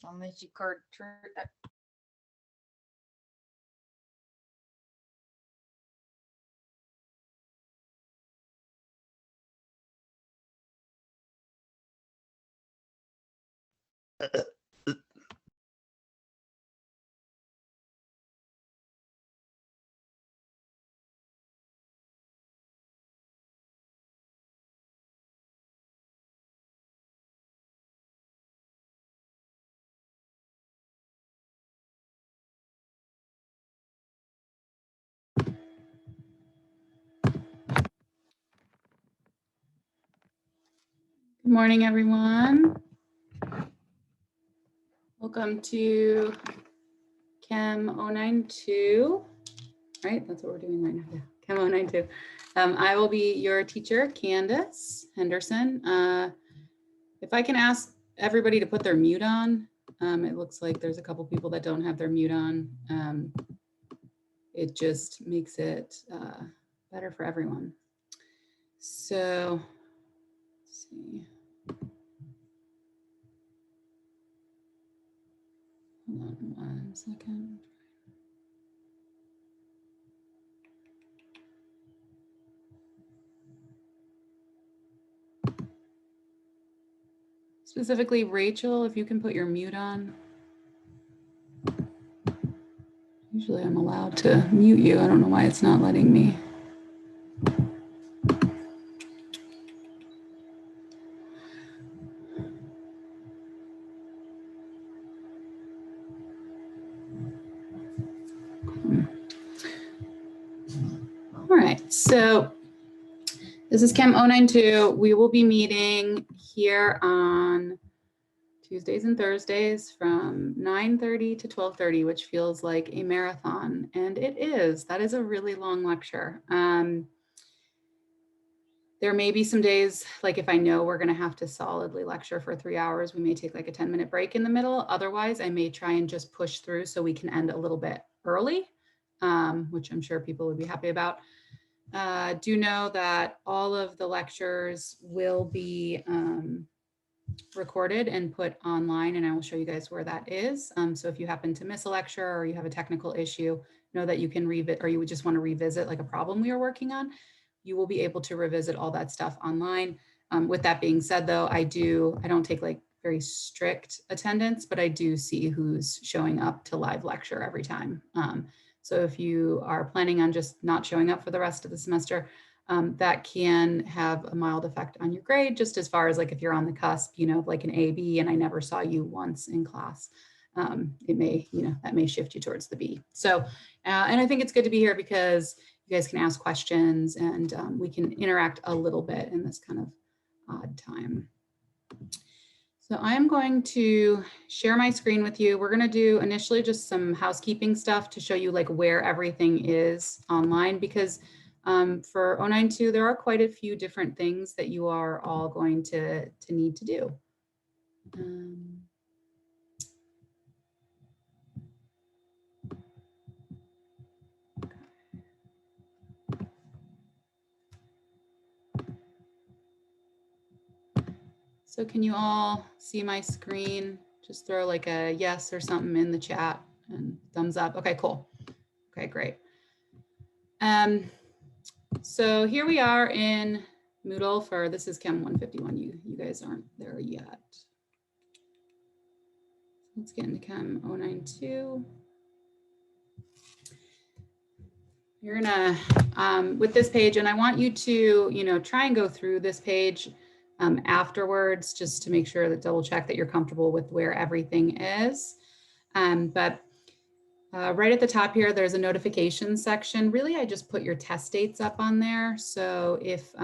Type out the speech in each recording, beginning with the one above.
Unless you card. Good morning, everyone. Welcome to Chem 092, right? That's what we're doing right now, Chem 092. I will be your teacher, Candace Henderson. If I can ask everybody to put their mute on, it looks like there's a couple people that don't have their mute on. It just makes it better for everyone. So, let's see. Hold on 1 second. Specifically, Rachel, if you can put your mute on. Usually I'm allowed to mute you. I don't know why it's not letting me. All right, so this is Chem 092. We will be meeting here on Tuesdays and Thursdays from 9:30 to 12:30, which feels like a marathon, and it is. That is a really long lecture. There may be some days, like if I know we're going to have to solidly lecture for 3 hours, we may take like a 10-minute break in the middle. Otherwise, I may try and just push through so we can end a little bit early, which I'm sure people would be happy about. Do know that all of the lectures will be recorded and put online, and I will show you guys where that is. So if you happen to miss a lecture or you have a technical issue, know that you can revisit, or you would just want to revisit like a problem we are working on, you will be able to revisit all that stuff online. With that being said, though, I don't take like very strict attendance, but I do see who's showing up to live lecture every time. So if you are planning on just not showing up for the rest of the semester, that can have a mild effect on your grade, just as far as like if you're on the cusp, like an A, B, and I never saw you once in class. It may, that may shift you towards the B. So, and I think it's good to be here because you guys can ask questions and we can interact a little bit in this kind of odd time. So I'm going to share my screen with you. We're going to do initially just some housekeeping stuff to show you like where everything is online, because for 092, there are quite a few different things that you are all going to need to do. So can you all see my screen? Just throw like a yes or something in the chat and thumbs up. Okay, cool. Okay, great. So here we are in Moodle for, this is Chem 151. You guys aren't there yet. Let's get into Chem 092. You're gonna, with this page, and I want you to, try and go through this page afterwards, just to make sure that double check that you're comfortable with where everything is. But right at the top here, there's a notifications section. Really, I just put your test dates up on there. So if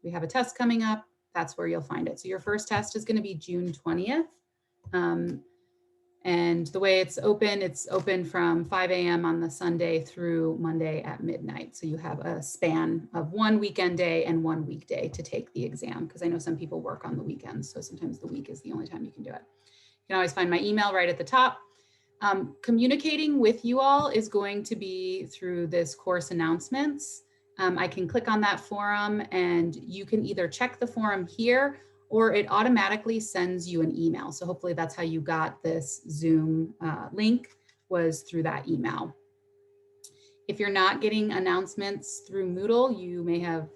we have a test coming up, that's where you'll find it. So your first test is going to be June 20th. And the way it's open from 5 a.m. on the Sunday through Monday at midnight. So you have a span of 1 weekend day and 1 weekday to take the exam, because I know some people work on the weekends. So sometimes the week is the only time you can do it. You can always find my email right at the top. Communicating with you all is going to be through this course announcements. I can click on that forum and you can either check the forum here, or it automatically sends you an email. So hopefully that's how you got this Zoom link, was through that email. If you're not getting announcements through Moodle, you may have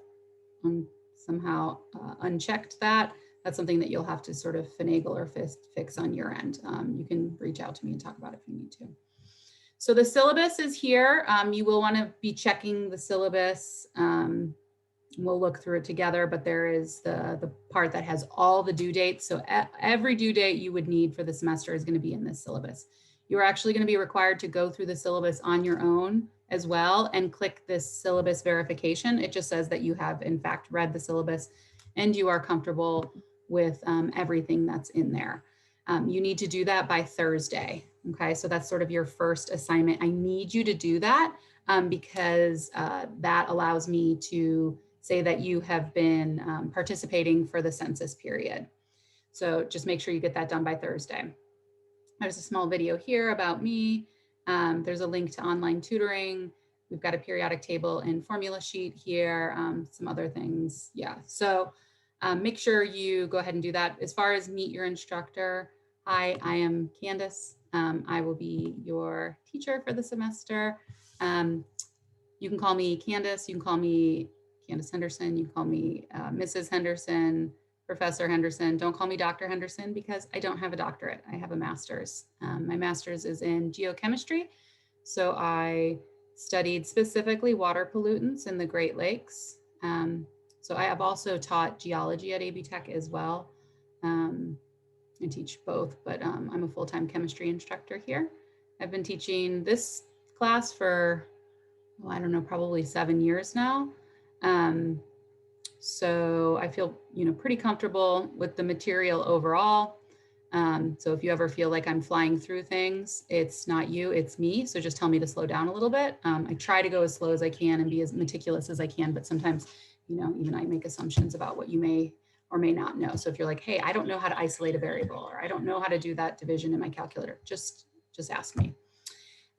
somehow unchecked that. That's something that you'll have to sort of finagle or fix on your end. You can reach out to me and talk about it if you need to. So the syllabus is here. You will want to be checking the syllabus. We'll look through it together, but there is the part that has all the due dates. So every due date you would need for the semester is going to be in this syllabus. You're actually going to be required to go through the syllabus on your own as well and click this syllabus verification. It just says that you have in fact read the syllabus and you are comfortable with everything that's in there. You need to do that by Thursday. Okay, so that's sort of your first assignment. I need you to do that because that allows me to say that you have been participating for the census period. So just make sure you get that done by Thursday. There's a small video here about me. There's a link to online tutoring. We've got a periodic table and formula sheet here, some other things. Yeah, so make sure you go ahead and do that. As far as meet your instructor, hi, I am Candace. I will be your teacher for the semester. You can call me Candace, you can call me Candace Henderson, you can call me Mrs. Henderson, Professor Henderson. Don't call me Dr. Henderson because I don't have a doctorate. I have a master's. My master's is in geochemistry. So I studied specifically water pollutants in the Great Lakes. So I have also taught geology at AB Tech as well. I teach both, but I'm a full-time chemistry instructor here. I've been teaching this class for, well, I don't know, probably 7 years now. So I feel, pretty comfortable with the material overall. So if you ever feel like I'm flying through things, it's not you, it's me. So just tell me to slow down a little bit. I try to go as slow as I can and be as meticulous as I can, but sometimes, even I make assumptions about what you may or may not know. So if you're like, hey, I don't know how to isolate a variable, or I don't know how to do that division in my calculator, just ask me.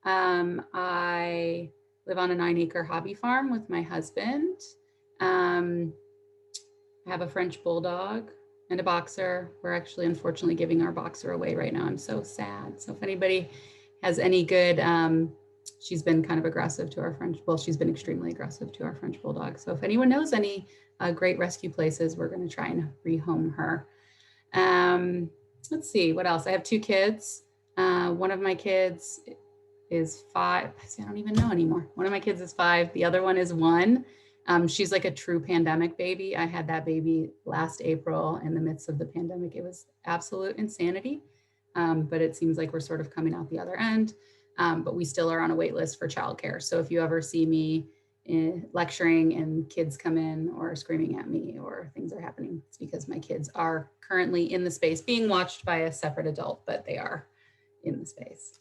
I live on a 9-acre hobby farm with my husband. I have a French bulldog and a boxer. We're actually, unfortunately, giving our boxer away right now. I'm so sad. So if anybody has any good, she's been kind of aggressive to our French, well, she's been extremely aggressive to our French bulldog. So if anyone knows any great rescue places, we're going to try and rehome her. Let's see, what else? I have 2 kids. One of my kids is 5. See, I don't even know anymore. One of my kids is 5. The other one is 1. She's like a true pandemic baby. I had that baby last April in the midst of the pandemic. It was absolute insanity, but it seems like we're sort of coming out the other end, but we still are on a wait list for childcare. So if you ever see me lecturing and kids come in or screaming at me or things are happening, it's because my kids are currently in the space being watched by a separate adult, but they are in the space.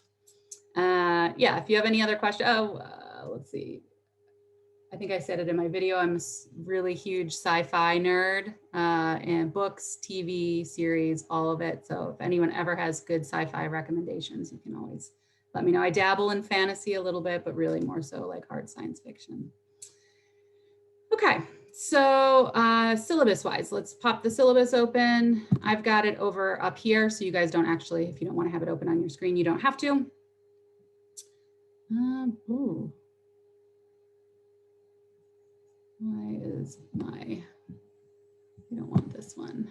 Yeah, if you have any other questions, let's see. I think I said it in my video, I'm a really huge sci-fi nerd, and books, TV, series, all of it. So if anyone ever has good sci-fi recommendations, you can always let me know. I dabble in fantasy a little bit, but really more so like hard science fiction. Okay, so syllabus wise, let's pop the syllabus open. I've got it over up here, so you guys don't actually, if you don't want to have it open on your screen, you don't have to. Ooh. Why is I don't want this one.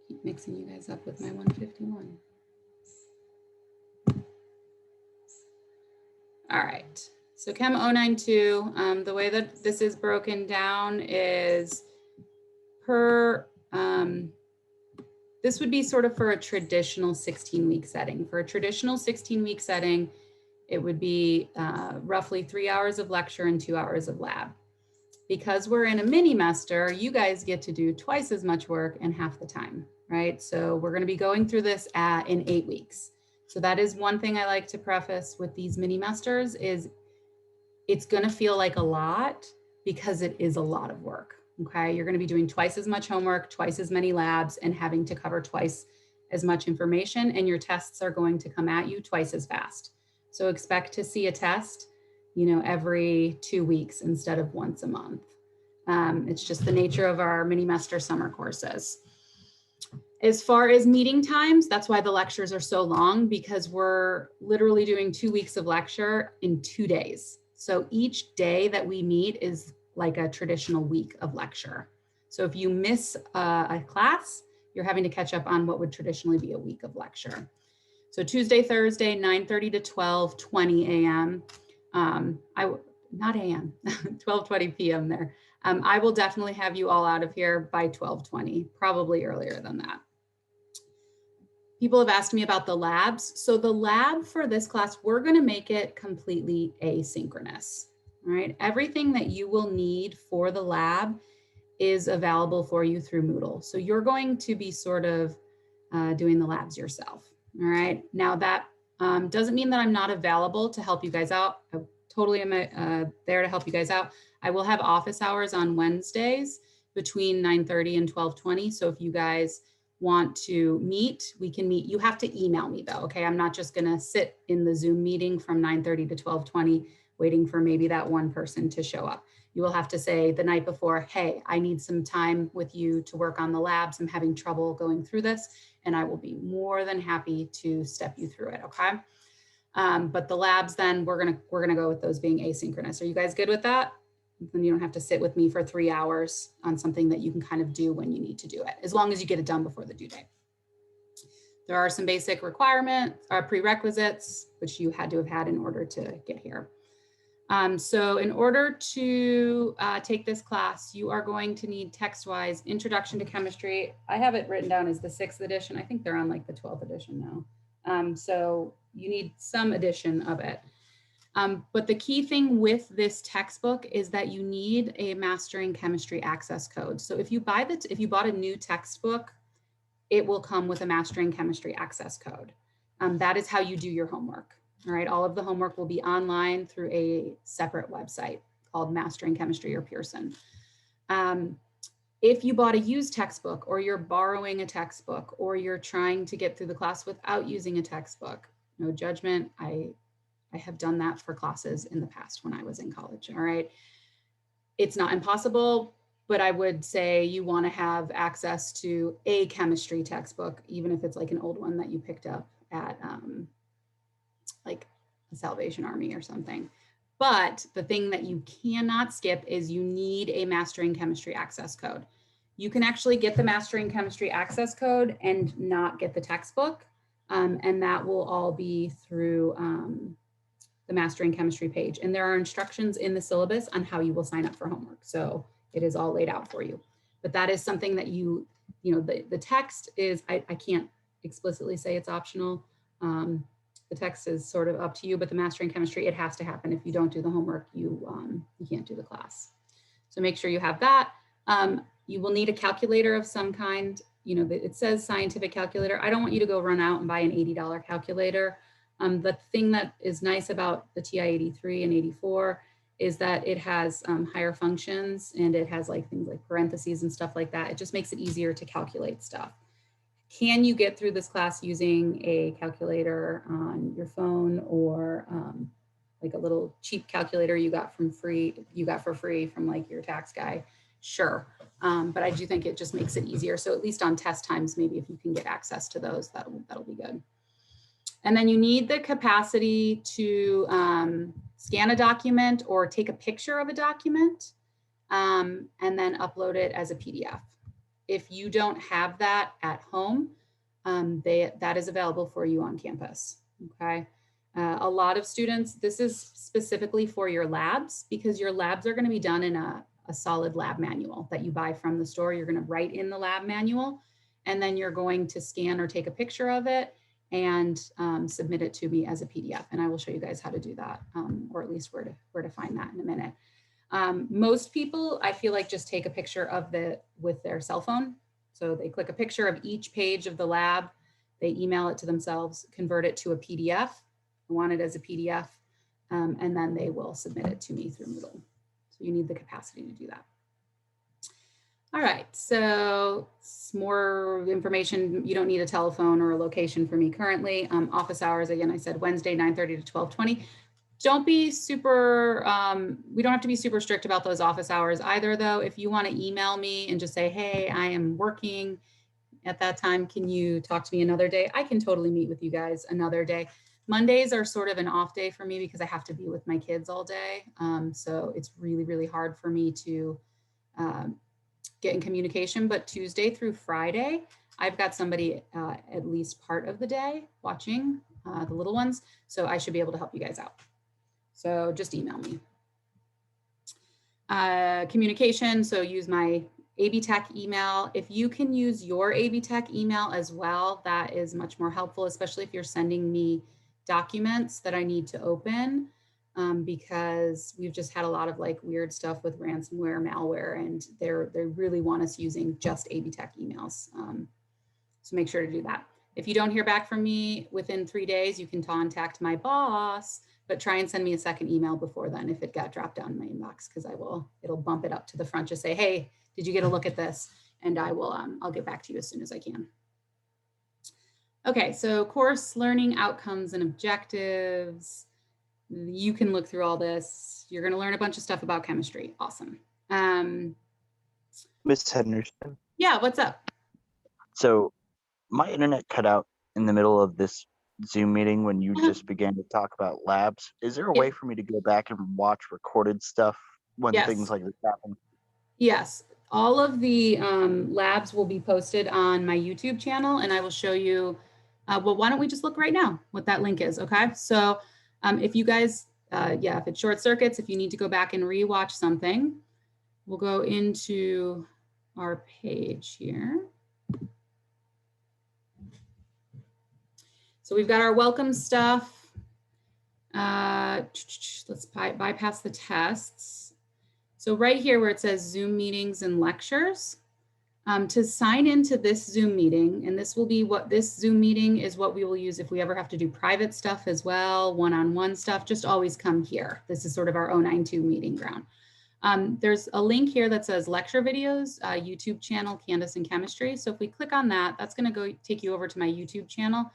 Keep mixing you guys up with my 151. All right, so Chem 092, the way that this is broken down is per, this would be sort of for a traditional 16-week setting. For a traditional 16-week setting, it would be roughly 3 hours of lecture and 2 hours of lab. Because we're in a mini-mester, you guys get to do twice as much work in half the time, right? So we're gonna be going through this in 8 weeks. So that is one thing I like to preface with these mini-mesters is it's gonna feel like a lot because it is a lot of work. Okay, you're going to be doing twice as much homework, twice as many labs, and having to cover twice as much information, and your tests are going to come at you twice as fast. So expect to see a test every 2 weeks instead of once a month. It's just the nature of our mini-master summer courses. As far as meeting times, that's why the lectures are so long, because we're literally doing 2 weeks of lecture in 2 days. So each day that we meet is like a traditional week of lecture. So if you miss a class, you're having to catch up on what would traditionally be a week of lecture. So Tuesday, Thursday, 9:30 to 12:20 a.m. Not a.m., 12:20 p.m. there. I will definitely have you all out of here by 12:20, probably earlier than that. People have asked me about the labs. So the lab for this class, we're going to make it completely asynchronous. All right. Everything that you will need for the lab is available for you through Moodle. So you're going to be sort of doing the labs yourself. All right. Now that doesn't mean that I'm not available to help you guys out. I totally am there to help you guys out. I will have office hours on Wednesdays between 9:30 and 12:20. So if you guys want to meet, we can meet. You have to email me though, okay? I'm not just gonna sit in the Zoom meeting from 9:30 to 12:20 waiting for maybe that one person to show up. You will have to say the night before, hey, I need some time with you to work on the labs. I'm having trouble going through this, and I will be more than happy to step you through it, okay? But the labs then, we're gonna go with those being asynchronous. Are you guys good with that? Then you don't have to sit with me for 3 hours on something that you can kind of do when you need to do it, as long as you get it done before the due date. There are some basic requirements or prerequisites, which you had to have had in order to get here. So in order to take this class, you are going to need text-wise Introduction to Chemistry. I have it written down as the 6th edition. I think they're on like the 12th edition now. So you need some edition of it. But the key thing with this textbook is that you need a Mastering Chemistry access code. So if you bought a new textbook, it will come with a Mastering Chemistry access code. That is how you do your homework. All right, all of the homework will be online through a separate website called Mastering Chemistry or Pearson. If you bought a used textbook, or you're borrowing a textbook, or you're trying to get through the class without using a textbook, no judgment. I have done that for classes in the past when I was in college, all right? It's not impossible, but I would say you want to have access to a chemistry textbook, even if it's like an old one that you picked up at like the Salvation Army or something. But the thing that you cannot skip is you need a Mastering Chemistry access code. You can actually get the Mastering Chemistry access code and not get the textbook. And that will all be through the Mastering Chemistry page. And there are instructions in the syllabus on how you will sign up for homework. So it is all laid out for you. But that is something that the text is, I can't explicitly say it's optional. The text is sort of up to you, but the Mastering Chemistry, it has to happen. If you don't do the homework, you can't do the class. So make sure you have that. You will need a calculator of some kind. It says scientific calculator. I don't want you to go run out and buy an $80 calculator. The thing that is nice about the TI-83 and 84 is that it has higher functions, and it has like things like parentheses and stuff like that. It just makes it easier to calculate stuff. Can you get through this class using a calculator on your phone, or like a little cheap calculator you got for free from like your tax guy? Sure. But I do think it just makes it easier. So at least on test times, maybe if you can get access to those, that'll be good. And then you need the capacity to scan a document or take a picture of a document, and then upload it as a PDF. If you don't have that at home, that is available for you on campus, okay? A lot of students, this is specifically for your labs, because your labs are gonna be done in a solid lab manual that you buy from the store. You're gonna write in the lab manual, and then you're going to scan or take a picture of it and submit it to me as a PDF. And I will show you guys how to do that, or at least where to find that in a minute. Most people, I feel like, just take a picture of with their cell phone. So they click a picture of each page of the lab, they email it to themselves, convert it to a PDF, I want it as a PDF, and then they will submit it to me through Moodle. So you need the capacity to do that. All right, so more information. You don't need a telephone or a location for me currently. Office hours, again, I said Wednesday, 9:30 to 12:20. Don't be super, we don't have to be super strict about those office hours either though. If you want to email me and just say, hey, I am working at that time, can you talk to me another day? I can totally meet with you guys another day. Mondays are sort of an off day for me because I have to be with my kids all day. So it's really, really hard for me to get in communication, but Tuesday through Friday, I've got somebody at least part of the day watching the little ones. So I should be able to help you guys out. So just email me. Communication, so use my AB Tech email. If you can use your AB Tech email as well, that is much more helpful, especially if you're sending me documents that I need to open, because we've just had a lot of like weird stuff with ransomware, malware, and they really want us using just AB Tech emails. So make sure to do that. If you don't hear back from me within 3 days, you can contact my boss, but try and send me a second email before then if it got dropped down in my inbox, because it'll bump it up to the front. Just say, hey, did you get a look at this? And I'll get back to you as soon as I can. Okay, so course learning outcomes and objectives. You can look through all this. You're going to learn a bunch of stuff about chemistry. Awesome. Miss Henderson. Yeah, what's up? So my internet cut out in the middle of this Zoom meeting when you just began to talk about labs. Is there a way for me to go back and watch recorded stuff when things like this happen? Yes, all of the labs will be posted on my YouTube channel, and I will show you, well, why don't we just look right now what that link is, okay? So if you guys, if it's short circuits, if you need to go back and rewatch something, we'll go into our page here. So we've got our welcome stuff. Let's bypass the tests. So right here where it says Zoom meetings and lectures, to sign into this Zoom meeting, and this will be this Zoom meeting is what we will use if we ever have to do private stuff as well, one-on-one stuff, just always come here. This is sort of our 092 meeting ground. There's a link here that says lecture videos, YouTube channel, Candace and Chemistry. So if we click on that, that's gonna go take you over to my YouTube channel.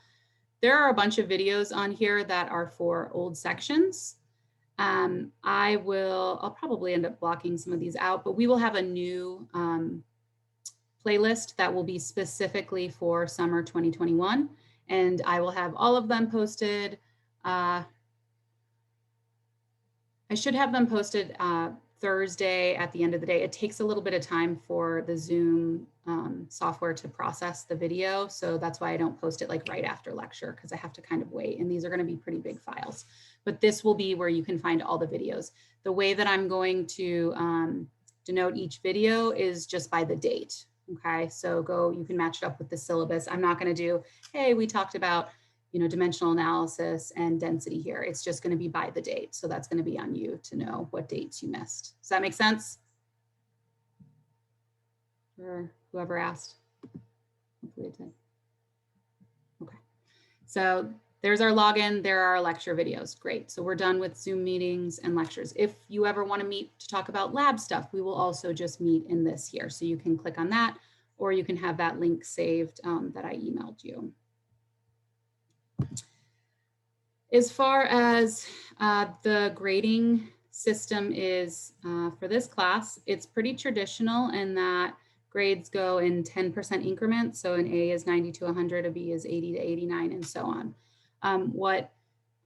There are a bunch of videos on here that are for old sections. I'll probably end up blocking some of these out, but we will have a new playlist that will be specifically for summer 2021. And I will have all of them posted. I should have them posted Thursday at the end of the day. It takes a little bit of time for the Zoom software to process the video. So that's why I don't post it like right after lecture, because I have to kind of wait. And these are going to be pretty big files. But this will be where you can find all the videos. The way that I'm going to denote each video is just by the date. Okay, so you can match it up with the syllabus. I'm not going to do, hey, we talked about, dimensional analysis and density here. It's just going to be by the date. So that's going to be on you to know what dates you missed. Does that make sense? Or whoever asked? Hopefully it did. Okay, so there's our login. There are our lecture videos. Great. So we're done with Zoom meetings and lectures. If you ever want to meet to talk about lab stuff, we will also just meet in this here. So you can click on that, or you can have that link saved that I emailed you. As far as the grading system is for this class, it's pretty traditional in that grades go in 10% increments. So an A is 90 to 100, a B is 80 to 89, and so on. What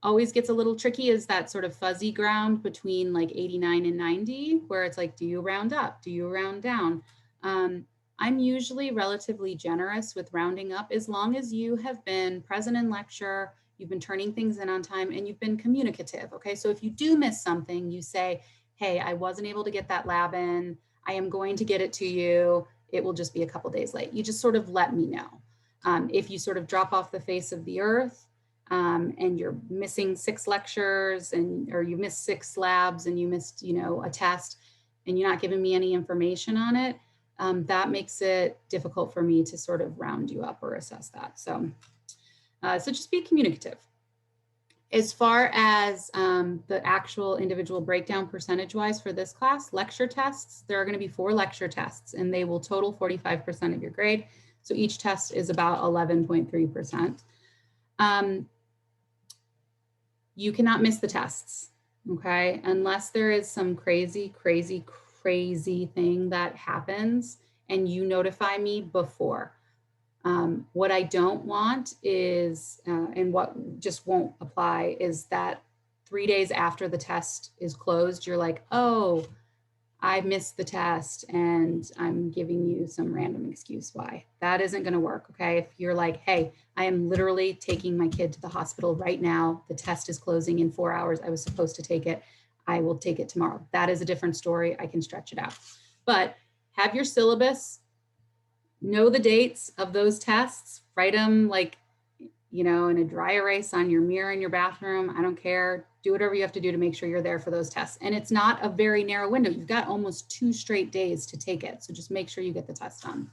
always gets a little tricky is that sort of fuzzy ground between like 89 and 90, where it's like, do you round up? Do you round down? I'm usually relatively generous with rounding up as long as you have been present in lecture, you've been turning things in on time, and you've been communicative, okay? So if you do miss something, you say, hey, I wasn't able to get that lab in, I am going to get it to you, it will just be a couple days late. You just sort of let me know. If you sort of drop off the face of the earth and you're missing 6 lectures or you missed 6 labs and you missed, a test and you're not giving me any information on it, that makes it difficult for me to sort of round you up or assess that. So just be communicative. As far as the actual individual breakdown percentage-wise for this class, lecture tests, there are going to be 4 lecture tests, and they will total 45% of your grade. So each test is about 11.3%. You cannot miss the tests, okay? Unless there is some crazy, crazy, crazy thing that happens and you notify me before. What I don't want is, and what just won't apply, is that 3 days after the test is closed, you're like, oh, I missed the test and I'm giving you some random excuse why. That isn't going to work. Okay. If you're like, hey, I am literally taking my kid to the hospital right now. The test is closing in 4 hours. I was supposed to take it. I will take it tomorrow. That is a different story. I can stretch it out. But have your syllabus, know the dates of those tests, write them like, you know, in a dry erase on your mirror in your bathroom. I don't care. Do whatever you have to do to make sure you're there for those tests. And it's not a very narrow window. You've got almost 2 straight days to take it. So just make sure you get the test done.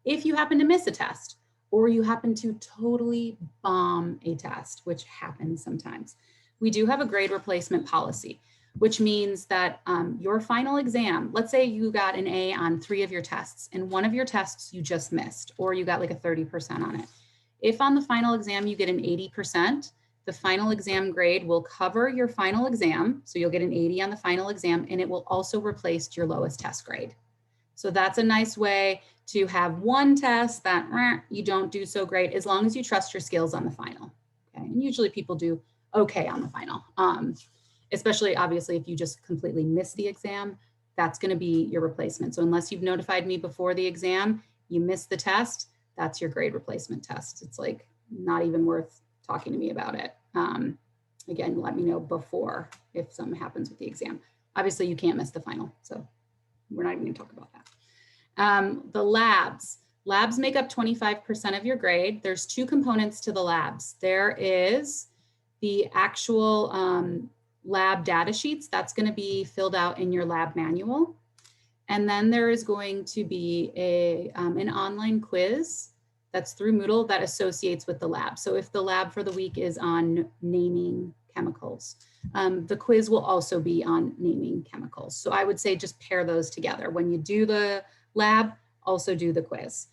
If you happen to miss a test or you happen to totally bomb a test, which happens sometimes, we do have a grade replacement policy, which means that your final exam, let's say you got an A on 3 of your tests and 1 of your tests you just missed, or you got like a 30% on it. If on the final exam you get an 80%, the final exam grade will cover your final exam. So you'll get an 80 on the final exam, and it will also replace your lowest test grade. So that's a nice way to have one test that you don't do so great, as long as you trust your skills on the final. Okay, and usually people do okay on the final, especially obviously if you just completely miss the exam, that's going to be your replacement. So unless you've notified me before the exam, you missed the test, that's your grade replacement test. It's like not even worth talking to me about it. Again, let me know before if something happens with the exam. Obviously, you can't miss the final, so we're not even going to talk about that. The labs. Labs make up 25% of your grade. There's 2 components to the labs. There is the actual lab data sheets. That's going to be filled out in your lab manual. And then there is going to be an online quiz that's through Moodle that associates with the lab. So if the lab for the week is on naming chemicals, the quiz will also be on naming chemicals. So I would say just pair those together. When you do the lab, also do the quiz.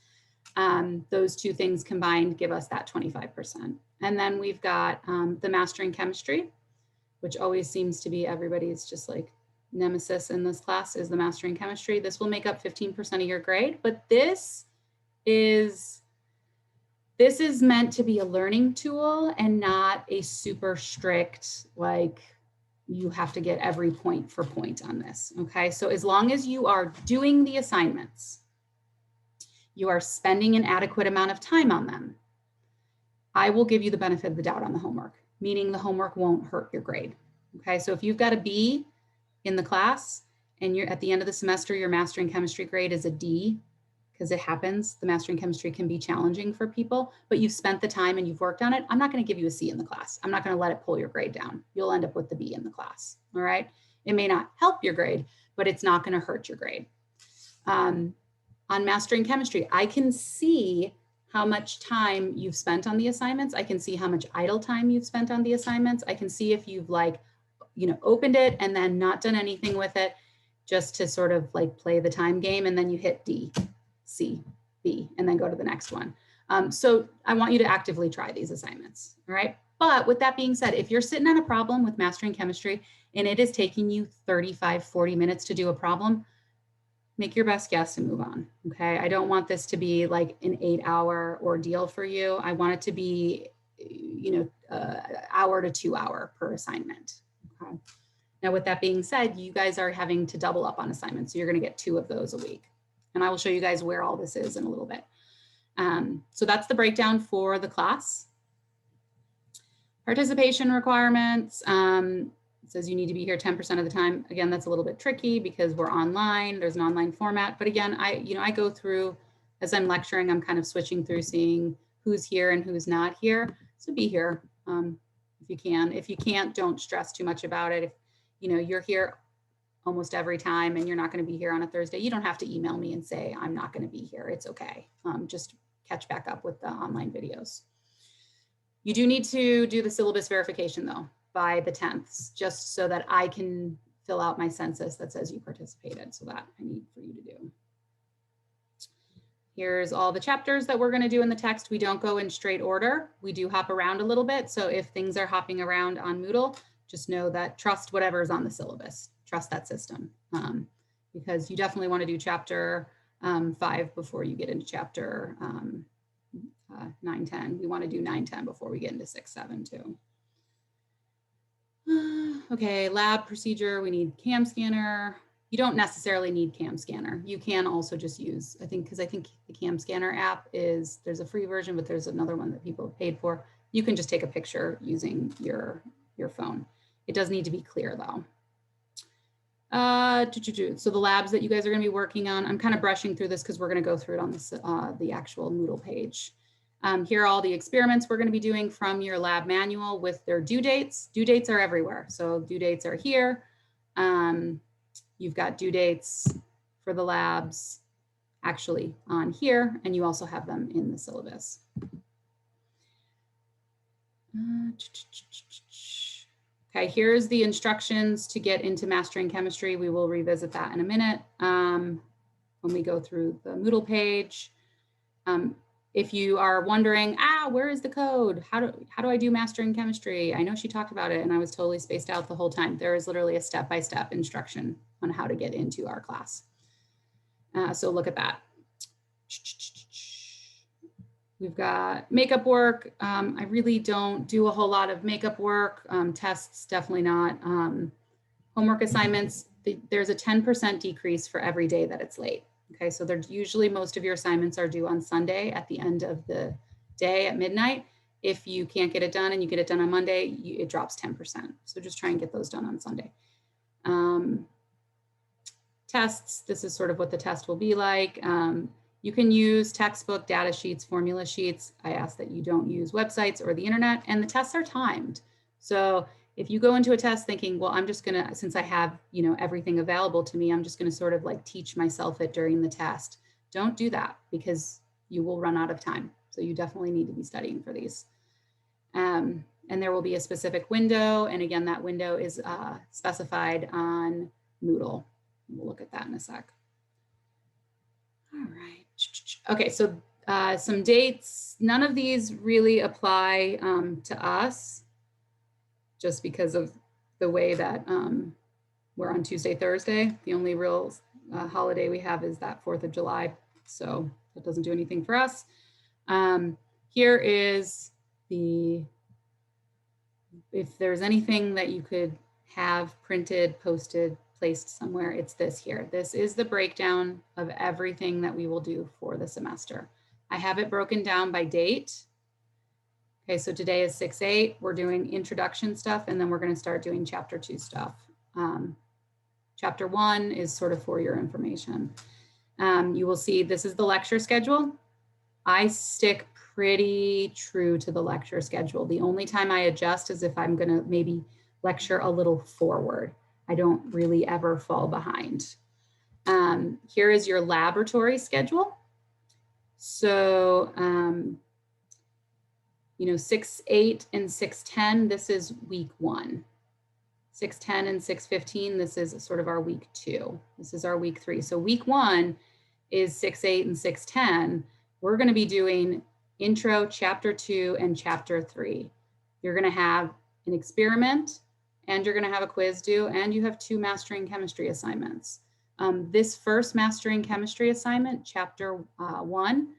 Those 2 things combined give us that 25%. And then we've got the mastering chemistry, which always seems to be everybody's just like nemesis in this class, is the mastering chemistry. This will make up 15% of your grade, but this is meant to be a learning tool and not a super strict, like you have to get every point for point on this. Okay, so as long as you are doing the assignments, you are spending an adequate amount of time on them, I will give you the benefit of the doubt on the homework, meaning the homework won't hurt your grade. Okay, so if you've got a B in the class and you're at the end of the semester, your mastering chemistry grade is a D, because it happens, the mastering chemistry can be challenging for people, but you've spent the time and you've worked on it, I'm not going to give you a C in the class. I'm not going to let it pull your grade down. You'll end up with the B in the class. All right. It may not help your grade, but it's not going to hurt your grade. On mastering chemistry, I can see how much time you've spent on the assignments. I can see how much idle time you've spent on the assignments. I can see if you've opened it and then not done anything with it, just to sort of like play the time game, and then you hit D, C, B, and then go to the next one. So I want you to actively try these assignments, all right? But with that being said, if you're sitting on a problem with mastering chemistry and it is taking you 35, 40 minutes to do a problem, make your best guess and move on, okay? I don't want this to be like an 8-hour ordeal for you. I want it to be, hour to 2 hour per assignment, okay? Now, with that being said, you guys are having to double up on assignments. So you're going to get 2 of those a week. And I will show you guys where all this is in a little bit. So that's the breakdown for the class. Participation requirements. It says you need to be here 10% of the time. Again, that's a little bit tricky because we're online. There's an online format. But again, I go through, as I'm lecturing, I'm kind of switching through seeing who's here and who's not here. So be here if you can. If you can't, don't stress too much about it. If you're here almost every time and you're not going to be here on a Thursday, you don't have to email me and say, I'm not going to be here. It's okay. Just catch back up with the online videos. You do need to do the syllabus verification though by the 10th, just so that I can fill out my census that says you participated. So that I need for you to do. Here's all the chapters that we're going to do in the text. We don't go in straight order. We do hop around a little bit. So if things are hopping around on Moodle, just know that trust whatever is on the syllabus. Trust that system, because you definitely want to do chapter 5 before you get into chapter 9, 10. We want to do 9, 10 before we get into 6, 7 too. Okay, lab procedure, we need cam scanner. You don't necessarily need cam scanner. You can also just use, because I think the cam scanner app there's a free version, but there's another one that people have paid for. You can just take a picture using your phone. It does need to be clear though. So the labs that you guys are going to be working on, I'm kind of brushing through this because we're going to go through it on this, the actual Moodle page. Here are all the experiments we're going to be doing from your lab manual with their due dates. Due dates are everywhere. So due dates are here. You've got due dates for the labs actually on here, and you also have them in the syllabus. Okay, here's the instructions to get into mastering chemistry. We will revisit that in a minute when we go through the Moodle page. If you are wondering, where is the code? How do I do mastering chemistry? I know she talked about it and I was totally spaced out the whole time. There is literally a step-by-step instruction on how to get into our class. So look at that. We've got makeup work. I really don't do a whole lot of makeup work. Tests, definitely not. Homework assignments, there's a 10% decrease for every day that it's late. Okay, so there's usually most of your assignments are due on Sunday at the end of the day at midnight. If you can't get it done and you get it done on Monday, it drops 10%. So just try and get those done on Sunday. Tests, this is sort of what the test will be like. You can use textbook, data sheets, formula sheets. I ask that you don't use websites or the internet, and the tests are timed. So if you go into a test thinking, well, I'm just gonna, since I have, everything available to me, I'm just gonna sort of like teach myself it during the test. Don't do that because you will run out of time. So you definitely need to be studying for these. And there will be a specific window. And again, that window is specified on Moodle. We'll look at that in a sec. All right. Okay, so some dates. None of these really apply to us just because of the way that we're on Tuesday, Thursday. The only real holiday we have is that 4th of July. So that doesn't do anything for us. Here is if there's anything that you could have printed, posted, placed somewhere, it's this here. This is the breakdown of everything that we will do for the semester. I have it broken down by date. Okay, so today is 6/8. We're doing introduction stuff, and then we're going to start doing chapter 2 stuff. Chapter 1 is sort of for your information. You will see this is the lecture schedule. I stick pretty true to the lecture schedule. The only time I adjust is if I'm going to maybe lecture a little forward. I don't really ever fall behind. Here is your laboratory schedule. So, 6/8 and 6/10, this is week 1. 6/10 and 6/15, this is sort of our week 2. This is our week 3. So week 1 is 6/8 and 6/10. We're going to be doing intro, chapter 2, and chapter 3. You're going to have an experiment, and you're going to have a quiz due, and you have 2 mastering chemistry assignments. This first mastering chemistry assignment, chapter 1,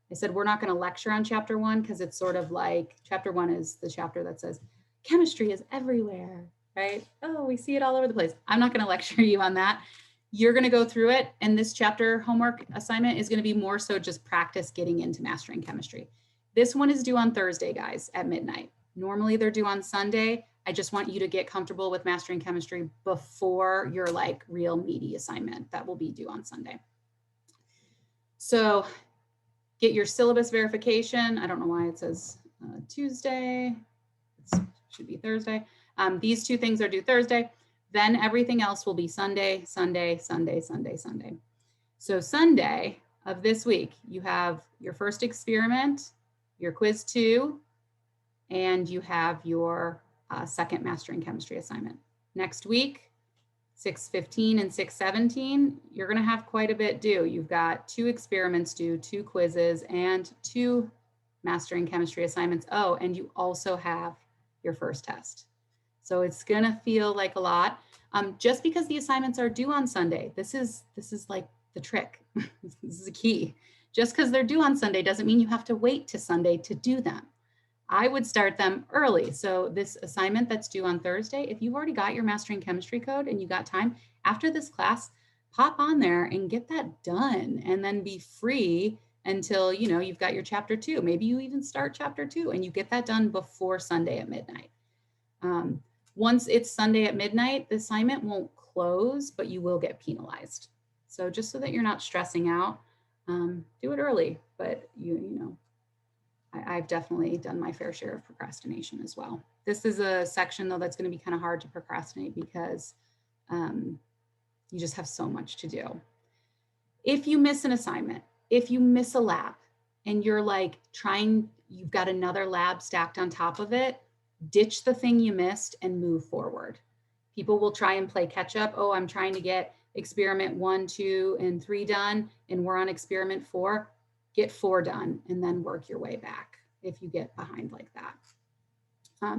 I said we're not going to lecture on chapter 1 because it's sort of like chapter 1 is the chapter that says chemistry is everywhere, right? Oh, we see it all over the place. I'm not going to lecture you on that. You're going to go through it, and this chapter homework assignment is going to be more so just practice getting into mastering chemistry. This one is due on Thursday, guys, at midnight. Normally they're due on Sunday. I just want you to get comfortable with mastering chemistry before your like real meaty assignment that will be due on Sunday. So get your syllabus verification. I don't know why it says Tuesday. It should be Thursday. These 2 things are due Thursday. Then everything else will be Sunday, Sunday, Sunday, Sunday, Sunday. So Sunday of this week, you have your first experiment, your quiz 2, and you have your second mastering chemistry assignment. Next week, 6:15 and 6:17, you're going to have quite a bit due. You've got 2 experiments due, 2 quizzes, and 2 mastering chemistry assignments. Oh, and you also have your first test. So it's going to feel like a lot. Just because the assignments are due on Sunday, this is like the trick. This is a key. Just because they're due on Sunday doesn't mean you have to wait to Sunday to do them. I would start them early. So this assignment that's due on Thursday, if you've already got your mastering chemistry code and you got time after this class, pop on there and get that done, and then be free until, you know, you've got your chapter 2. Maybe you even start chapter 2 and you get that done before Sunday at midnight. Once it's Sunday at midnight, the assignment won't close, but you will get penalized. So just so that you're not stressing out, do it early, but you know, I've definitely done my fair share of procrastination as well. This is a section though that's going to be kind of hard to procrastinate because you just have so much to do. If you miss an assignment, if you miss a lab and you're like you've got another lab stacked on top of it, ditch the thing you missed and move forward. People will try and play catch up. Oh, I'm trying to get experiment 1, 2, and 3 done, and we're on experiment 4. Get 4 done and then work your way back if you get behind like that.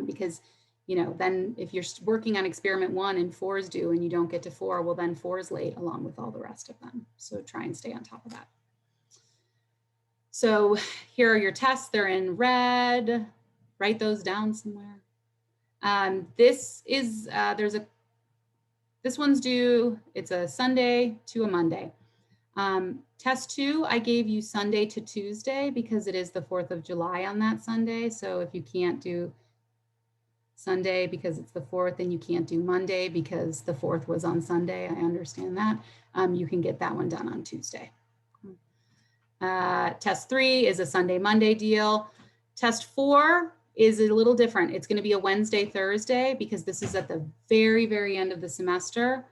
Because, you know, then if you're working on experiment 1 and 4 is due and you don't get to 4, well, then 4 is late along with all the rest of them. So try and stay on top of that. So here are your tests. They're in red. Write those down somewhere. This one's due. It's a Sunday to a Monday. Test 2, I gave you Sunday to Tuesday because it is the 4th of July on that Sunday. So if you can't do Sunday because it's the 4th and you can't do Monday because the 4th was on Sunday, I understand that. You can get that one done on Tuesday. Test 3 is a Sunday, Monday deal. Test 4 is a little different. It's going to be a Wednesday, Thursday, because this is at the very, very end of the semester.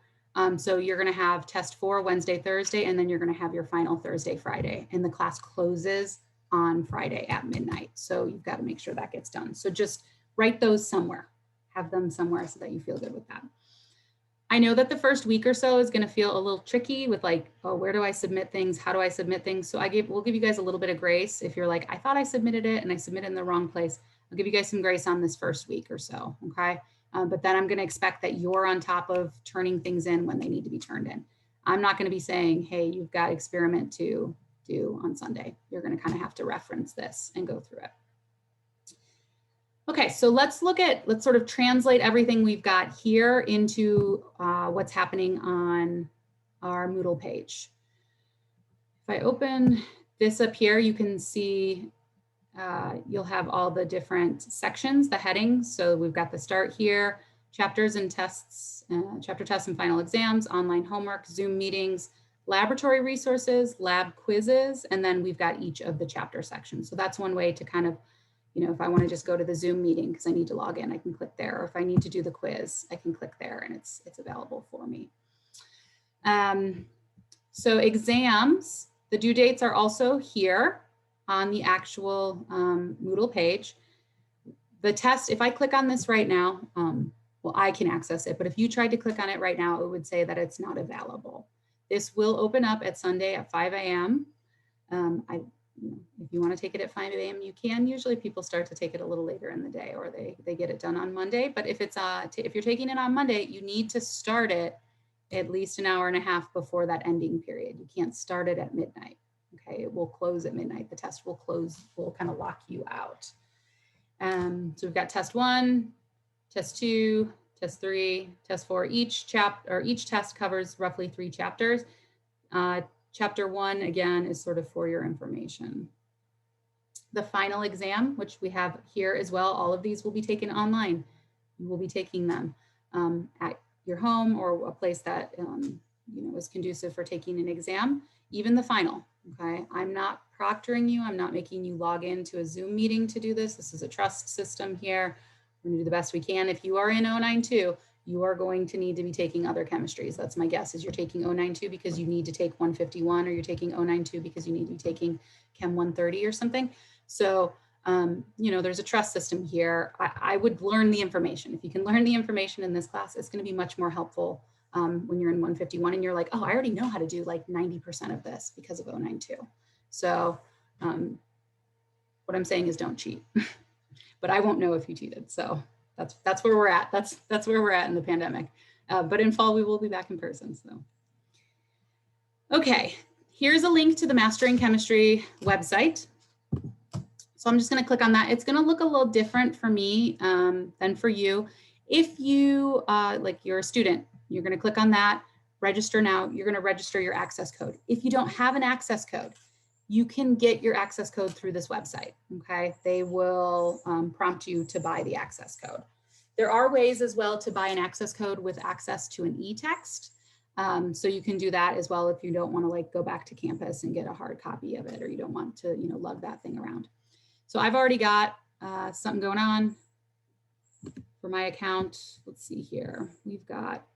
So you're going to have test 4 Wednesday, Thursday, and then you're going to have your final Thursday, Friday, and the class closes on Friday at midnight. So you've got to make sure that gets done. So just write those somewhere, have them somewhere so that you feel good with that. I know that the first week or so is going to feel a little tricky with like, oh, where do I submit things? How do I submit things? So we'll give you guys a little bit of grace. If you're like, I thought I submitted it and I submitted in the wrong place, I'll give you guys some grace on this first week or so, okay? But then I'm going to expect that you're on top of turning things in when they need to be turned in. I'm not going to be saying, hey, you've got experiment 2 due on Sunday. You're going to kind of have to reference this and go through it. Okay, so let's sort of translate everything we've got here into what's happening on our Moodle page. If I open this up here, you can see you'll have all the different sections, the headings. So we've got the start here, chapters and tests, chapter tests and final exams, online homework, Zoom meetings, laboratory resources, lab quizzes, and then we've got each of the chapter sections. So that's one way to kind of, you know, if I want to just go to the Zoom meeting because I need to log in, I can click there. Or if I need to do the quiz, I can click there and it's available for me. So exams, the due dates are also here on the actual Moodle page. The test, if I click on this right now, well, I can access it, but if you tried to click on it right now, it would say that it's not available. This will open up at Sunday at 5 a.m. If you want to take it at 5 a.m., you can. Usually people start to take it a little later in the day or they get it done on Monday. But if if you're taking it on Monday, you need to start it at least an hour and a half before that ending period. You can't start it at midnight. Okay, it will close at midnight. The test will kind of lock you out. So we've got test 1, test 2, test 3, test 4. Each test covers roughly 3 chapters. Chapter 1, again, is sort of for your information. The final exam, which we have here as well, all of these will be taken online. You will be taking them at your home or a place that is conducive for taking an exam, even the final. Okay, I'm not proctoring you. I'm not making you log into a Zoom meeting to do this. This is a trust system here. We're going to do the best we can. If you are in 092, you are going to need to be taking other chemistries. That's my guess, is you're taking 092 because you need to take 151, or you're taking 092 because you need to be taking Chem 130 or something. So, there's a trust system here. I would learn the information. If you can learn the information in this class, it's going to be much more helpful when you're in 151 and you're like, oh, I already know how to do like 90% of this because of 092. So what I'm saying is don't cheat, but I won't know if you cheated. So that's where we're at. That's where we're at in the pandemic. But in fall, we will be back in person. So, okay, here's a link to the Mastering Chemistry website. So I'm just going to click on that. It's going to look a little different for me than for you. If you, like you're a student, you're going to click on that, register now, you're going to register your access code. If you don't have an access code, you can get your access code through this website, okay? They will prompt you to buy the access code. There are ways as well to buy an access code with access to an e-text. So you can do that as well if you don't want to like go back to campus and get a hard copy of it, or you don't want to, you know, lug that thing around. So I've already got something going on for my account. Let's see here. We've got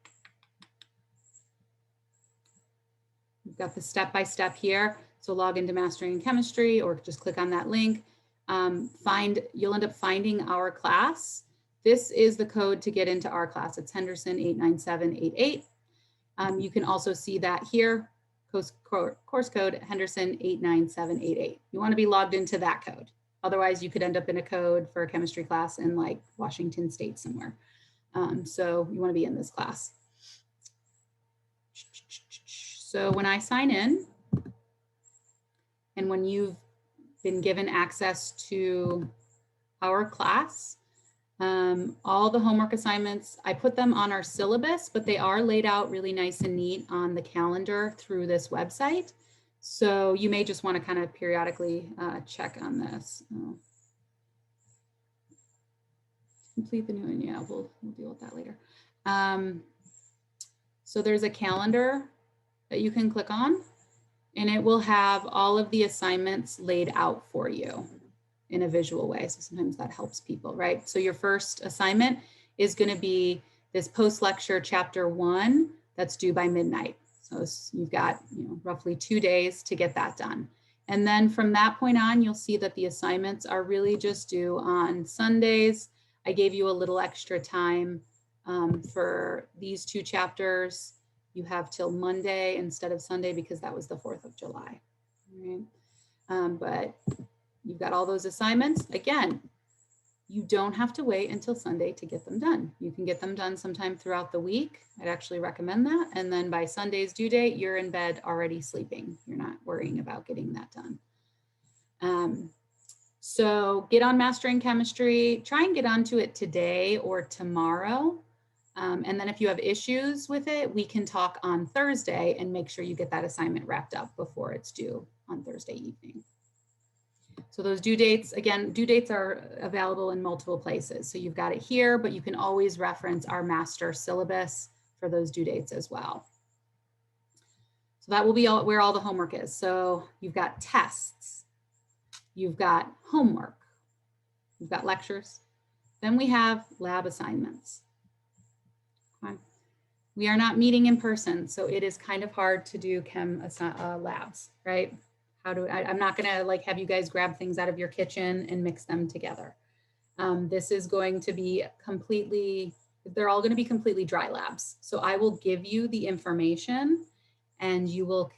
the step-by-step here. So log into Mastering Chemistry or just click on that link. You'll end up finding our class. This is the code to get into our class. It's Henderson 89788. You can also see that here, course code Henderson 89788. You want to be logged into that code. Otherwise, you could end up in a code for a chemistry class in like Washington State somewhere. So you want to be in this class. So when I sign in, and when you've been given access to our class, all the homework assignments, I put them on our syllabus, but they are laid out really nice and neat on the calendar through this website. So you may just want to kind of periodically check on this. Complete the new one. Yeah, we'll deal with that later. So there's a calendar that you can click on, and it will have all of the assignments laid out for you in a visual way. So sometimes that helps people, right? So your first assignment is going to be this post-lecture chapter 1 that's due by midnight. So you've got, you know, roughly 2 days to get that done. And then from that point on, you'll see that the assignments are really just due on Sundays. I gave you a little extra time for these 2 chapters. You have till Monday instead of Sunday because that was the 4th of July. Right? But you've got all those assignments. Again, you don't have to wait until Sunday to get them done. You can get them done sometime throughout the week. I'd actually recommend that. And then by Sunday's due date, you're in bed already sleeping. You're not worrying about getting that done. So get on Mastering Chemistry. Try and get onto it today or tomorrow. And then if you have issues with it, we can talk on Thursday and make sure you get that assignment wrapped up before it's due on Thursday evening. So those due dates, again, due dates are available in multiple places. So you've got it here, but you can always reference our master syllabus for those due dates as well. So that will be where all the homework is. So you've got tests, you've got homework, you've got lectures, then we have lab assignments. Okay. We are not meeting in person, so it is kind of hard to do chem labs, right? I'm not gonna like have you guys grab things out of your kitchen and mix them together. This is going to be they're all gonna be completely dry labs. So I will give you the information and you will,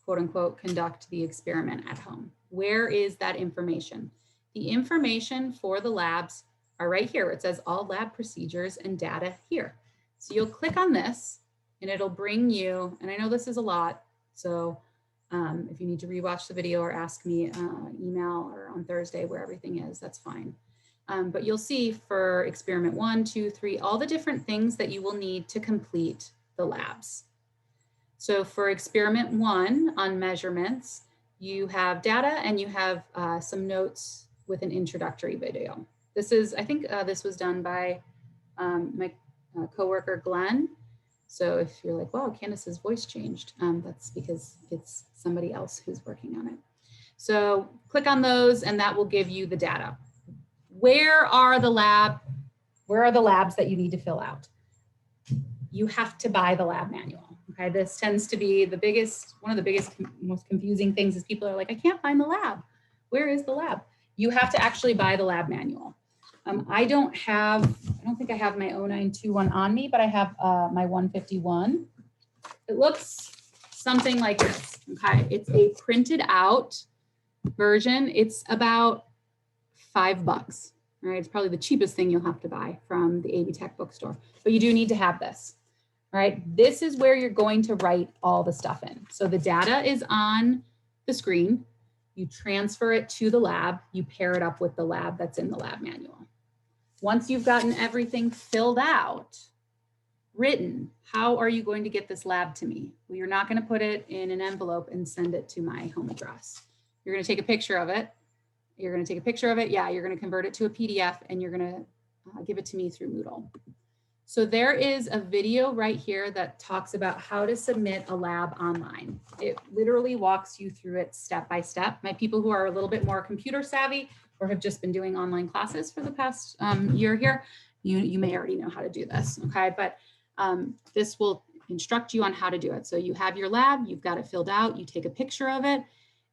quote unquote, conduct the experiment at home. Where is that information? The information for the labs are right here. It says all lab procedures and data here. So you'll click on this and it'll bring you, and I know this is a lot, so if you need to rewatch the video or ask me email or on Thursday where everything is, that's fine. But you'll see for experiment 1, 2, 3, all the different things that you will need to complete the labs. So for experiment 1 on measurements, you have data and you have some notes with an introductory video. This is, I think this was done by my coworker, Glenn. So if you're like, wow, Candace's voice changed, that's because it's somebody else who's working on it. So click on those and that will give you the data. Where are the labs that you need to fill out? You have to buy the lab manual. Okay, this tends to be one of the biggest, most confusing things is people are like, I can't find the lab. Where is the lab? You have to actually buy the lab manual. I don't think I have my 0921 on me, but I have my 151. It looks something like this, okay? It's a printed out version. It's about $5, right? It's probably the cheapest thing you'll have to buy from the AV Tech bookstore, but you do need to have this, right? This is where you're going to write all the stuff in. So the data is on the screen. You transfer it to the lab. You pair it up with the lab that's in the lab manual. Once you've gotten everything filled out, written, how are you going to get this lab to me? Well, you're not going to put it in an envelope and send it to my home address. You're going to take a picture of it. You're going to take a picture of it. Yeah, you're going to convert it to a PDF and you're going to give it to me through Moodle. So there is a video right here that talks about how to submit a lab online. It literally walks you through it step by step. My people who are a little bit more computer savvy or have just been doing online classes for the past year here, you may already know how to do this, okay? But this will instruct you on how to do it. So you have your lab, you've got it filled out, you take a picture of it,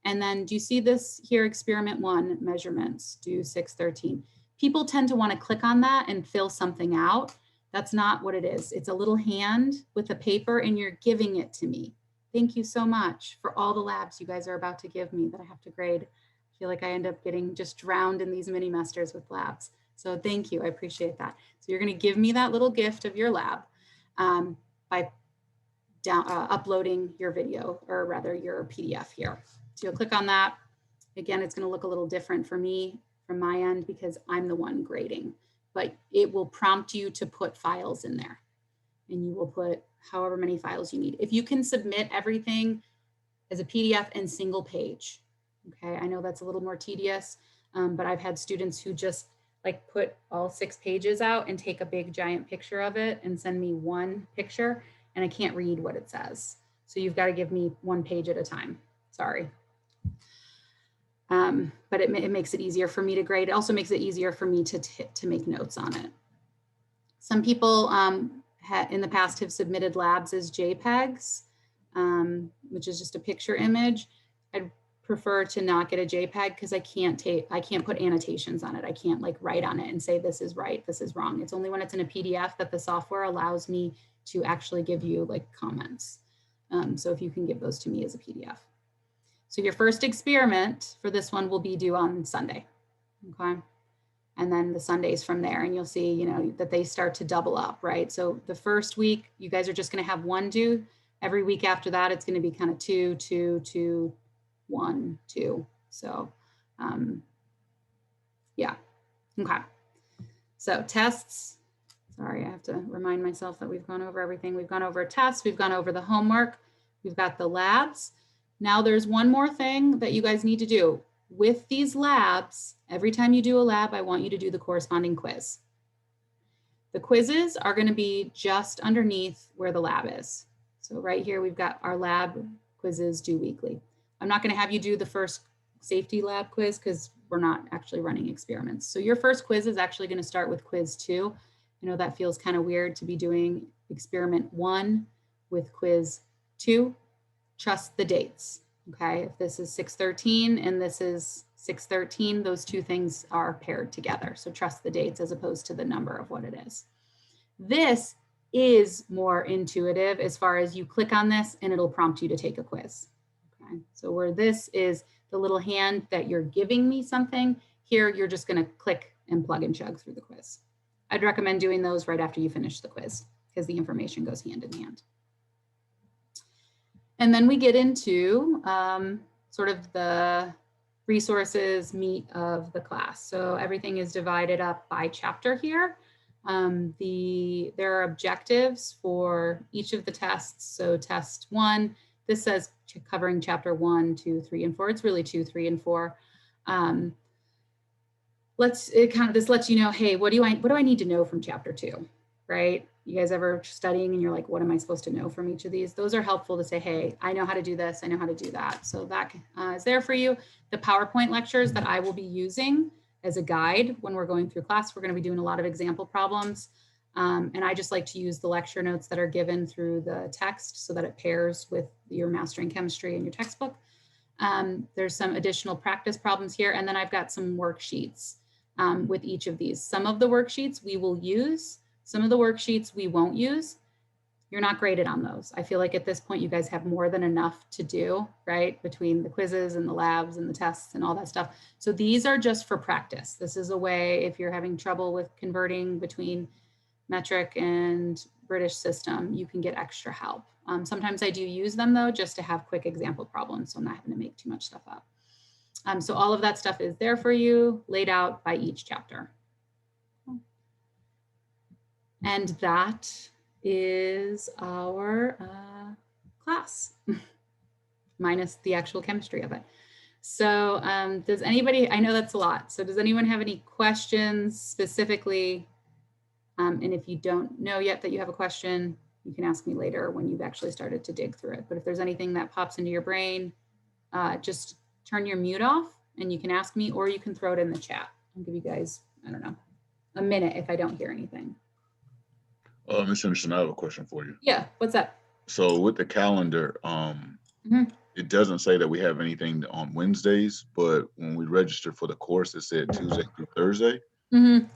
and then do you see this here, experiment 1, measurements, do 613. People tend to want to click on that and fill something out. That's not what it is. It's a little hand with a paper and you're giving it to me. Thank you so much for all the labs you guys are about to give me that I have to grade. I feel like I end up getting just drowned in these mini masters with labs. So thank you, I appreciate that. So you're gonna give me that little gift of your lab by uploading your video, or rather your PDF here. So you'll click on that. Again, it's gonna look a little different for me from my end because I'm the one grading, but it will prompt you to put files in there and you will put however many files you need. If you can submit everything as a PDF and single page, okay, I know that's a little more tedious, but I've had students who just like put all 6 pages out and take a big giant picture of it and send me one picture and I can't read what it says. So you've got to give me 1 page at a time, sorry. But it makes it easier for me to grade. It also makes it easier for me to make notes on it. Some people in the past have submitted labs as JPEGs, which is just a picture image. I'd prefer to not get a JPEG because I can't put annotations on it. I can't like write on it and say this is right, this is wrong. It's only when it's in a PDF that the software allows me to actually give you like comments. So if you can give those to me as a PDF. So your first experiment for this one will be due on Sunday, okay? And then the Sundays from there, and you'll see, you know, that they start to double up, right? So the first week, you guys are just gonna have 1 due. Every week after that, it's gonna be kind of 2, 2, 2, 1, 2. So yeah, okay. So tests, sorry, I have to remind myself that we've gone over everything. We've gone over tests, we've gone over the homework, we've got the labs. Now there's one more thing that you guys need to do. With these labs, every time you do a lab, I want you to do the corresponding quiz. The quizzes are going to be just underneath where the lab is. So right here, we've got our lab quizzes due weekly. I'm not going to have you do the first safety lab quiz because we're not actually running experiments. So your first quiz is actually going to start with quiz 2. I know that feels kind of weird to be doing experiment 1 with quiz 2. Trust the dates, okay? If this is 613 and this is 613, those two things are paired together. So trust the dates as opposed to the number of what it is. This is more intuitive as far as you click on this and it'll prompt you to take a quiz, okay? So where this is the little hand that you're giving me something, here you're just gonna click and plug and chug through the quiz. I'd recommend doing those right after you finish the quiz because the information goes hand in hand. And then we get into sort of the resources meat of the class. So everything is divided up by chapter here. There are objectives for each of the tests. So test 1, this says covering chapter 1, 2, 3, and 4. It's really 2, 3, and 4. This lets you know, hey, what do I need to know from chapter 2, right? You guys ever studying and you're like, what am I supposed to know from each of these? Those are helpful to say, hey, I know how to do this. I know how to do that. So that is there for you. The PowerPoint lectures that I will be using as a guide when we're going through class, we're going to be doing a lot of example problems. And I just like to use the lecture notes that are given through the text so that it pairs with your mastering chemistry in your textbook. There's some additional practice problems here. And then I've got some worksheets with each of these. Some of the worksheets we will use, some of the worksheets we won't use. You're not graded on those. I feel like at this point, you guys have more than enough to do, right? Between the quizzes and the labs and the tests and all that stuff. So these are just for practice. This is a way, if you're having trouble with converting between metric and British system, you can get extra help. Sometimes I do use them though, just to have quick example problems. So I'm not having to make too much stuff up. So all of that stuff is there for you, laid out by each chapter. And that is our class, minus the actual chemistry of it. So does anybody, I know that's a lot. So does anyone have any questions specifically? And if you don't know yet that you have a question, you can ask me later when you've actually started to dig through it. But if there's anything that pops into your brain, just turn your mute off and you can ask me, or you can throw it in the chat. I'll give you guys, I don't know, a minute if I don't hear anything. Ms. Anderson, I have a question for you. Yeah, what's up? So with the calendar, it doesn't say that we have anything on Wednesdays, but when we registered for the course, it said Tuesday through Thursday.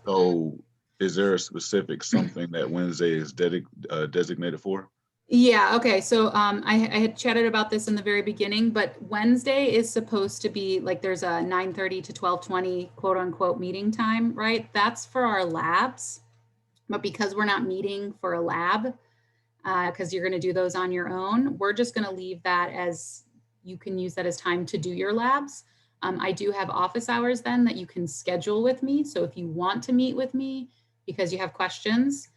So is there a specific something that Wednesday is designated for? Yeah, okay. So I had chatted about this in the very beginning, but Wednesday is supposed to be like there's a 9:30 to 12:20 quote unquote meeting time, right? That's for our labs. But because we're not meeting for a lab, because you're going to do those on your own, we're just going to leave that as you can use that as time to do your labs. I do have office hours then that you can schedule with me. So if you want to meet with me because you have questions,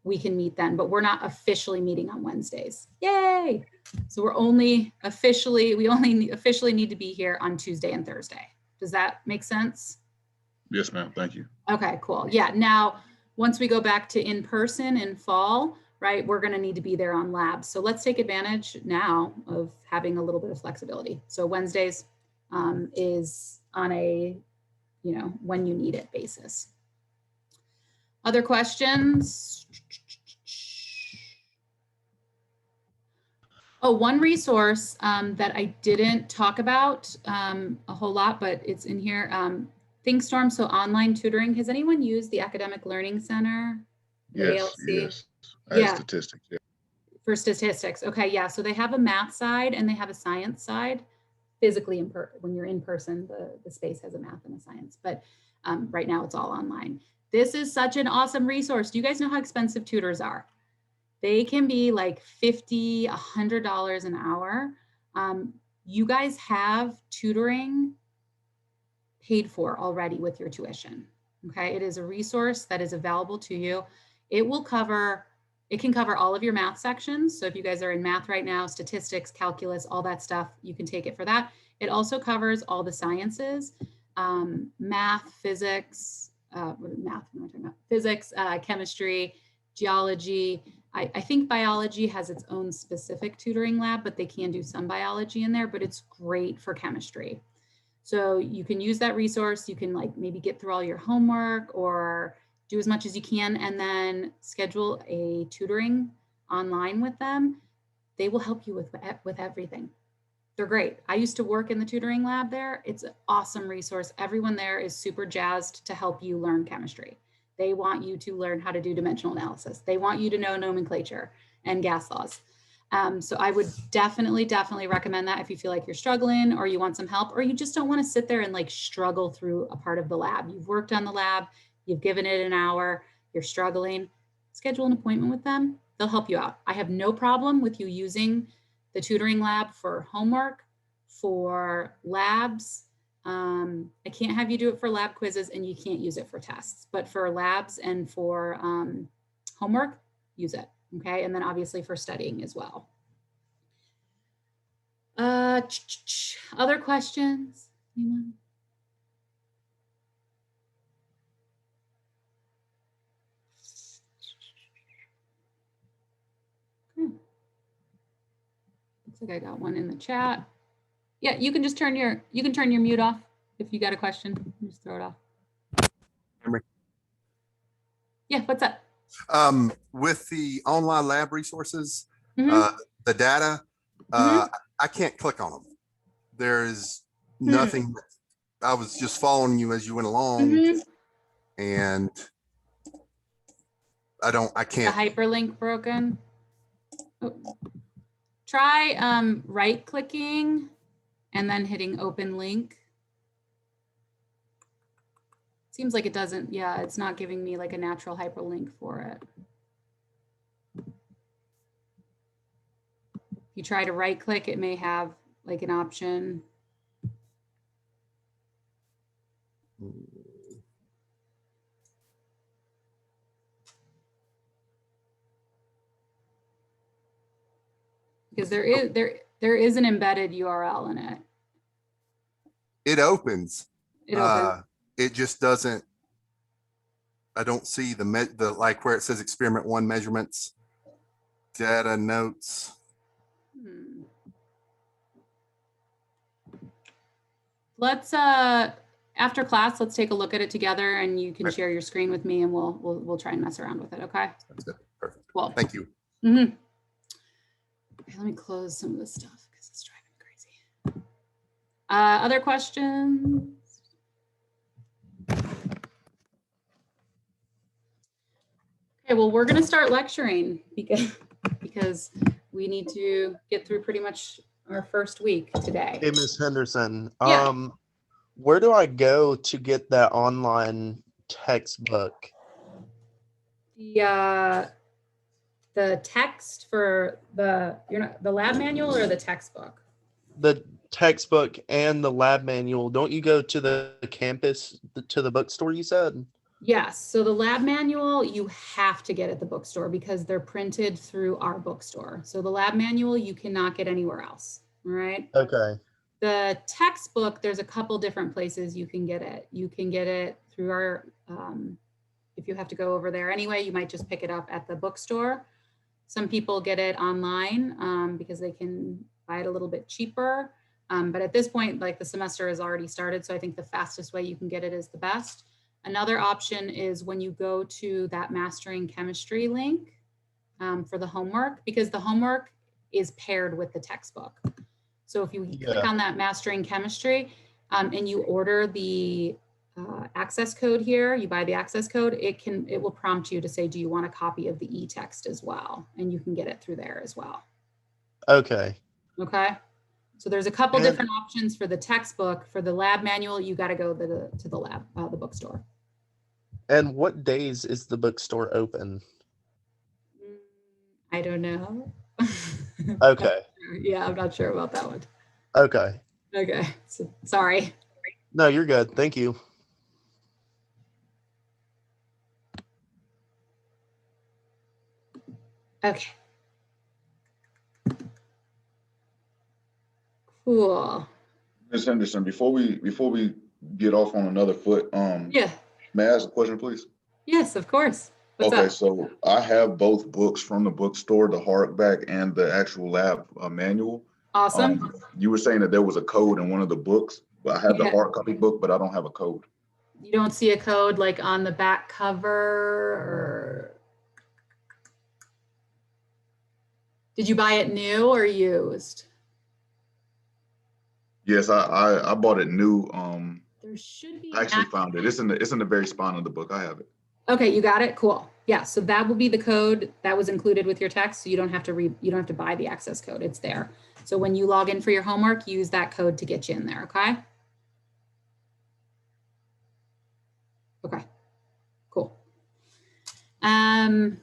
we can meet then, but we're not officially meeting on Wednesdays. Yay! So we only officially need to be here on Tuesday and Thursday. Does that make sense? Yes, ma'am. Thank you. Okay, cool. Yeah. Now, once we go back to in-person in fall, right, we're going to need to be there on labs. So let's take advantage now of having a little bit of flexibility. So Wednesdays is on a, when you need it basis. Other questions? Oh, one resource that I didn't talk about a whole lot, but it's in here. ThinkStorm, so online tutoring. Has anyone used the Academic Learning Center? Yes, yes. Yeah. Statistics. Yeah. For statistics. Okay, yeah. So they have a math side and they have a science side. Physically, when you're in person, the space has a math and a science. But right now it's all online. This is such an awesome resource. Do you guys know how expensive tutors are? They can be like $50, $100 an hour. You guys have tutoring paid for already with your tuition. Okay, it is a resource that is available to you. It can cover all of your math sections. So if you guys are in math right now, statistics, calculus, all that stuff, you can take it for that. It also covers all the sciences, math, physics, physics, chemistry, geology. I think biology has its own specific tutoring lab, but they can do some biology in there, but it's great for chemistry. So you can use that resource. You can like maybe get through all your homework or do as much as you can and then schedule a tutoring online with them. They will help you with everything. They're great. I used to work in the tutoring lab there. It's an awesome resource. Everyone there is super jazzed to help you learn chemistry. They want you to learn how to do dimensional analysis. They want you to know nomenclature and gas laws. So I would definitely recommend that if you feel like you're struggling or you want some help, or you just don't want to sit there and like struggle through a part of the lab. You've worked on the lab, you've given it an hour, you're struggling, schedule an appointment with them. They'll help you out. I have no problem with you using the tutoring lab for homework, for labs. I can't have you do it for lab quizzes and you can't use it for tests, but for labs and for homework, use it. Okay, and then obviously for studying as well. Other questions? Anyone? Looks like I got one in the chat. Yeah, you can just turn your mute off if you got a question. Just throw it off. Yeah, what's up? With the online lab resources, the data, I can't click on them. There's nothing I was just following you as you went along, Mhm. and I The can't. hyperlink broken. Oh. Try right clicking and then hitting open link. Seems like it doesn't, yeah, it's not giving me like a natural hyperlink for it. If you try to right click, it may have like an option. Because there is an embedded URL in it. It opens. It opens. It just doesn't. I don't see the like where it says experiment 1 measurements, data notes. Let's after class, let's take a look at it together, and you can Right. share your screen with me, and we'll try and mess around with it. Okay. That's good. Perfect. Cool. Thank you. Mm-hmm. Okay, let me close some of this stuff because it's driving me crazy. Other questions? Okay, well, we're going to start lecturing because we need to get through pretty much our first week today. Hey, Ms. Henderson. Yeah. Where do I go to get that online textbook? The text for the lab manual or the textbook? The textbook and the lab manual. Don't you go to the campus, to the bookstore, you said? Yes. So the lab manual, you have to get at the bookstore because they're printed through our bookstore. So the lab manual, you cannot get anywhere else. All right. Okay. The textbook, there's a couple different places you can get it. You can get it through our, if you have to go over there anyway, you might just pick it up at the bookstore. Some people get it online because they can buy it a little bit cheaper. But at this point, like the semester has already started. So I think the fastest way you can get it is the best. Another option is when you go to that Mastering Chemistry link for the homework, because the homework is paired with the textbook. So if you click on that Mastering Chemistry and you order the access code here, you buy the access code, it will prompt you to say, do you want a copy of the e-text as well? And you can get it through there as well. Okay. Okay. So there's a couple different options for the textbook. For the lab manual, you got to go to the lab, the bookstore. And what days is the bookstore open? I don't know. Okay. Yeah, I'm not sure about that one. Okay. Okay. So, sorry. No, you're good. Thank you. Okay. Cool. Ms. Henderson, before we get off on another foot, Yeah. may I ask a question, please? Yes, of course. What's Okay, up? so I have both books from the bookstore, the hardback and the actual lab manual. Awesome. You were saying that there was a code in one of the books, but I have the Yeah. hard copy book, but I don't have a code. You don't see a code like on the back cover, or did you buy it new or used? Yes, I bought it new. There should be. I actually found it. It's in the very spine of the book. I have it. Okay, you got it. Cool. Yeah, so that will be the code that was included with your text. So you don't have to buy the access code. It's there. So when you log in for your homework, use that code to get you in there. Okay. Okay. Cool. All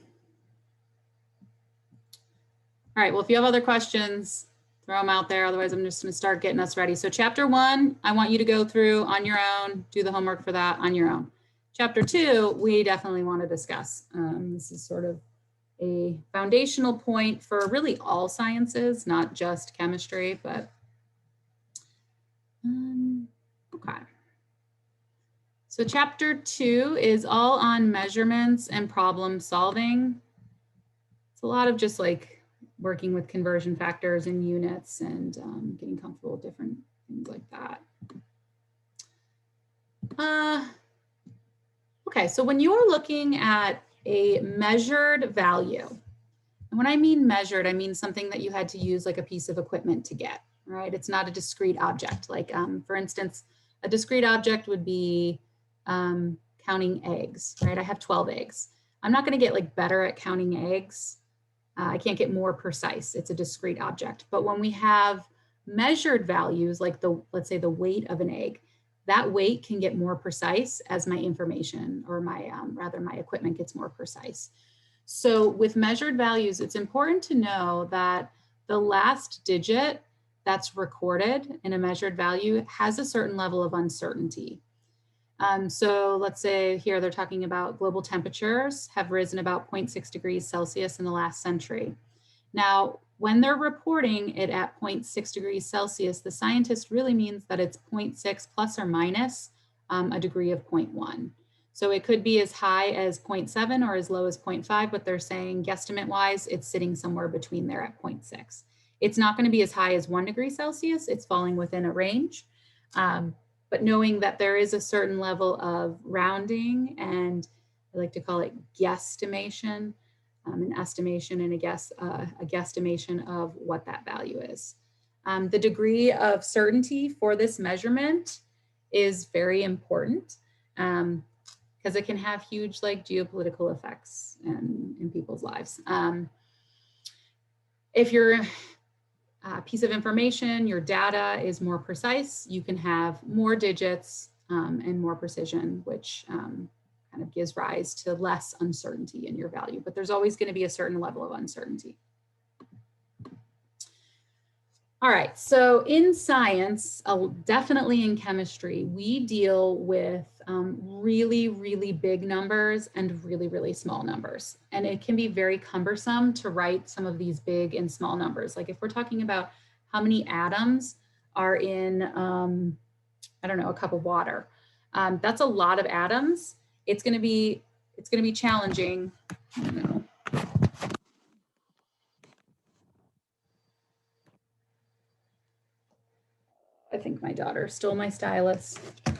right. Well, if you have other questions, throw them out there. Otherwise, I'm just going to start getting us ready. So chapter 1, I want you to go through on your own, do the homework for that on your own. Chapter 2, we definitely want to discuss. This is sort of a foundational point for really all sciences, not just chemistry, but okay. So chapter 2 is all on measurements and problem solving. It's a lot of just like working with conversion factors and units and getting comfortable with different things like that. Okay, so when you are looking at a measured value, and when I mean measured, I mean something that you had to use like a piece of equipment to get, right? It's not a discrete object. Like for instance, A discrete object would be counting eggs, right? I have 12 eggs. I'm not going to get like better at counting eggs. I can't get more precise. It's a discrete object. But when we have measured values, like let's say the weight of an egg, that weight can get more precise as my information, or my rather my equipment gets more precise. So with measured values, it's important to know that the last digit that's recorded in a measured value has a certain level of uncertainty. So let's say here they're talking about global temperatures have risen about 0.6 degrees Celsius in the last century. Now, when they're reporting it at 0.6 degrees Celsius, the scientist really means that it's 0.6 plus or minus a degree of 0.1. So it could be as high as 0.7 or as low as 0.5, but they're saying guesstimate wise, it's sitting somewhere between there at 0.6. It's not going to be as high as 1 degree Celsius. It's falling within a range. But knowing that there is a certain level of rounding, and I like to call it guesstimation, an estimation and a guesstimation of what that value is. The degree of certainty for this measurement is very important because it can have huge like geopolitical effects in people's lives. If your piece of information, your data is more precise, you can have more digits and more precision, which kind of gives rise to less uncertainty in your value, but there's always going to be a certain level of uncertainty. All right, so in science, definitely in chemistry, we deal with really, really big numbers and really, really small numbers. And it can be very cumbersome to write some of these big and small numbers. Like if we're talking about how many atoms are in, I don't know, a cup of water, that's a lot of atoms. It's gonna be challenging. I don't know. I think my daughter stole my stylus. I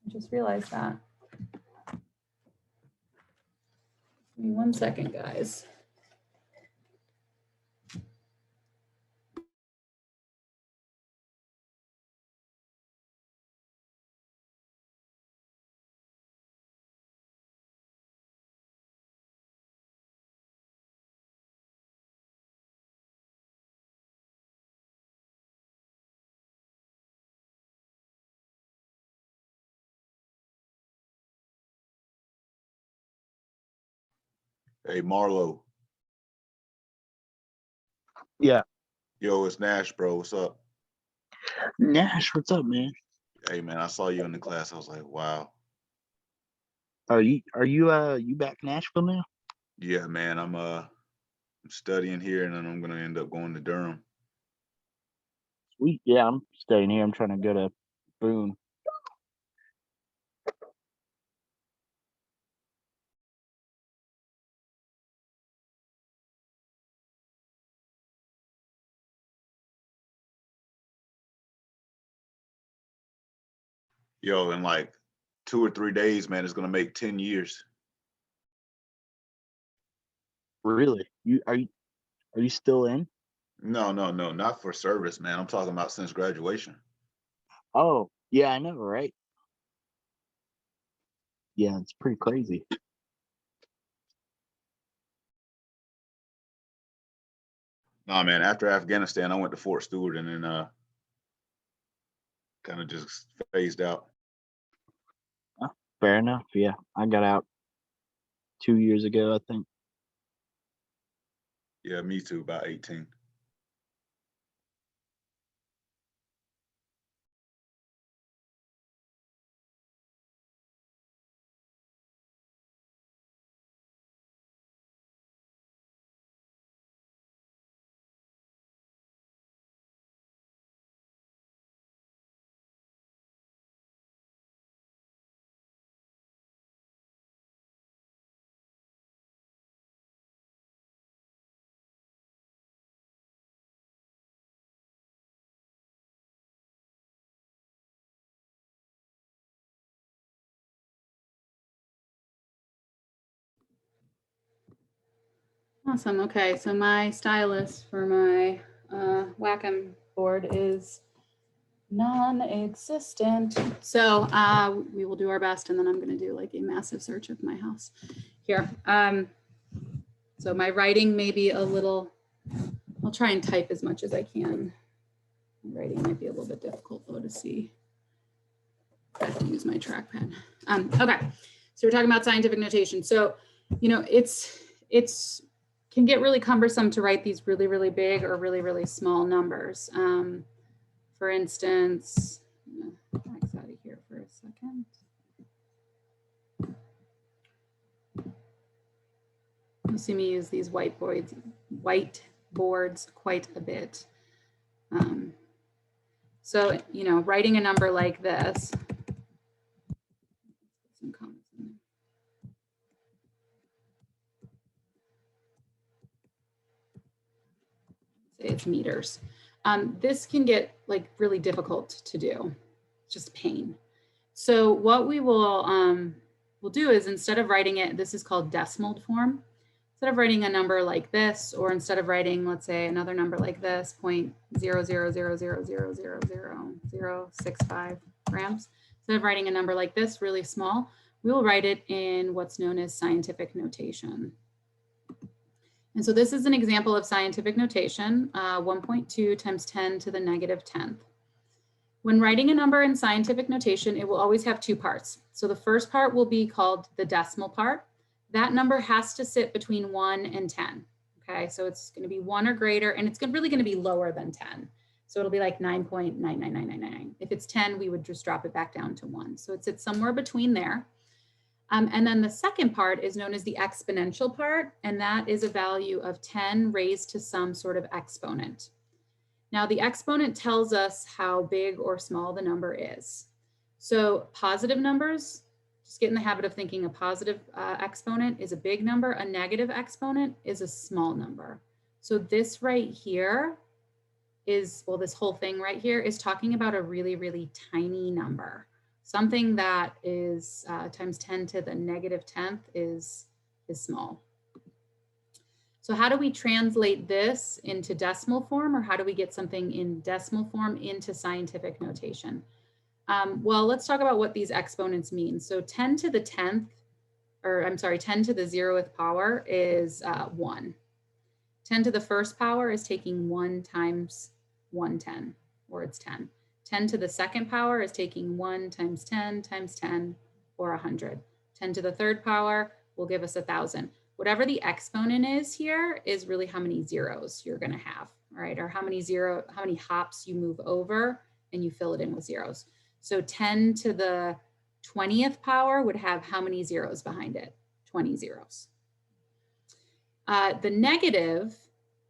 just realized that. Give me 1 second, guys. Hey, Marlo. Yeah. Yo, it's Nash, bro. What's up? Nash, what's up, man? Hey, man, I saw you in the class. I was like, wow. Are you back in Nashville now? Yeah, man, I'm studying here, and then I'm gonna end up going to Durham. Sweet. Yeah, I'm staying here. I'm trying to go to Boone. Yo, in like 2 or 3 days, man, it's gonna make 10 years. Really? Are you still in? No, not for service, man. I'm talking about since graduation. Oh, yeah, I know, right? Yeah, it's pretty crazy. Nah, man, after Afghanistan, I went to Fort Stewart and then kind of just phased out. Fair enough. Yeah, I got out 2 years ago, I think. Yeah, me too, about 18. Awesome. Okay, so my stylus for my Wacom board is non-existent. So we will do our best, and then I'm going to do like a massive search of my house here. So my writing may be a little, I'll try and type as much as I can. My writing might be a little bit difficult though to see. I have to use my trackpad. Okay, so we're talking about scientific notation. So, you know, it's can get really cumbersome to write these really, really big or really, really small numbers. For instance, I'm gonna X out of here for a second. You'll see me use these whiteboards quite a bit. So, you know, writing a number like this. Some comments in there. Say it's meters. This can get like really difficult to do. It's just pain. So what we will we'll do is, instead of writing it, this is called decimal form. Instead of writing a number like this, or instead of writing, let's say, another number like this, 0.000000065 grams, instead of writing a number like this, really small, we will write it in what's known as scientific notation. And so this is an example of scientific notation, 1.2 times 10 to the negative 10th. When writing a number in scientific notation, it will always have two parts. So the first part will be called the decimal part. That number has to sit between 1 and 10. Okay, so it's going to be 1 or greater, and it's really going to be lower than 10. So it'll be like 9.99999. If it's 10, we would just drop it back down to 1. So it sits somewhere between there. And then the second part is known as the exponential part, and that is a value of 10 raised to some sort of exponent. Now, the exponent tells us how big or small the number is. So positive numbers, just get in the habit of thinking a positive exponent is a big number, a negative exponent is a small number. So this right here is, well, this whole thing right here is talking about a really, really tiny number. Something that is times 10 to the negative 10th is small. So how do we translate this into decimal form, or how do we get something in decimal form into scientific notation? Well, let's talk about what these exponents mean. So 10 to the 10th, or I'm sorry, 10 to the 0th power is 1. 10 to the first power is taking 1 times 110, or it's 10. 10 to the second power is taking 1 times 10 times 10, or 100. 10 to the third power will give us 1,000. Whatever the exponent is here is really how many zeros you're going to have, right? Or how many hops you move over and you fill it in with zeros. So 10 to the 20th power would have how many zeros behind it? 20 zeros. The negative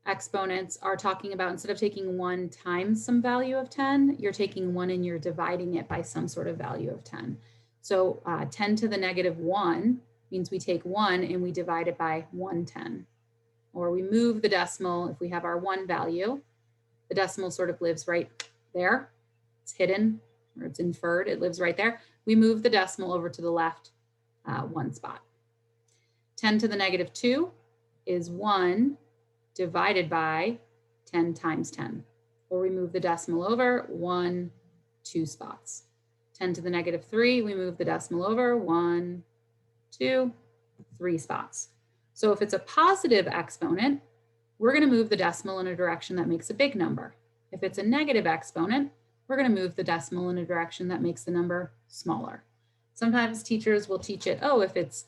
exponents are talking about, instead of taking 1 times some value of 10, you're taking 1 and you're dividing it by some sort of value of 10. So 10 to the negative 1 means we take 1 and we divide it by 110. Or we move the decimal. If we have our 1 value, the decimal sort of lives right there. It's hidden, or it's inferred, it lives right there. We move the decimal over to the left 1 spot. 10 to the negative 2 is 1 divided by 10 times 10. Or we move the decimal over 1, 2 spots. 10 to the negative 3, we move the decimal over 1, 2, 3 spots. So if it's a positive exponent, we're going to move the decimal in a direction that makes a big number. If it's a negative exponent, we're going to move the decimal in a direction that makes the number smaller. Sometimes teachers will teach it, oh, if it's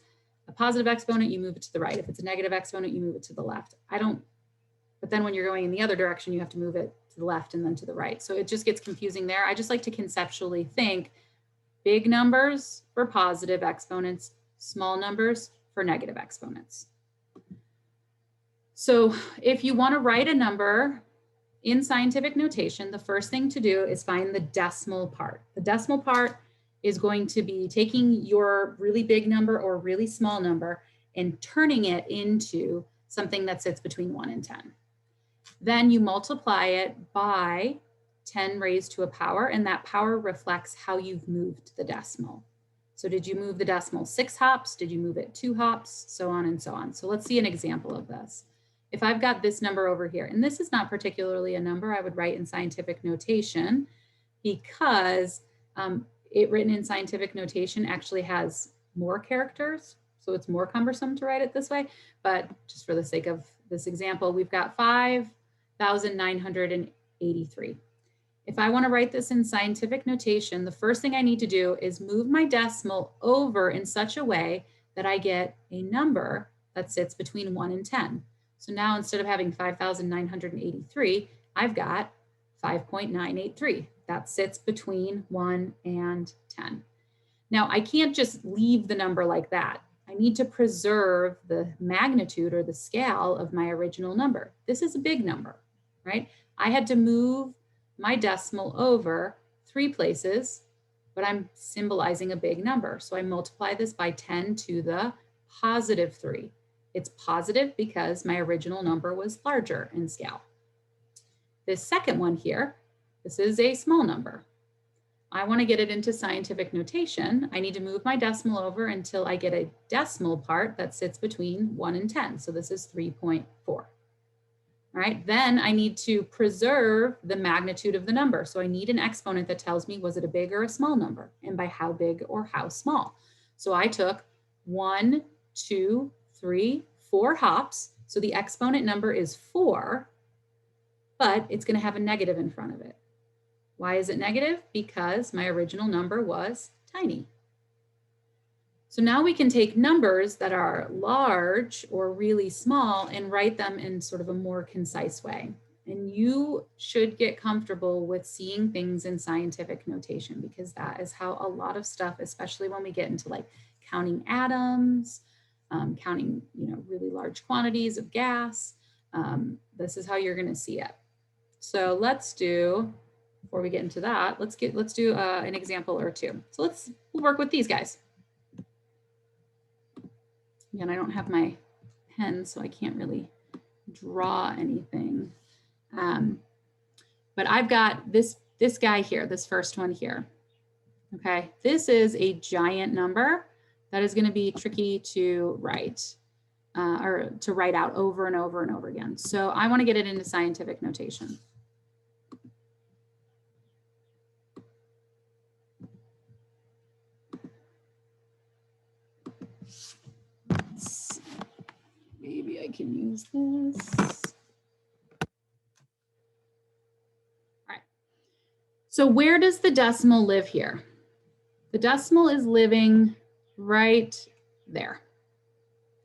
a positive exponent, you move it to the right. If it's a negative exponent, you move it to the left. But then when you're going in the other direction, you have to move it to the left and then to the right. So it just gets confusing there. I just like to conceptually think big numbers for positive exponents, small numbers for negative exponents. So if you want to write a number in scientific notation, the first thing to do is find the decimal part. The decimal part is going to be taking your really big number or really small number and turning it into something that sits between 1 and 10. Then you multiply it by 10 raised to a power, and that power reflects how you've moved the decimal. So did you move the decimal 6 hops? Did you move it 2 hops? So on and so on. So let's see an example of this. If I've got this number over here, and this is not particularly a number I would write in scientific notation, because it written in scientific notation actually has more characters. So it's more cumbersome to write it this way. But just for the sake of this example, we've got 5,983. If I want to write this in scientific notation, the first thing I need to do is move my decimal over in such a way that I get a number that sits between 1 and 10. So now instead of having 5,983, I've got 5.983. That sits between 1 and 10. Now I can't just leave the number like that. I need to preserve the magnitude or the scale of my original number. This is a big number, right? I had to move my decimal over 3 places, but I'm symbolizing a big number. So I multiply this by 10 to the positive 3. It's positive because my original number was larger in scale. This second one here, this is a small number. I want to get it into scientific notation. I need to move my decimal over until I get a decimal part that sits between 1 and 10. So this is 3.4. All right, then I need to preserve the magnitude of the number. So I need an exponent that tells me, was it a big or a small number? And by how big or how small? So I took 1, 2, 3, 4 hops. So the exponent number is 4, but it's going to have a negative in front of it. Why is it negative? Because my original number was tiny. So now we can take numbers that are large or really small and write them in sort of a more concise way. And you should get comfortable with seeing things in scientific notation, because that is how a lot of stuff, especially when we get into like counting atoms, counting, really large quantities of gas, this is how you're going to see it. So let's do, before we get into that, let's do an example or two. So we'll work with these guys. Again, I don't have my pen, so I can't really draw anything. But I've got this guy here, this first one here. Okay, this is a giant number that is going to be tricky to write or to write out over and over and over again. So I want to get it into scientific notation. Maybe I can use this. All right. So where does the decimal live here? The decimal is living right there.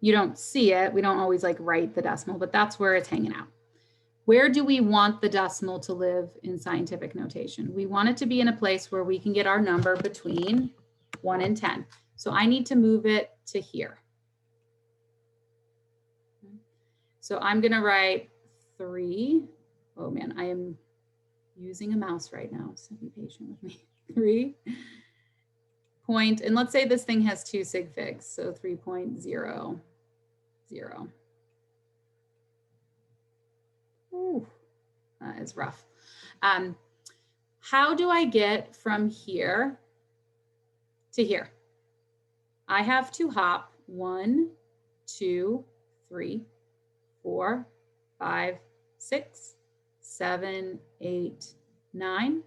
You don't see it. We don't always like write the decimal, but that's where it's hanging out. Where do we want the decimal to live in scientific notation? We want it to be in a place where we can get our number between 1 and 10. So I need to move it to here. So I'm going to write 3. Oh man, I am using a mouse right now, so be patient with me. 3 point, and let's say this thing has 2 sig figs, so 3.00. Ooh, that is rough. How do I get from here to here? I have to hop 1, 2, 3, 4, 5, 6, 7, 8, 9,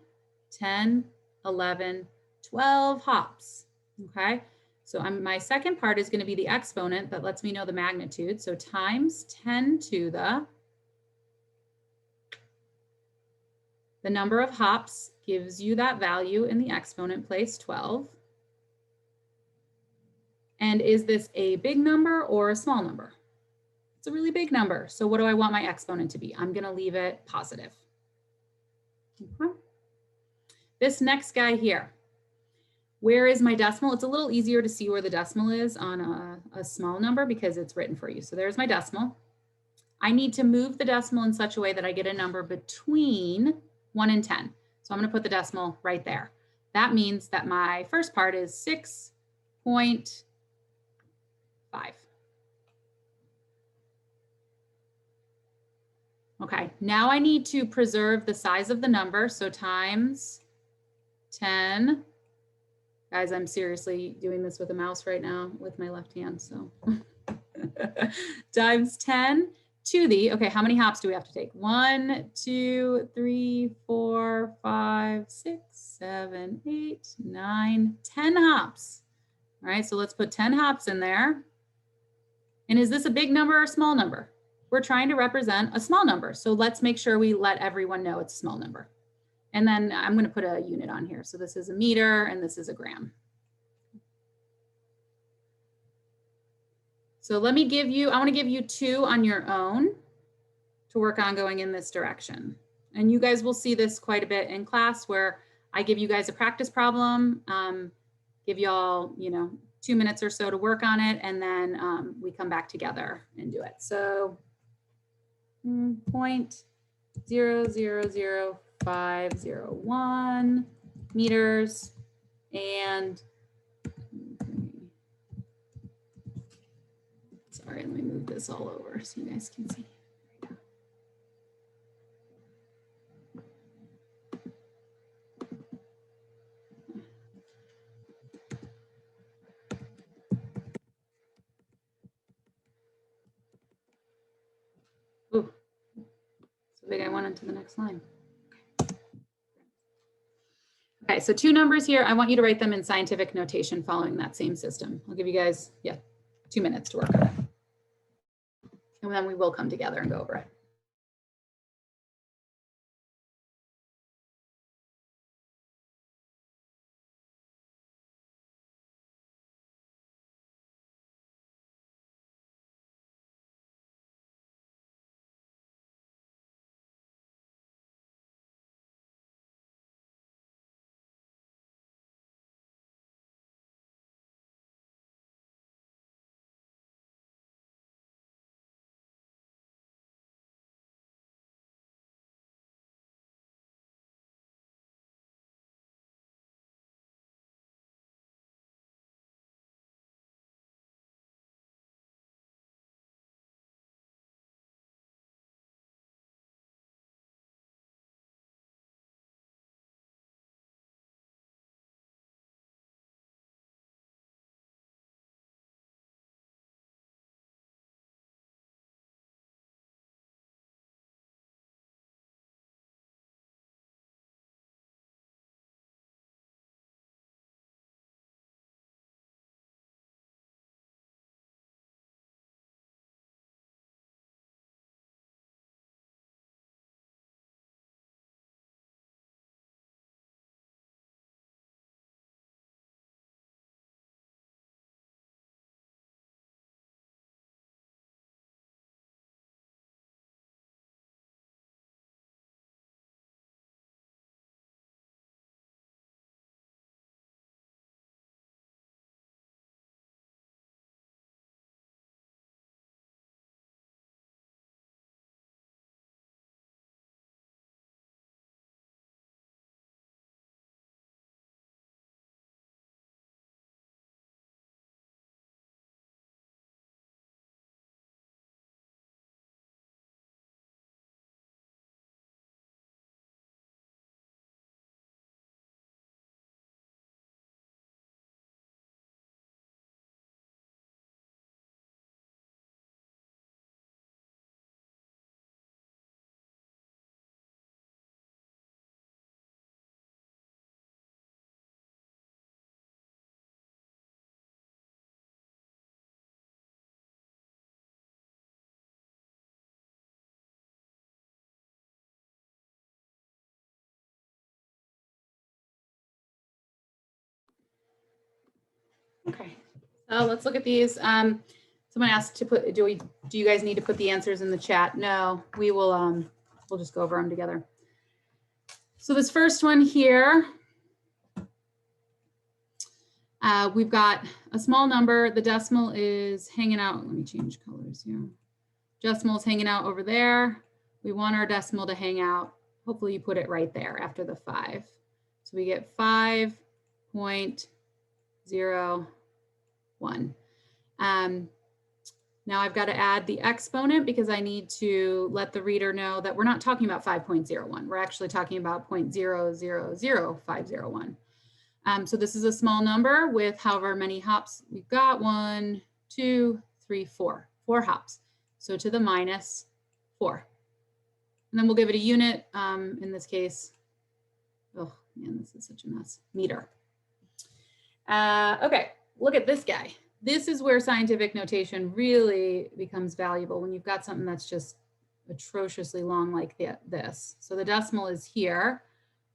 10, 11, 12 hops. Okay, so my second part is going to be the exponent that lets me know the magnitude. So times 10 to the number of hops gives you that value in the exponent place, 12. And is this a big number or a small number? It's a really big number. So what do I want my exponent to be? I'm going to leave it positive. Okay. This next guy here, where is my decimal? It's a little easier to see where the decimal is on a small number because it's written for you. So there's my decimal. I need to move the decimal in such a way that I get a number between 1 and 10. So I'm going to put the decimal right there. That means that my first part is 6.5. Okay, now I need to preserve the size of the number. So times 10. Guys, I'm seriously doing this with a mouse right now with my left hand. So times 10 to the, okay, how many hops do we have to take? 1, 2, 3, 4, 5, 6, 7, 8, 9, 10 hops. All right, so let's put 10 hops in there. And is this a big number or a small number? We're trying to represent a small number. So let's make sure we let everyone know it's a small number. And then I'm going to put a unit on here. So this is a meter and this is a gram. So let me give you, I want to give you 2 on your own to work on going in this direction. And you guys will see this quite a bit in class where I give you guys a practice problem, give y'all, 2 minutes or so to work on it, and then we come back together and do it. So 0.000501 meters and sorry, let me move this all over so you guys can see. Ooh, so big I went into the next line. Okay, so 2 numbers here. I want you to write them in scientific notation following that same system. I'll give you guys, 2 minutes to work on it. And then we will come together and go over it. Okay, so let's look at these. Someone asked to put, do you guys need to put the answers in the chat? No, we will, we'll just go over them together. So this first one here, we've got a small number. The decimal is hanging out. Let me change colors here. Decimal is hanging out over there. We want our decimal to hang out. Hopefully you put it right there after the 5. So we get 5.01. Now I've got to add the exponent because I need to let the reader know that we're not talking about 5.01. We're actually talking about 0.000501. So this is a small number with however many hops we've got. 1, 2, 3, 4. 4 hops. So to the minus 4. And then we'll give it a unit, in this case. Oh man, this is such a mess. Meter. Okay, look at this guy. This is where scientific notation really becomes valuable when you've got something that's just atrociously long like this. So the decimal is here.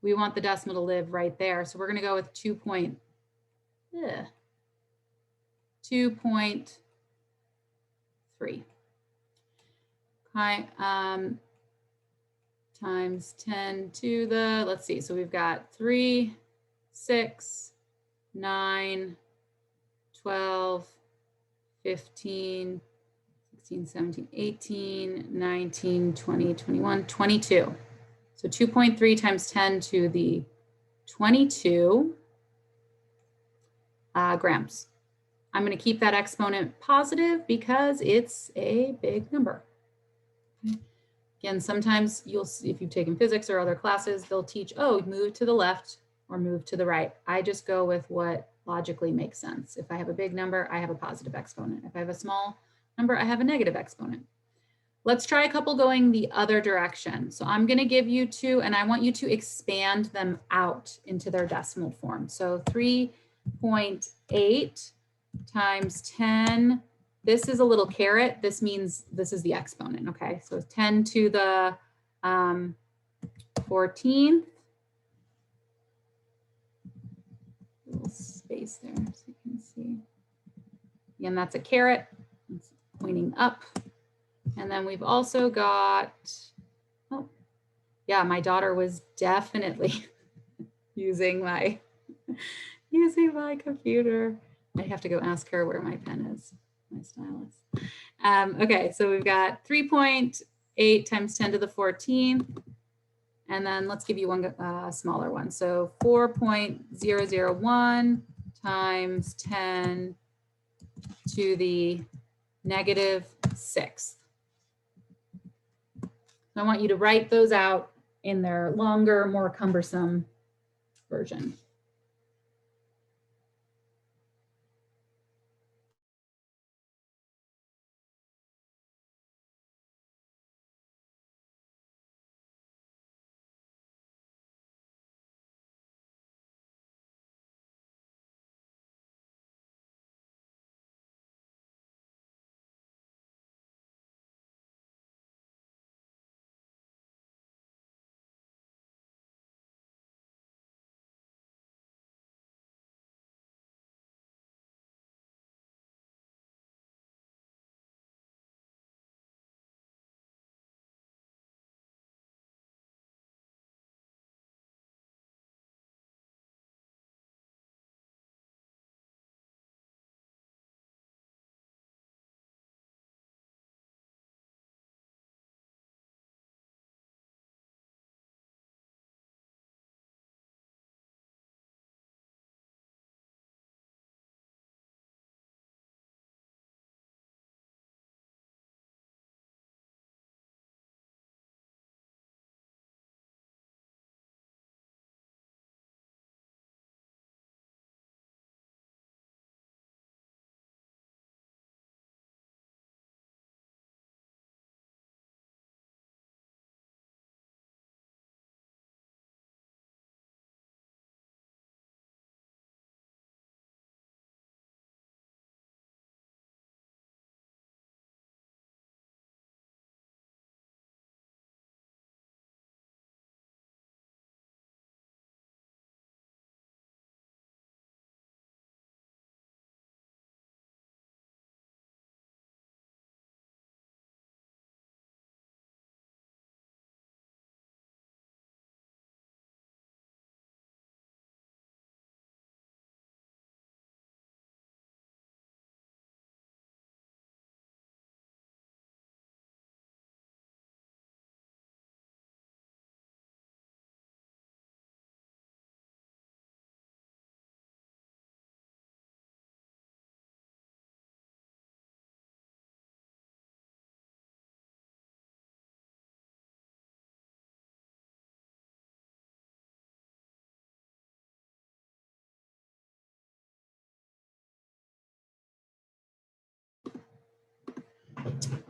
We want the decimal to live right there. So we're going to go with 2.3 times 10 to the, let's see, so we've got 3, 6, 9, 12, 15, 16, 17, 18, 19, 20, 21, 22. So 2.3 times 10 to the 22 grams. I'm going to keep that exponent positive because it's a big number. Again, sometimes you'll see, if you've taken physics or other classes, they'll teach, oh, move to the left or move to the right. I just go with what logically makes sense. If I have a big number, I have a positive exponent. If I have a small number, I have a negative exponent. Let's try a couple going the other direction. So I'm going to give you 2, and I want you to expand them out into their decimal form. So 3.8 times 10. This is a little caret. This means this is the exponent. Okay, so 10 to the 14th. Little space there so you can see. Again, that's a caret. It's pointing up. And then we've also got, oh, yeah, my daughter was definitely using my computer. I have to go ask her where my pen is, my stylus. Okay, so we've got 3.8 times 10 to the 14th. And then let's give you one smaller one. So 4.001 times 10 to the -6th. I want you to write those out in their longer, more cumbersome version.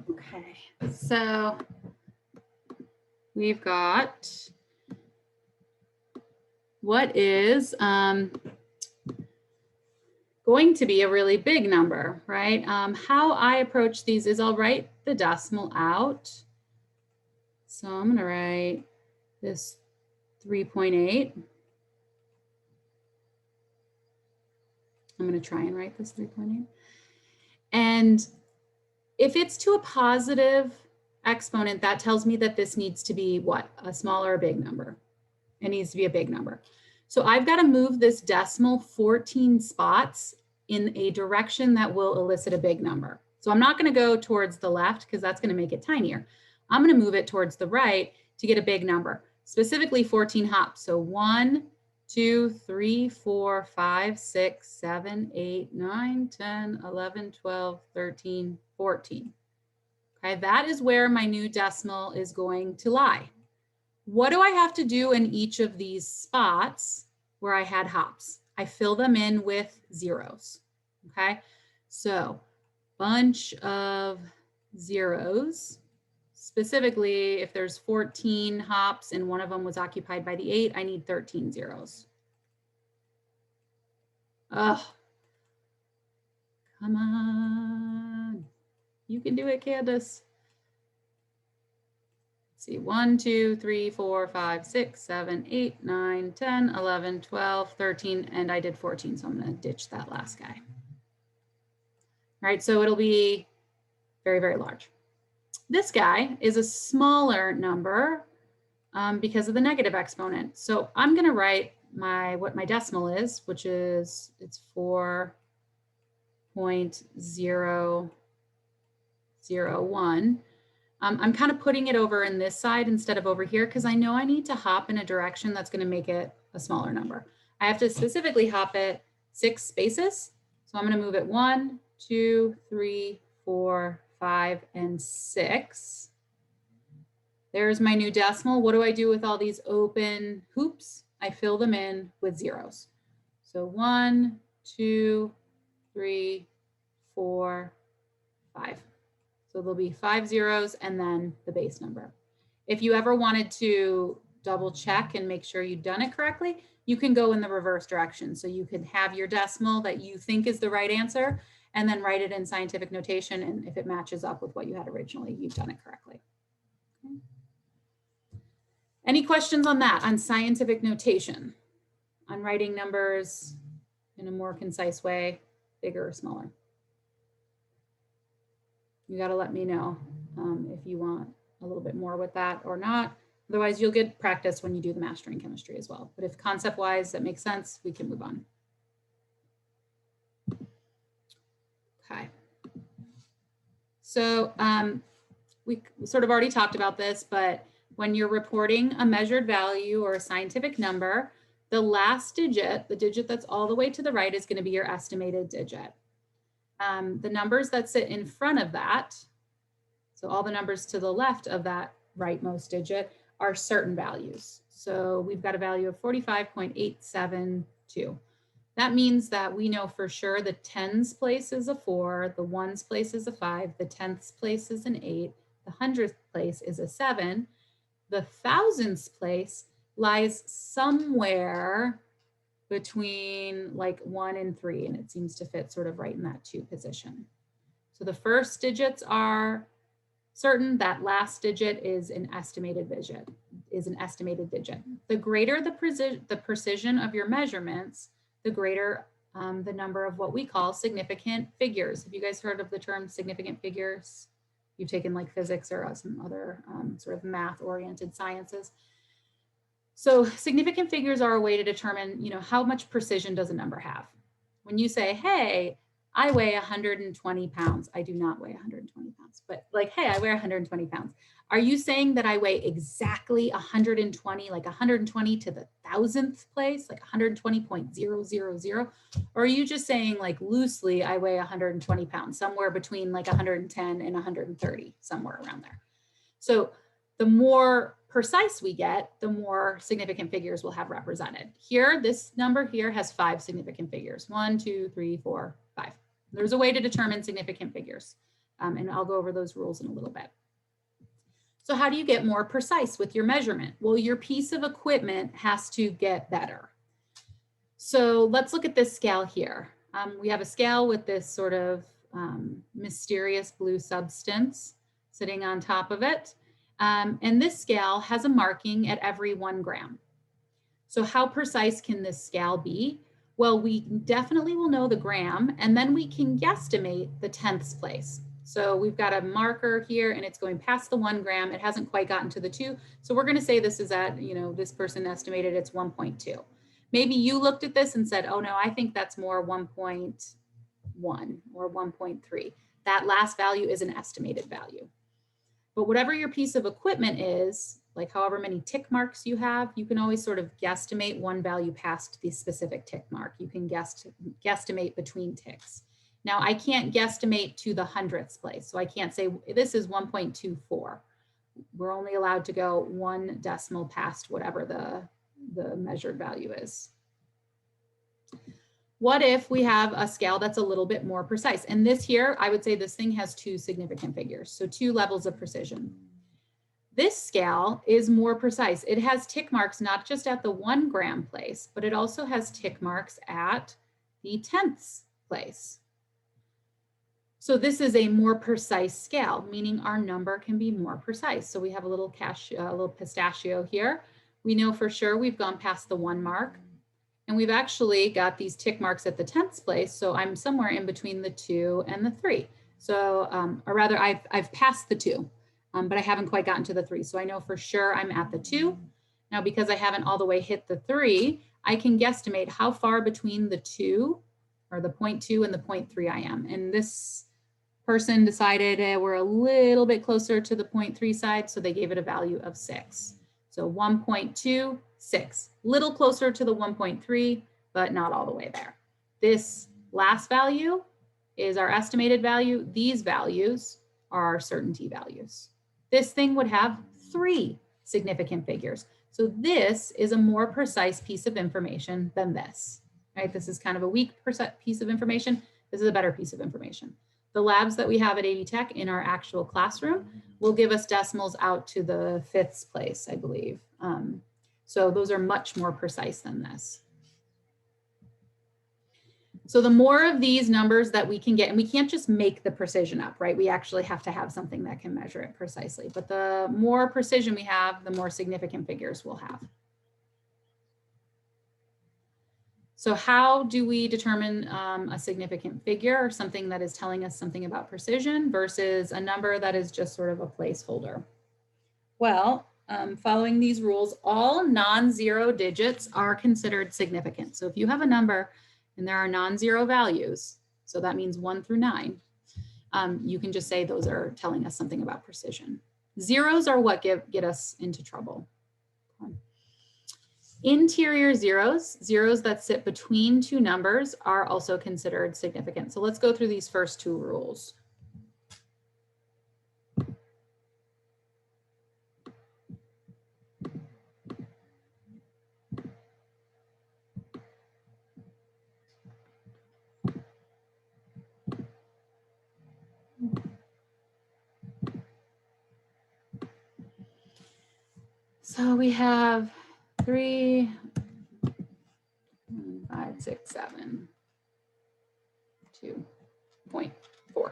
Okay, so we've got what is going to be a really big number, right? How I approach these is I'll write the decimal out. So I'm going to write this 3.8. I'm going to try and write this 3.8. And if it's to a positive exponent, that tells me that this needs to be what? A small or a big number. It needs to be a big number. So I've got to move this decimal 14 spots in a direction that will elicit a big number. So I'm not going to go towards the left because that's going to make it tinier. I'm going to move it towards the right to get a big number, specifically 14 hops. So 1, 2, 3, 4, 5, 6, 7, 8, 9, 10, 11, 12, 13, 14. Okay, that is where my new decimal is going to lie. What do I have to do in each of these spots where I had hops? I fill them in with zeros. Okay, so bunch of zeros. Specifically, if there's 14 hops and one of them was occupied by the 8, I need 13 zeros. Oh, come on. You can do it, Candace. Let's see, 1, 2, 3, 4, 5, 6, 7, 8, 9, 10, 11, 12, 13, and I did 14, so I'm going to ditch that last guy. All right, so it'll be very, very large. This guy is a smaller number because of the negative exponent. So I'm going to write what my decimal is, which is it's 4.001. I'm kind of putting it over in this side instead of over here because I know I need to hop in a direction that's going to make it a smaller number. I have to specifically hop it 6 spaces. So I'm going to move it 1, 2, 3, 4, 5, and 6. There's my new decimal. What do I do with all these open hoops? I fill them in with zeros. So 1, 2, 3, 4, 5. So there'll be 5 zeros and then the base number. If you ever wanted to double check and make sure you've done it correctly, you can go in the reverse direction. So you can have your decimal that you think is the right answer and then write it in scientific notation. And if it matches up with what you had originally, you've done it correctly. Okay. Any questions on that, on scientific notation, on writing numbers in a more concise way, bigger or smaller? You got to let me know if you want a little bit more with that or not. Otherwise, you'll get practice when you do the mastering chemistry as well. But if concept-wise that makes sense, we can move on. Okay. So we sort of already talked about this, but when you're reporting a measured value or a scientific number, the last digit, the digit that's all the way to the right, is going to be your estimated digit. The numbers that sit in front of that, so all the numbers to the left of that rightmost digit, are certain values. So we've got a value of 45.872. That means that we know for sure the tens place is a 4, the ones place is a 5, the tenths place is an 8, the hundredth place is a 7, the thousandths place lies somewhere between like 1 and 3, and it seems to fit sort of right in that 2 position. So the first digits are certain, that last digit is an estimated digit. The greater the precision of your measurements, the greater the number of what we call significant figures. Have you guys heard of the term significant figures? You've taken like physics or some other sort of math-oriented sciences. So significant figures are a way to determine, how much precision does a number have? When you say, hey, I weigh 120 pounds. I do not weigh 120 pounds, but like, hey, I weigh 120 pounds. Are you saying that I weigh exactly 120, like 120 to the thousandth place, like 120.000? Or are you just saying like loosely, I weigh 120 pounds, somewhere between like 110 and 130, somewhere around there. So the more precise we get, the more significant figures we'll have represented. Here, this number here has 5 significant figures. 1, 2, 3, 4, 5. There's a way to determine significant figures. And I'll go over those rules in a little bit. So how do you get more precise with your measurement? Well, your piece of equipment has to get better. So let's look at this scale here. We have a scale with this sort of mysterious blue substance sitting on top of it. And this scale has a marking at every 1 gram. So how precise can this scale be? Well, we definitely will know the gram, and then we can guesstimate the 10th place. So we've got a marker here and it's going past the 1 gram. It hasn't quite gotten to the 2. So we're going to say this is at, this person estimated it's 1.2. Maybe you looked at this and said, oh no, I think that's more 1.1 or 1.3. That last value is an estimated value. But whatever your piece of equipment is, like however many tick marks you have, you can always sort of guesstimate one value past the specific tick mark. You can guesstimate between ticks. Now I can't guesstimate to the 100th place. So I can't say this is 1.24. We're only allowed to go 1 decimal past whatever the measured value is. What if we have a scale that's a little bit more precise? And this here, I would say this thing has 2 significant figures. So 2 levels of precision. This scale is more precise. It has tick marks, not just at the 1 gram place, but it also has tick marks at the 10th place. So this is a more precise scale, meaning our number can be more precise. So we have a little pistachio here. We know for sure we've gone past the 1 mark, and we've actually got these tick marks at the 10th place. So I'm somewhere in between the 2 and the 3. So, or rather I've passed the 2, but I haven't quite gotten to the 3. So I know for sure I'm at the 2. Now, because I haven't all the way hit the 3, I can guesstimate how far between the 2 or the 0.2 and the 0.3 I am. And this person decided we're a little bit closer to the 0.3 side, so they gave it a value of 6. So 1.2, 6, little closer to the 1.3, but not all the way there. This last value is our estimated value. These values are our certainty values. This thing would have 3 significant figures. So this is a more precise piece of information than this, right? This is kind of a weak piece of information. This is a better piece of information. The labs that we have at AV Tech in our actual classroom will give us decimals out to the 5th place, I believe. So those are much more precise than this. So the more of these numbers that we can get, and we can't just make the precision up, right? We actually have to have something that can measure it precisely. But the more precision we have, the more significant figures we'll have. So how do we determine a significant figure or something that is telling us something about precision versus a number that is just sort of a placeholder? Well, following these rules, all non-zero digits are considered significant. So if you have a number and there are non-zero values, so that means 1 through 9, you can just say those are telling us something about precision. Zeros are what get us into trouble. Interior zeros, zeros that sit between 2 numbers, are also considered significant. So let's go through these first 2 rules. So we have 3, 5, 6, 7, 2.4.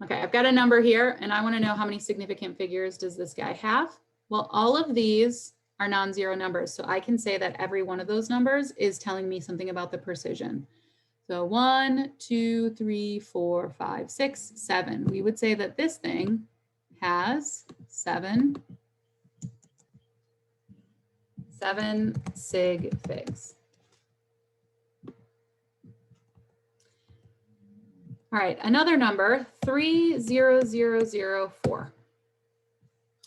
Okay, I've got a number here and I want to know how many significant figures does this guy have? Well, all of these are non-zero numbers. So I can say that every one of those numbers is telling me something about the precision. So 1, 2, 3, 4, 5, 6, 7. We would say that this thing has 7 sig figs. All right, another number, 30004.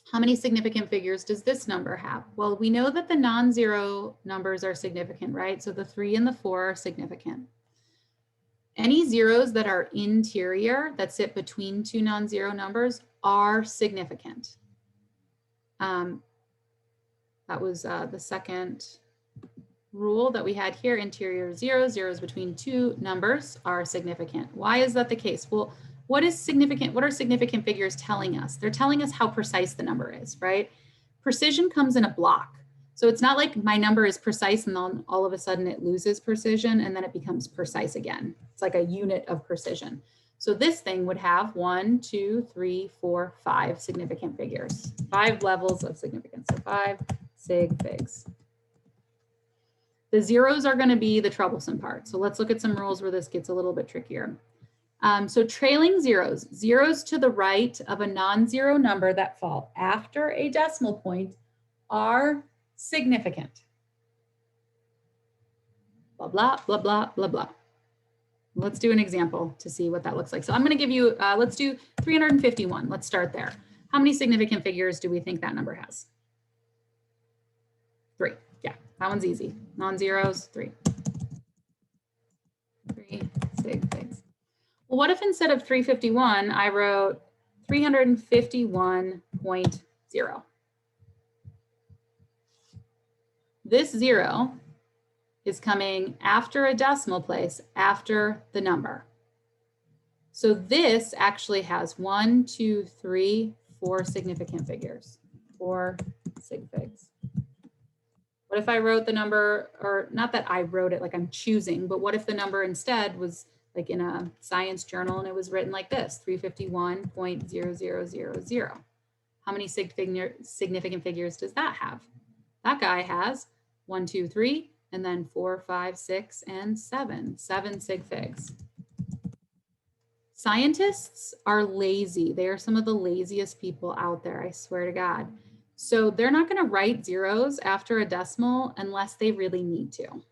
How many significant figures does this number have? Well, we know that the non-zero numbers are significant, right? So the 3 and the 4 are significant. Any zeros that are interior, that sit between 2 non-zero numbers, are significant. That was the second rule that we had here. Interior zeros between 2 numbers are significant. Why is that the case? Well, what is significant? What are significant figures telling us? They're telling us how precise the number is, right? Precision comes in a block. So it's not like my number is precise and then all of a sudden it loses precision and then it becomes precise again. It's like a unit of precision. So this thing would have 1, 2, 3, 4, 5 significant figures, 5 levels of significance. So 5 sig figs. The zeros are going to be the troublesome part. So let's look at some rules where this gets a little bit trickier. So trailing zeros, zeros to the right of a non-zero number that fall after a decimal point are significant. Blah, blah, blah, blah, blah, blah. Let's do an example to see what that looks like. So I'm going to give you, let's do 351. Let's start there. How many significant figures do we think that number has? 3. Yeah, that one's easy. Non-zeros, 3. 3 sig figs. Well, what if instead of 351, I wrote 351.0? This 0 is coming after a decimal place, after the number. So this actually has 1, 2, 3, 4 significant figures, 4 sig figs. What if I wrote the number, or not that I wrote it like I'm choosing, but what if the number instead was like in a science journal and it was written like this, 351.0000. How many significant figures does that have? That guy has 1, 2, 3, and then 4, 5, 6, and 7. 7 sig figs. Scientists are lazy. They are some of the laziest people out there, I swear to God. So they're not going to write zeros after a decimal unless they really need to.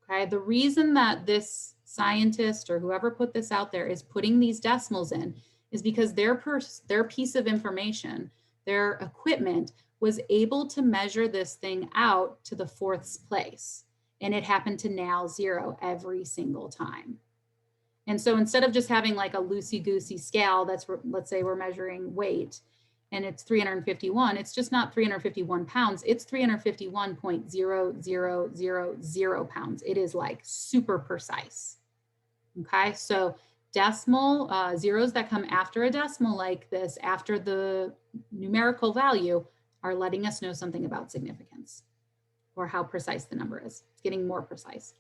Okay, the reason that this scientist or whoever put this out there is putting these decimals in is because their piece of information, their equipment, was able to measure this thing out to the 4th place. And it happened to nail 0 every single time. And so instead of just having like a loosey-goosey scale that's, let's say we're measuring weight and it's 351, it's just not 351 pounds, it's 351.0000 pounds. It is like super precise. Okay, so decimal zeros that come after a decimal like this, after the numerical value, are letting us know something about significance or how precise the number is. It's getting more precise.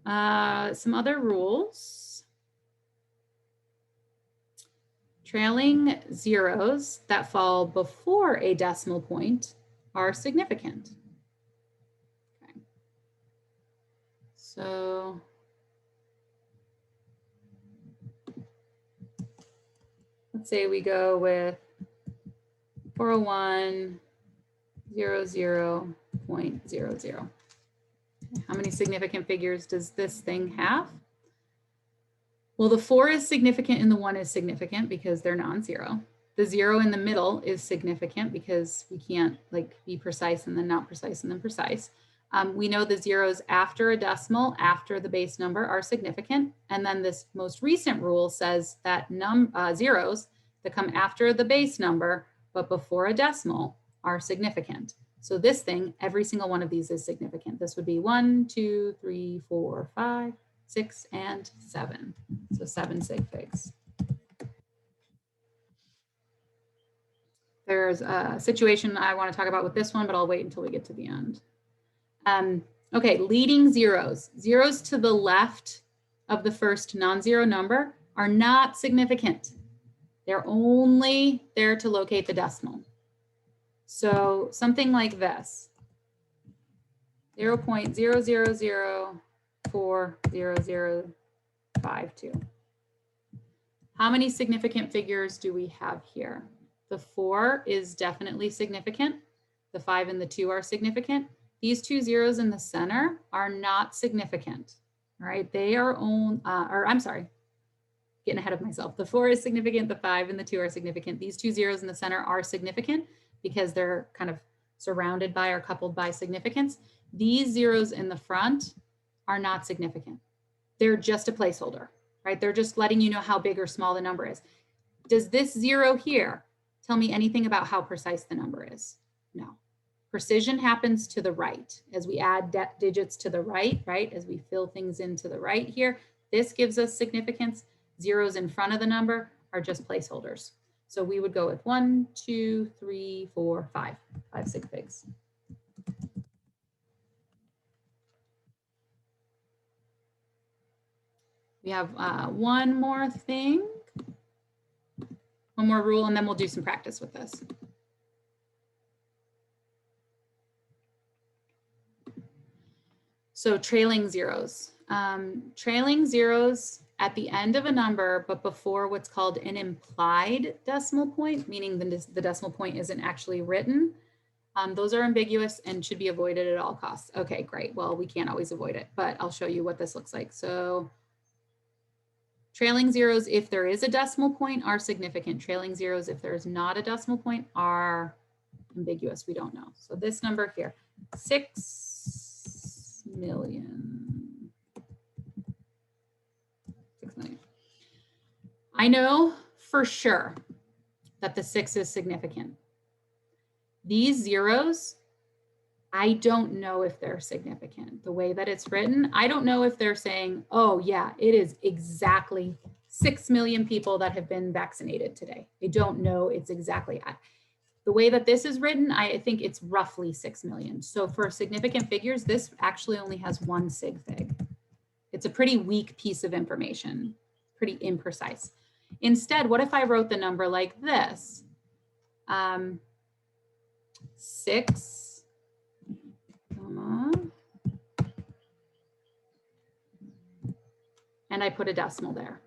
Some other rules. Trailing zeros that fall before a decimal point are significant. Okay. So let's say we go with 401.00.00. How many significant figures does this thing have? Well, the 4 is significant and the 1 is significant because they're non-zero. The 0 in the middle is significant because we can't like be precise and then not precise and then precise. We know the zeros after a decimal, after the base number, are significant. And then this most recent rule says that zeros that come after the base number but before a decimal are significant. So this thing, every single one of these is significant. This would be 1, 2, 3, 4, 5, 6, and 7. So 7 sig figs. There's a situation I want to talk about with this one, but I'll wait until we get to the end. Okay, leading zeros. Zeros to the left of the first non-zero number are not significant. They're only there to locate the decimal. So something like this, 0.000400052. How many significant figures do we have here? The 4 is definitely significant. The 5 and the 2 are significant. These 2 zeros in the center are not significant, all right? They are getting ahead of myself. The 4 is significant, the 5 and the 2 are significant. These 2 zeros in the center are significant because they're kind of surrounded by or coupled by significance. These zeros in the front are not significant. They're just a placeholder, right? They're just letting you know how big or small the number is. Does this 0 here tell me anything about how precise the number is? No. Precision happens to the right. As we add digits to the right, as we fill things into the right here, this gives us significance. zeros in front of the number are just placeholders. So we would go with 1, 2, 3, 4, 5 sig figs. We have one more thing, one more rule, and then we'll do some practice with this. So trailing zeros. Trailing zeros at the end of a number, but before what's called an implied decimal point, meaning the decimal point isn't actually written. Those are ambiguous and should be avoided at all costs. Okay, great. Well, we can't always avoid it, but I'll show you what this looks like. So trailing zeros, if there is a decimal point, are significant. Trailing zeros, if there's not a decimal point, are ambiguous. We don't know. So this number here, 6 million. 6 million. I know for sure that the 6 is significant. These zeros, I don't know if they're significant. The way that it's written, I don't know if they're saying, oh yeah, it is exactly 6 million people that have been vaccinated today. I don't know it's exactly. The way that this is written, I think it's roughly 6 million. So for significant figures, this actually only has 1 sig fig. It's a pretty weak piece of information, pretty imprecise. Instead, what if I wrote the number like this? 6, and I put a decimal there.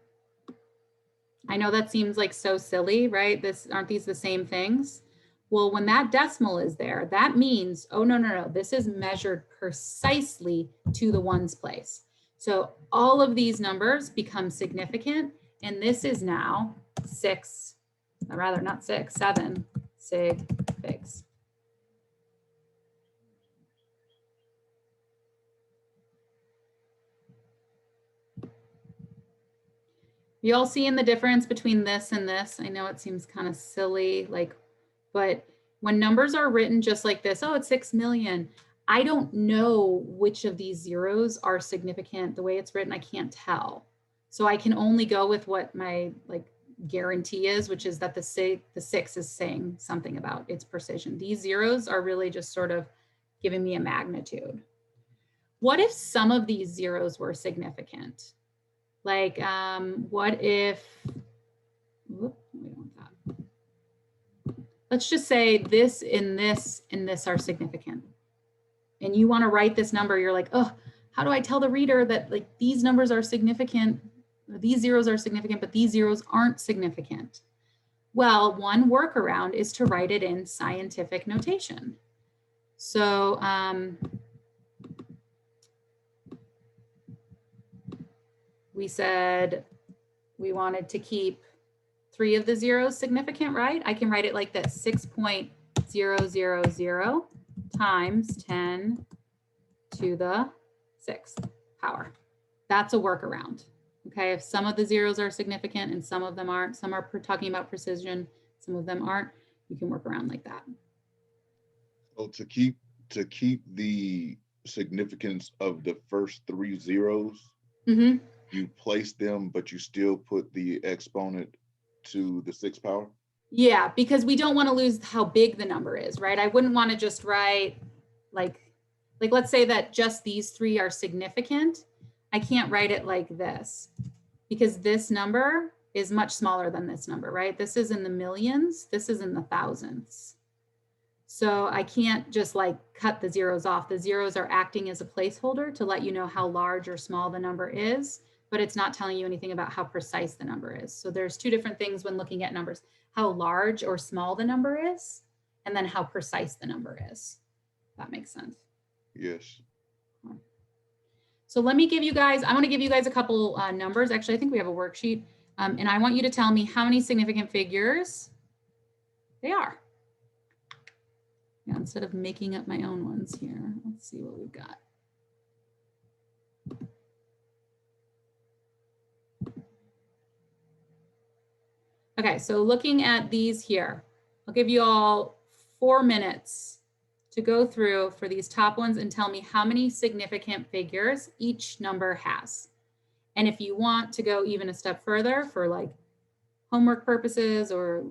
I know that seems like so silly, right? Aren't these the same things? Well, when that decimal is there, that means, oh, no, this is measured precisely to the ones place. So all of these numbers become significant, and this is now 7 sig figs. You all seeing the difference between this and this? I know it seems kind of silly, but when numbers are written just like this, oh, it's 6 million. I don't know which of these zeros are significant. The way it's written, I can't tell. So I can only go with what my guarantee is, which is that the 6 is saying something about its precision. These zeros are really just sort of giving me a magnitude. What if some of these zeros were significant? What if, we don't want that. Let's just say this and this and this are significant. And you want to write this number, you're like, oh, how do I tell the reader that these numbers are significant, these zeros are significant, but these zeros aren't significant? Well, one workaround is to write it in scientific notation. So, we said we wanted to keep 3 of the zeros significant, right? I can write it like this, 6.000 times 10 to the 6th power. That's a workaround, okay? If some of the zeros are significant and some of them aren't, some are talking about precision, some of them aren't, you can work around like that. So to keep the significance of the first 3 zeros, you place them, but you still put the exponent to the 6th power? Yeah, because we don't want to lose how big the number is, right? I wouldn't want to just write like let's say that just these 3 are significant. I can't write it like this because this number is much smaller than this number, right? This is in the millions, this is in the thousands. So I can't just cut the zeros off. The zeros are acting as a placeholder to let you know how large or small the number is, but it's not telling you anything about how precise the number is. So there's 2 different things when looking at numbers, how large or small the number is, and then how precise the number is. That makes sense. Yes. So let me give you guys, I want to give you guys a couple numbers. Actually, I think we have a worksheet. And I want you to tell me how many significant figures they are. Yeah, instead of making up my own ones here, let's see what we've got. Okay, so looking at these here, I'll give you all 4 minutes to go through for these top ones and tell me how many significant figures each number has. And if you want to go even a step further for like homework purposes or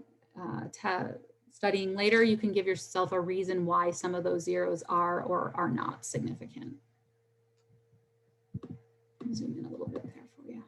studying later, you can give yourself a reason why some of those zeros are or are not significant. Zoom in a little bit there for you.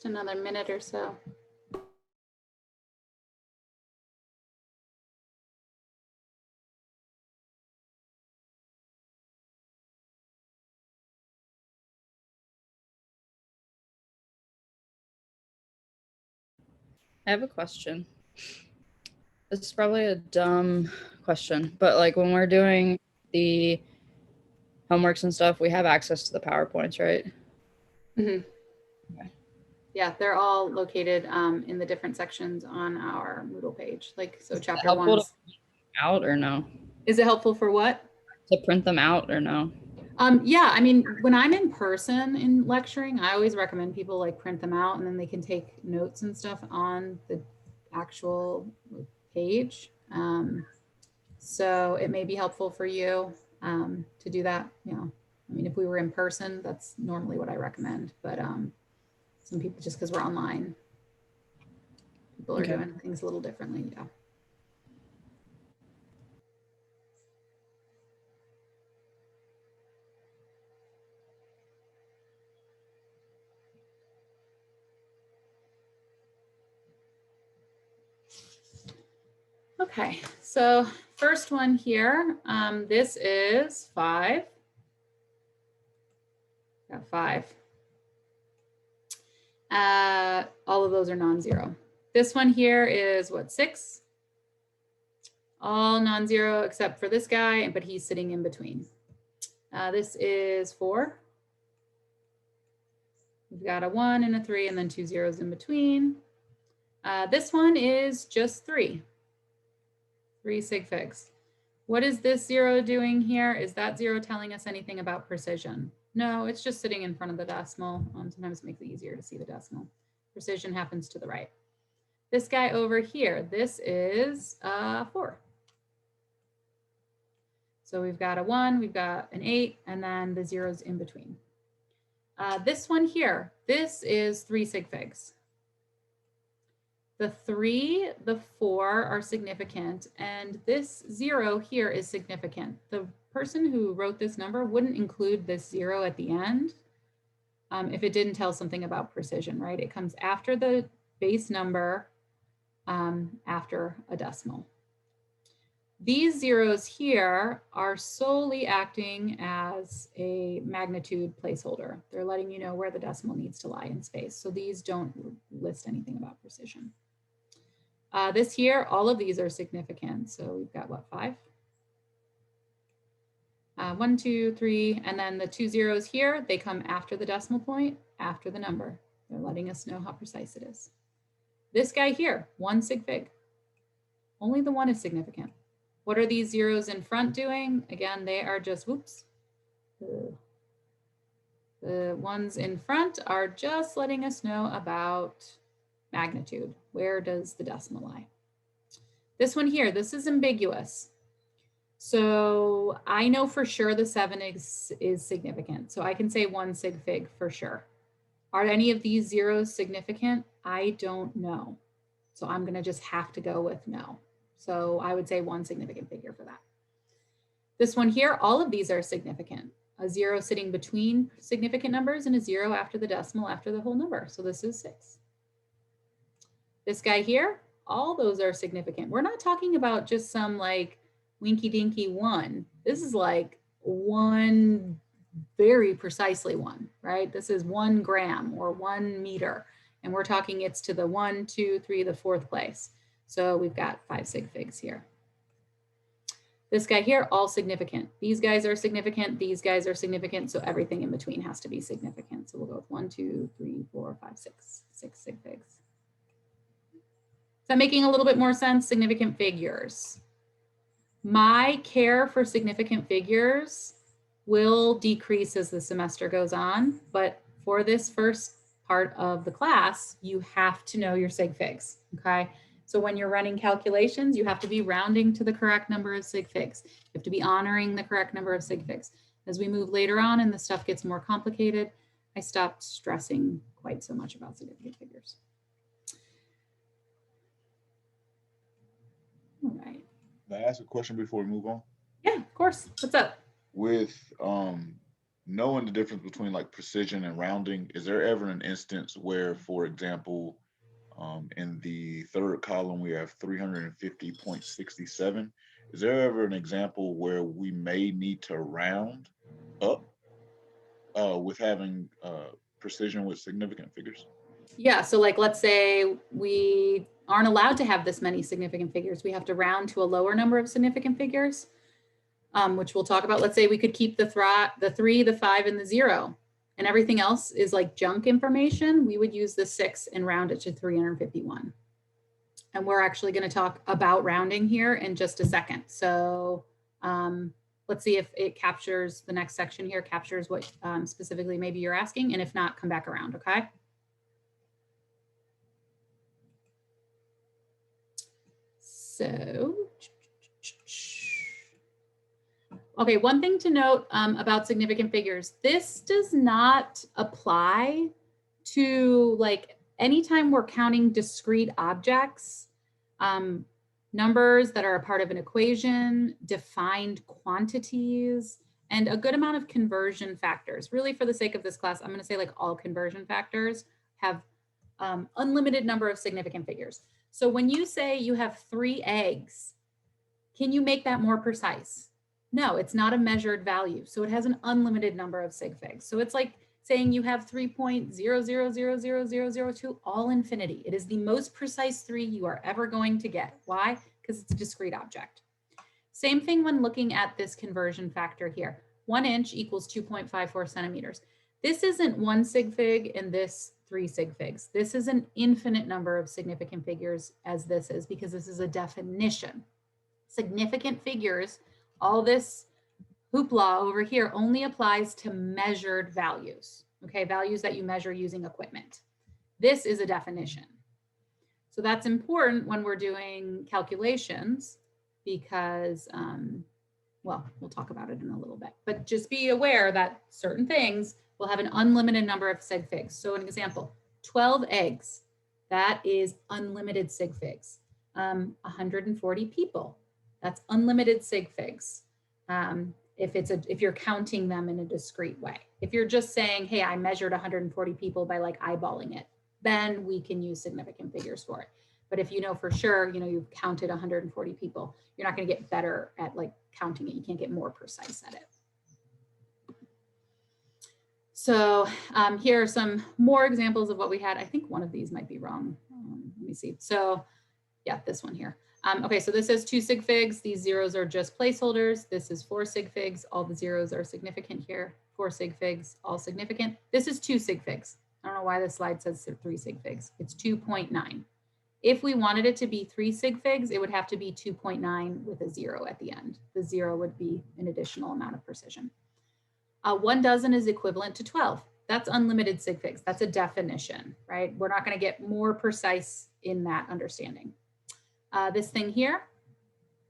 Just another minute or so. I have a question. This is probably a dumb question, but like when we're doing the homeworks and stuff, we have access to the PowerPoints, right? Mhm. Okay. Yeah, they're all located in the different sections on our Moodle page. Like, so chapter Helpful one. to print out or no? Is it helpful for what? To print them out or no? Yeah, I mean, when I'm in person in lecturing, I always recommend people like print them out and then they can take notes and stuff on the actual page. So it may be helpful for you to do that. You know, I mean, if we were in person, that's normally what I recommend. But some people, just because we're online, people are doing things a little differently. Yeah. Okay, so first one here, this is 5. Got 5. All of those are non-zero. This one here is what, 6? All non-zero except for this guy, but he's sitting in between. This is 4. We've got a 1 and a 3 and then 2 zeros in between. This one is just 3. 3 sig figs. What is this 0 doing here? Is that 0 telling us anything about precision? No, it's just sitting in front of the decimal. Sometimes it makes it easier to see the decimal. Precision happens to the right. This guy over here, this is 4. So we've got a 1, we've got an 8, and then the zeros in between. This one here, this is 3 sig figs. The 3, the 4 are significant, and this 0 here is significant. The person who wrote this number wouldn't include this 0 at the end if it didn't tell something about precision, right? It comes after the base number, after a decimal. These zeros here are solely acting as a magnitude placeholder. They're letting you know where the decimal needs to lie in space. So these don't list anything about precision. This here, all of these are significant. So we've got what, 5? 1, 2, 3, and then the 2 zeros here, they come after the decimal point, after the number. They're letting us know how precise it is. This guy here, 1 sig fig. Only the 1 is significant. What are these zeros in front doing? Again, they are just, whoops. The ones in front are just letting us know about magnitude. Where does the decimal lie? This one here, this is ambiguous. So I know for sure the 7 is significant. So I can say 1 sig fig for sure. Are any of these zeros significant? I don't know. So I'm going to just have to go with no. So I would say 1 significant figure for that. This one here, all of these are significant. A 0 sitting between significant numbers and a 0 after the decimal after the whole number. So this is 6. This guy here, all those are significant. We're not talking about just some like winky dinky 1. This is like 1, very precisely 1, right? This is 1 gram or 1 meter. And we're talking it's to the 1, 2, 3, the 4th place. So we've got 5 sig figs here. This guy here, all significant. These guys are significant. These guys are significant. So everything in between has to be significant. So we'll go with 1, 2, 3, 4, 5, 6. 6 sig figs. Is that making a little bit more sense? Significant figures. My care for significant figures will decrease as the semester goes on, but for this first part of the class, you have to know your sig figs, okay? So when you're running calculations, you have to be rounding to the correct number of sig figs. You have to be honoring the correct number of sig figs. As we move later on and the stuff gets more complicated, I stopped stressing quite so much about significant figures. All right. Can I ask a question before we move on? Yeah, of course. What's up? With knowing the difference between like precision and rounding, is there ever an instance where, for example, in the third column, we have 350.67. Is there ever an example where we may need to round up with having precision with significant figures? Yeah, so like, let's say we aren't allowed to have this many significant figures. We have to round to a lower number of significant figures, which we'll talk about. Let's say we could keep the 3, the 5, and the 0, and everything else is like junk information. We would use the 6 and round it to 351. And we're actually going to talk about rounding here in just a second. So let's see if it captures, the next section here captures what specifically maybe you're asking. And if not, come back around, okay? So, okay, one thing to note about significant figures, this does not apply to like anytime we're counting discrete objects, numbers that are a part of an equation, defined quantities, and a good amount of conversion factors. Really, for the sake of this class, I'm going to say like all conversion factors have unlimited number of significant figures. So when you say you have 3 eggs, can you make that more precise? No, it's not a measured value. So it has an unlimited number of sig figs. So it's like saying you have 3.0000002 all infinity. It is the most precise 3 you are ever going to get. Why? Because it's a discrete object. Same thing when looking at this conversion factor here. 1 inch equals 2.54 centimeters. This isn't 1 sig fig and this 3 sig figs. This is an infinite number of significant figures as this is, because this is a definition. Significant figures, all this hoopla over here only applies to measured values, okay? Values that you measure using equipment. This is a definition. So that's important when we're doing calculations because, well, we'll talk about it in a little bit, but just be aware that certain things will have an unlimited number of sig figs. So an example, 12 eggs, that is unlimited sig figs. 140 people, that's unlimited sig figs. If you're counting them in a discrete way. If you're just saying, hey, I measured 140 people by like eyeballing it, then we can use significant figures for it. But if you know for sure, you know, you've counted 140 people, you're not going to get better at like counting it. You can't get more precise at it. So here are some more examples of what we had. I think one of these might be wrong. Let me see. So yeah, this one here. Okay, so this is 2 sig figs. These zeros are just placeholders. This is 4 sig figs. All the zeros are significant here. 4 sig figs, all significant. This is 2 sig figs. I don't know why this slide says 3 sig figs. It's 2.9. If we wanted it to be 3 sig figs, it would have to be 2.9 with a 0 at the end. The 0 would be an additional amount of precision. 1 dozen is equivalent to 12. That's unlimited sig figs. That's a definition, right? We're not going to get more precise in that understanding. This thing here,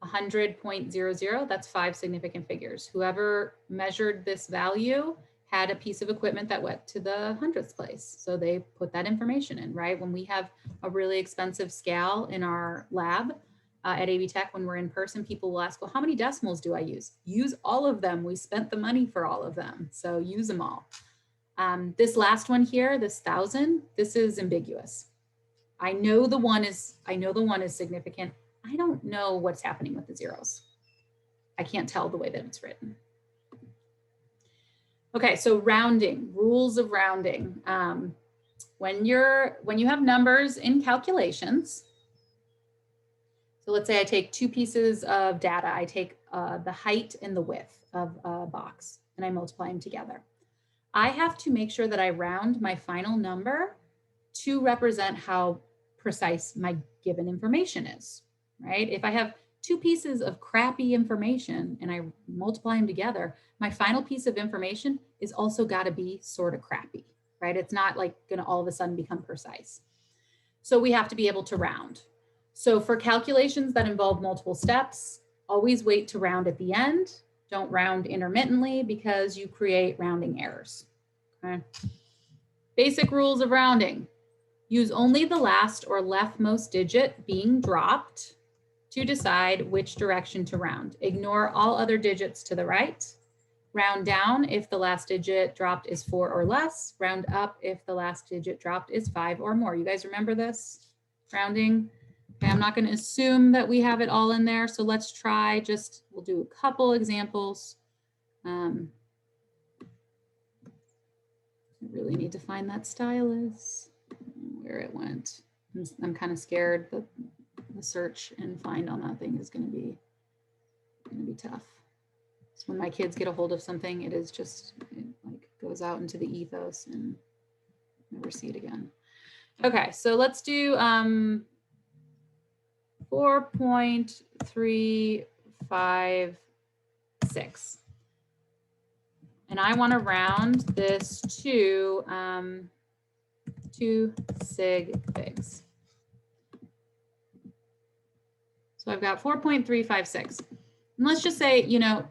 100.00, that's 5 significant figures. Whoever measured this value had a piece of equipment that went to the hundredths place. So they put that information in, right? When we have a really expensive scale in our lab at AV Tech, when we're in person, people will ask, well, how many decimals do I use? Use all of them. We spent the money for all of them. So use them all. This last one here, this 1,000, this is ambiguous. I know the one is significant. I don't know what's happening with the zeros. I can't tell the way that it's written. Okay, so rounding, rules of rounding. When you have numbers in calculations, so let's say I take 2 pieces of data. I take the height and the width of a box and I multiply them together. I have to make sure that I round my final number to represent how precise my given information is, right? If I have 2 pieces of crappy information and I multiply them together, my final piece of information is also got to be sort of crappy, right? It's not like going to all of a sudden become precise. So we have to be able to round. So for calculations that involve multiple steps, always wait to round at the end. Don't round intermittently because you create rounding errors. Okay. Basic rules of rounding. Use only the last or leftmost digit being dropped to decide which direction to round. Ignore all other digits to the right. Round down if the last digit dropped is 4 or less. Round up if the last digit dropped is 5 or more. You guys remember this rounding? Okay, I'm not going to assume that we have it all in there. So let's try just, we'll do a couple examples. I really need to find that stylus, where it went. I'm kind of scared that the search and find on that thing is going to be tough. So when my kids get a hold of something, it is just, it like goes out into the ethos and never see it again. Okay, so let's do 4.356. And I want to round this to 2 sig figs. So I've got 4.356. And let's just say, you know,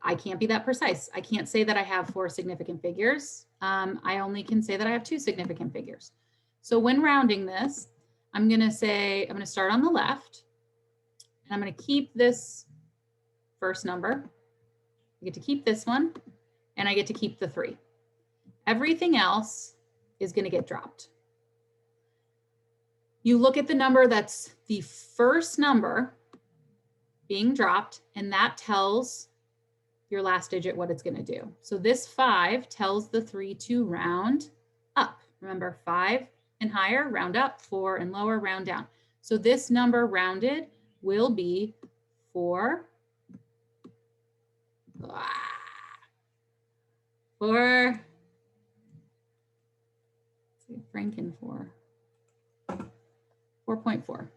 I can't be that precise. I can't say that I have 4 significant figures. I only can say that I have 2 significant figures. So when rounding this, I'm going to start on the left, and I'm going to keep this first number. I get to keep this one, and I get to keep the 3. Everything else is going to get dropped. You look at the number that's the first number being dropped, and that tells your last digit what it's going to do. So this 5 tells the 3 to round up. Remember, 5 and higher, round up, 4 and lower, round down. So this number rounded will be 4. Franken 4.4.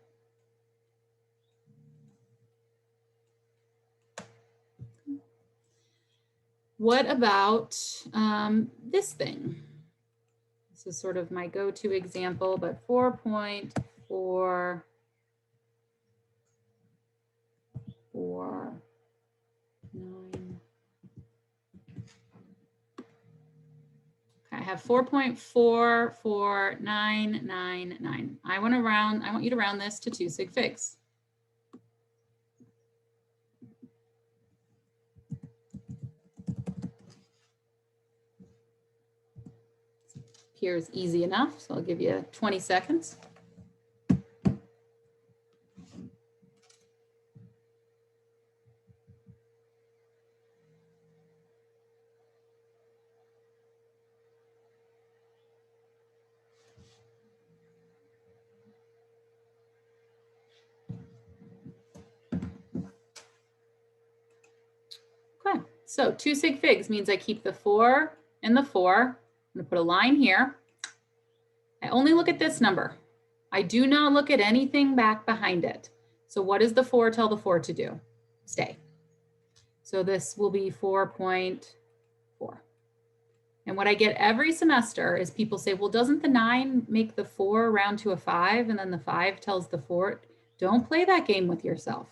What about this thing? This is sort of my go-to example, but 4.449. I have 4.44999. I want you to round this to 2 sig figs. Here's easy enough, so I'll give you 20 seconds. Okay, so 2 sig figs means I keep the 4 and the 4. I'm going to put a line here. I only look at this number. I do not look at anything back behind it. So what does the 4 tell the 4 to do? Stay. So this will be 4.4. And what I get every semester is people say, well, doesn't the 9 make the 4 round to a 5? And then the 5 tells the 4, don't play that game with yourself.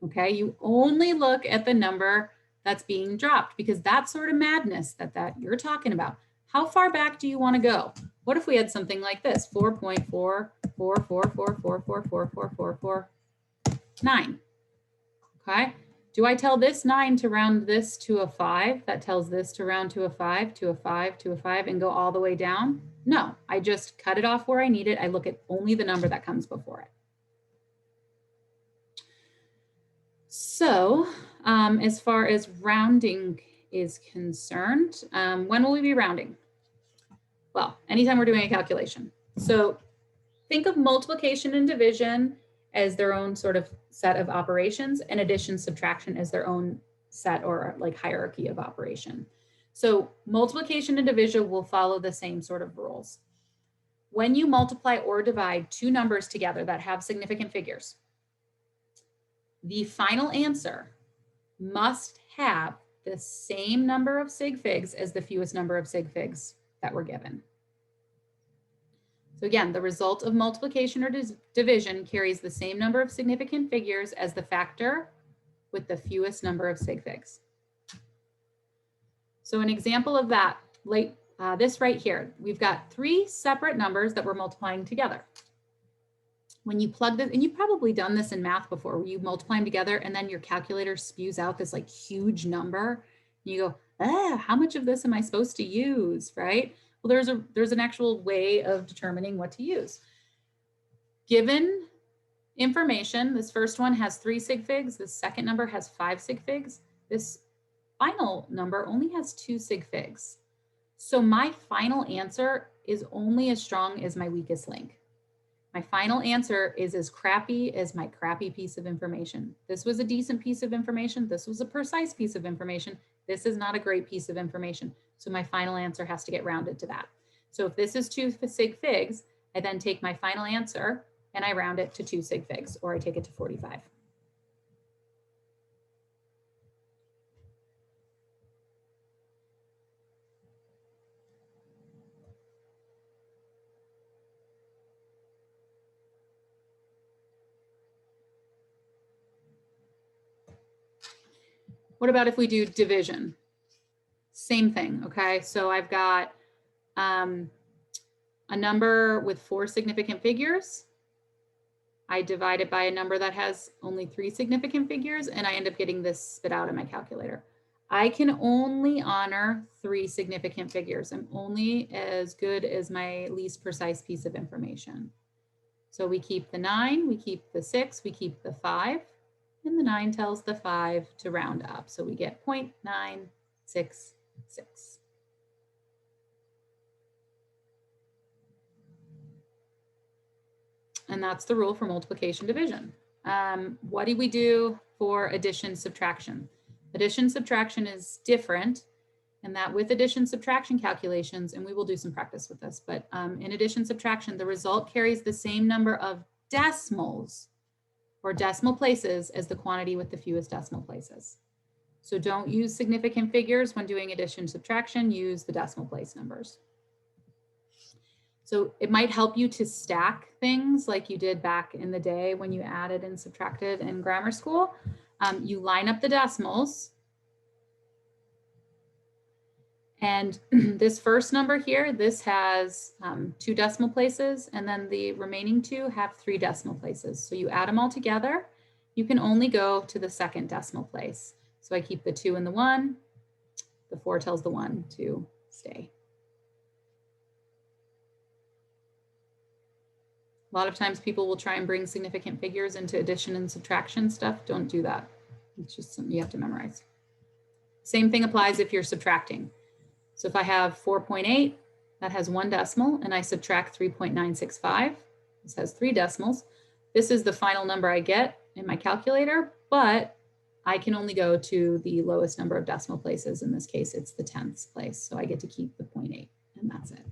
Okay, you only look at the number that's being dropped, because that's sort of madness that you're talking about. How far back do you want to go? What if we had something like this? 4.44444444449. Okay. Do I tell this 9 to round this to a 5? That tells this to round to a 5, to a 5, to a 5, and go all the way down? No, I just cut it off where I need it. I look at only the number that comes before it. So as far as rounding is concerned, when will we be rounding? Well, anytime we're doing a calculation. So think of multiplication and division as their own sort of set of operations, and addition, subtraction as their own set or like hierarchy of operation. So multiplication and division will follow the same sort of rules. When you multiply or divide 2 numbers together that have significant figures, the final answer must have the same number of sig figs as the fewest number of sig figs that were given. So again, the result of multiplication or division carries the same number of significant figures as the factor with the fewest number of sig figs. So an example of that, this right here, we've got 3 separate numbers that we're multiplying together. when you plug this, and you've probably done this in math before, where you multiply them together and then your calculator spews out this like huge number. And you go, how much of this am I supposed to use, right? Well, there's an actual way of determining what to use. Given information, this first one has 3 sig figs, this second number has 5 sig figs, this final number only has 2 sig figs. So my final answer is only as strong as my weakest link. My final answer is as crappy as my crappy piece of information. This was a decent piece of information. This was a precise piece of information. This is not a great piece of information. So my final answer has to get rounded to that. So if this is 2 sig figs, I then take my final answer and I round it to 2 sig figs, or I take it to 45. What about if we do division? Same thing, okay? So I've got a number with 4 significant figures. I divide it by a number that has only 3 significant figures, and I end up getting this spit out in my calculator. I can only honor 3 significant figures. I'm only as good as my least precise piece of information. So we keep the 9, we keep the 6, we keep the 5, and the 9 tells the 5 to round up. So we get 0.966. And that's the rule for multiplication division. What do we do for addition subtraction? Addition subtraction is different in that with addition subtraction calculations, and we will do some practice with this, but in addition subtraction, the result carries the same number of decimals or decimal places as the quantity with the fewest decimal places. So don't use significant figures when doing addition subtraction, use the decimal place numbers. So it might help you to stack things like you did back in the day when you added and subtracted in grammar school. You line up the decimals. And this first number here, this has 2 decimal places, and then the remaining 2 have 3 decimal places. So you add them all together. You can only go to the second decimal place. So I keep the 2 and the 1. The 4 tells the 1 to stay. A lot of times people will try and bring significant figures into addition and subtraction stuff. Don't do that. It's just something you have to memorize. Same thing applies if you're subtracting. So if I have 4.8, that has 1 decimal, and I subtract 3.965, this has 3 decimals. This is the final number I get in my calculator, but I can only go to the lowest number of decimal places. In this case, it's the 10th place. So I get to keep the 0.8, and that's it.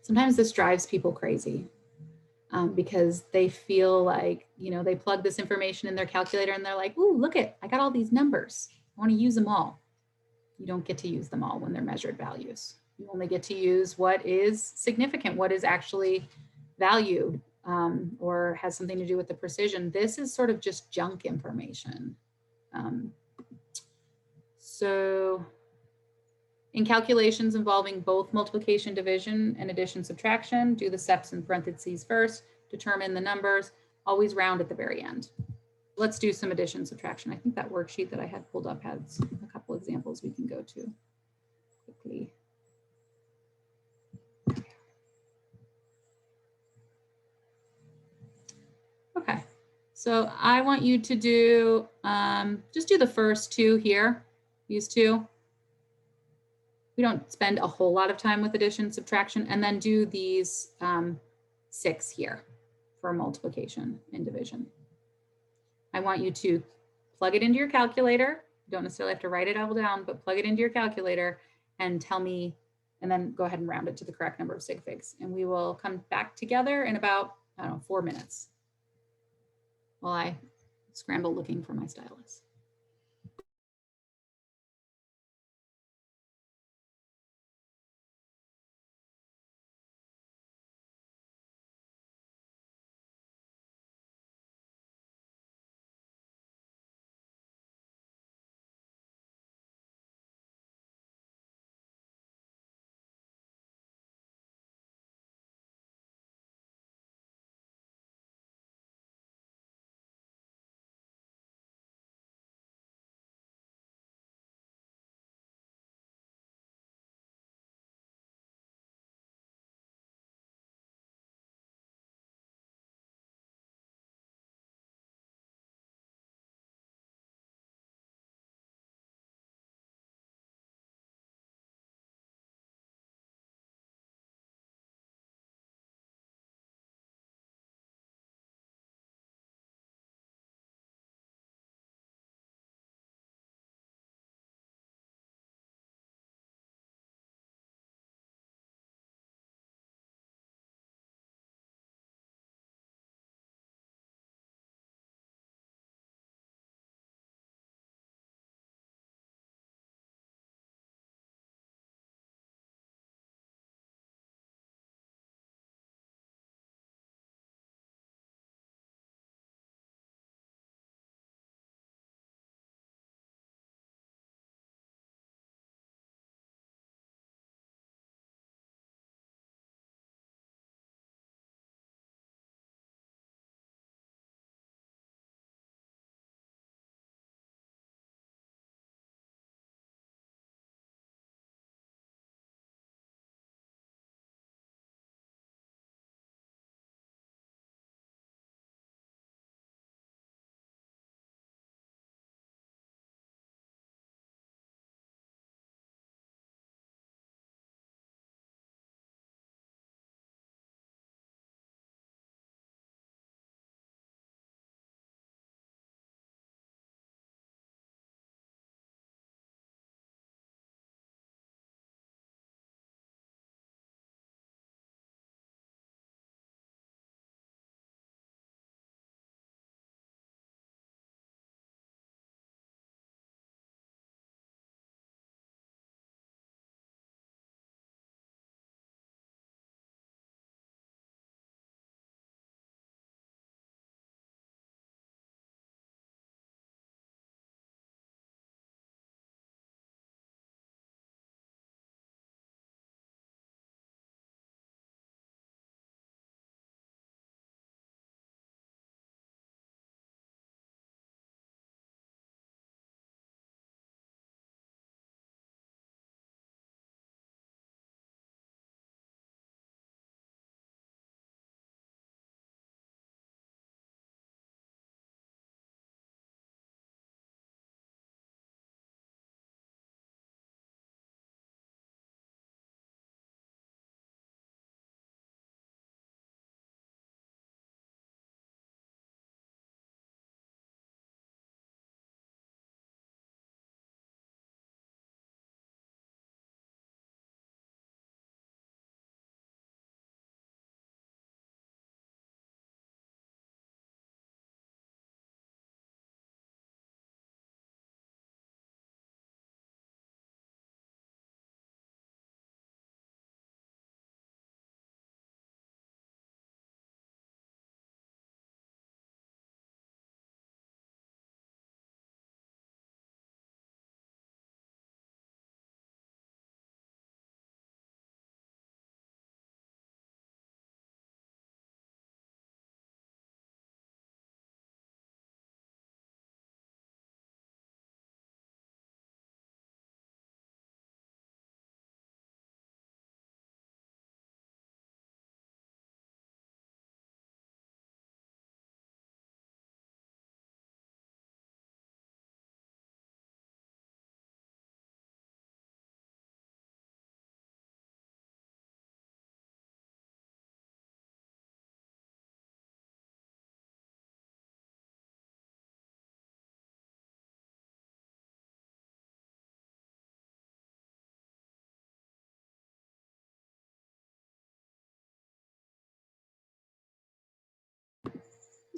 Sometimes this drives people crazy because they feel like, they plug this information in their calculator and they're like, ooh, look it, I got all these numbers. I want to use them all. You don't get to use them all when they're measured values. You only get to use what is significant, what is actually valued or has something to do with the precision. This is sort of just junk information. So in calculations involving both multiplication, division, and addition, subtraction, do the steps in parentheses first, determine the numbers, always round at the very end. Let's do some addition, subtraction. I think that worksheet that I had pulled up has a couple examples we can go to quickly. Okay, so I want you to do, just do the first 2 here, these 2. We don't spend a whole lot of time with addition, subtraction, and then do these 6 here for multiplication and division. I want you to plug it into your calculator. You don't necessarily have to write it all down, but plug it into your calculator and tell me, and then go ahead and round it to the correct number of sig figs. And we will come back together in about, 4 minutes while I scramble looking for my stylus.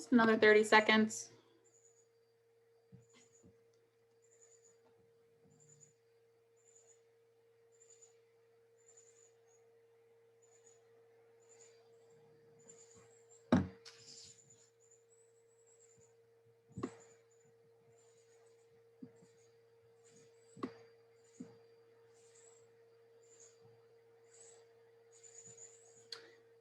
Just another 30 seconds.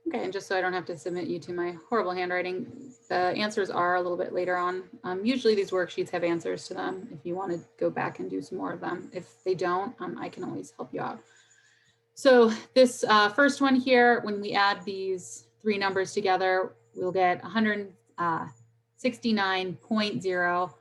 Okay, and just so I don't have to submit you to my horrible handwriting, the answers are a little bit later on. Usually these worksheets have answers to them if you want to go back and do some more of them. If they don't, I can always help you out. So this first one here, when we add these three numbers together, we'll get 169.0.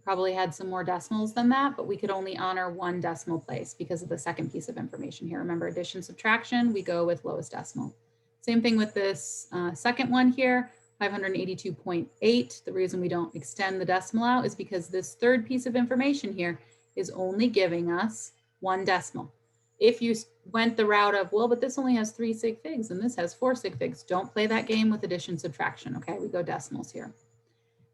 Probably had some more decimals than that, but we could only honor one decimal place because of the second piece of information here. Remember, addition, subtraction, we go with lowest decimal. Same thing with this second one here, 582.8. The reason we don't extend the decimal out is because this third piece of information here is only giving us one decimal. If you went the route of, well, but this only has 3 sig figs and this has 4 sig figs, don't play that game with addition, subtraction, okay? We go decimals here.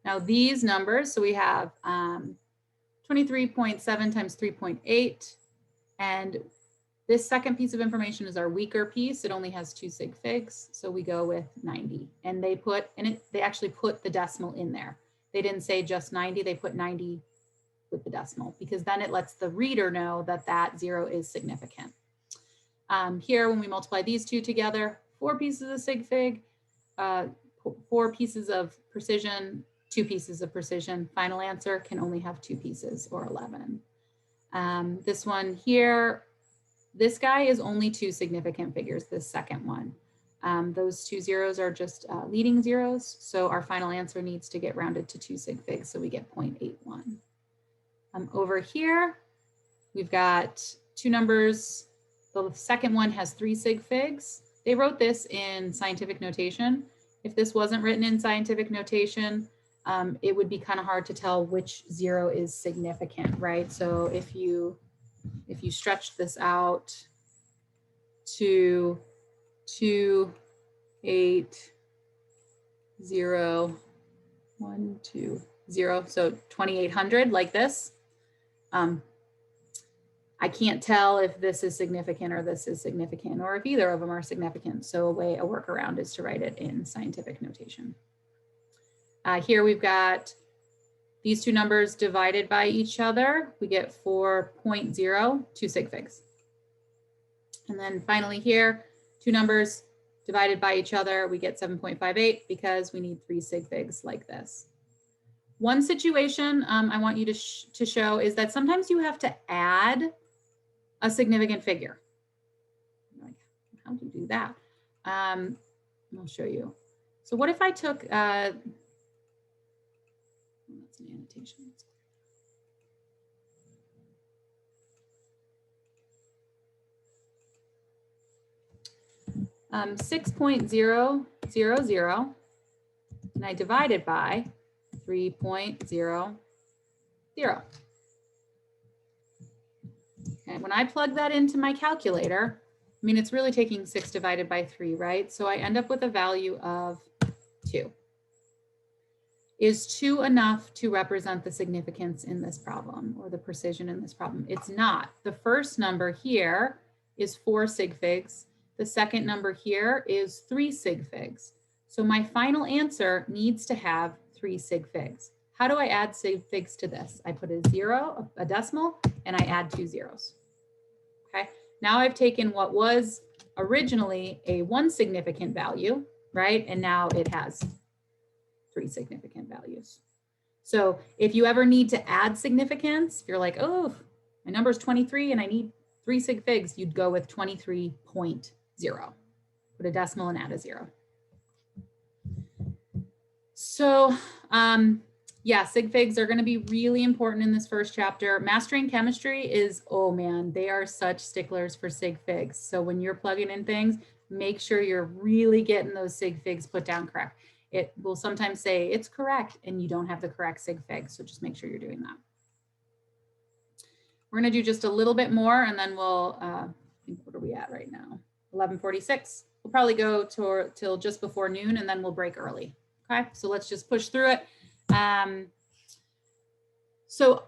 Now these numbers, so we have 23.7 times 3.8, and this second piece of information is our weaker piece. It only has 2 sig figs, so we go with 90. And they actually put the decimal in there. They didn't say just 90, they put 90 with the decimal, because then it lets the reader know that that 0 is significant. Here, when we multiply these two together, 4 pieces of sig fig, 4 pieces of precision, 2 pieces of precision. Final answer can only have 2 pieces, or 11. This one here, this guy is only 2 significant figures, this second one. Those 2 zeros are just leading zeros, so our final answer needs to get rounded to 2 sig figs, so we get 0.81. Over here, we've got 2 numbers. The second one has 3 sig figs. They wrote this in scientific notation. If this wasn't written in scientific notation, it would be kind of hard to tell which 0 is significant, right? So if you stretch this out to 2, 8, 0, 1, 2, 0, so 2800 like this, I can't tell if this is significant or this is significant, or if either of them are significant. So a workaround is to write it in scientific notation. Here we've got these 2 numbers divided by each other. We get 4.0, 2 sig figs. And then finally here, 2 numbers divided by each other, we get 7.58 because we need 3 sig figs like this. One situation I want you to show is that sometimes you have to add a significant figure. Like, how do you do that? I'll show you. So what if I took, that's an annotation. 6.000, and I divide it by 3.00. And when I plug that into my calculator, I mean, it's really taking 6 divided by 3, right? So I end up with a value of 2. Is 2 enough to represent the significance in this problem, or the precision in this problem? It's not. The first number here is 4 sig figs. The second number here is 3 sig figs. So my final answer needs to have 3 sig figs. How do I add sig figs to this? I put a 0, a decimal, and I add 2 zeros. Okay, now I've taken what was originally a 1 significant value, right? And now it has 3 significant values. So if you ever need to add significance, if you're like, oh, my number is 23 and I need 3 sig figs, you'd go with 23.0. Put a decimal and add a 0. So yeah, sig figs are going to be really important in this first chapter. Mastering chemistry is, oh man, they are such sticklers for sig figs. So when you're plugging in things, make sure you're really getting those sig figs put down correct. It will sometimes say it's correct and you don't have the correct sig fig. So just make sure you're doing that. We're going to do just a little bit more and then we'll, I think, what are we at right now? 11:46. We'll probably go till just before noon and then we'll break early. Okay, so let's just push through it. So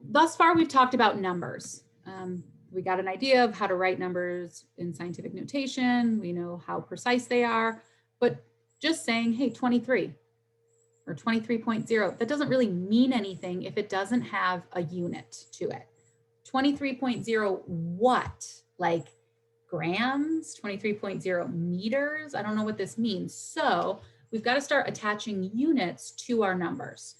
thus far, we've talked about numbers. We got an idea of how to write numbers in scientific notation. We know how precise they are, but just saying, hey, 23 or 23.0, that doesn't really mean anything if it doesn't have a unit to it. 23.0 what? Like grams, 23.0 meters? I don't know what this means. So we've got to start attaching units to our numbers.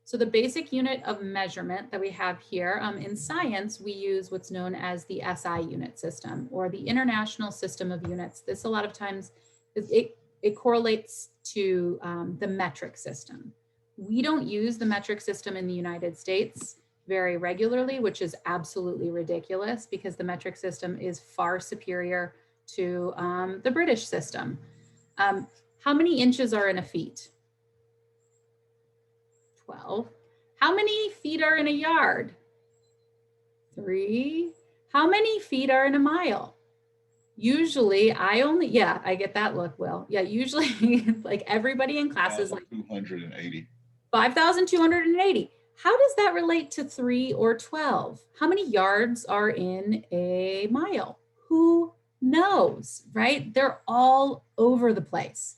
So the basic unit of measurement that we have here, in science, we use what's known as the SI unit system or the International System of Units. This a lot of times, it correlates to the metric system. We don't use the metric system in the United States very regularly, which is absolutely ridiculous because the metric system is far superior to the British system. How many inches are in a feet? 12. How many feet are in a yard? 3. How many feet are in a mile? Usually I get that look, Will. Yeah, usually like everybody in class is like 280. 5,280. How does that relate to 3 or 12? How many yards are in a mile? Who knows, right? They're all over the place.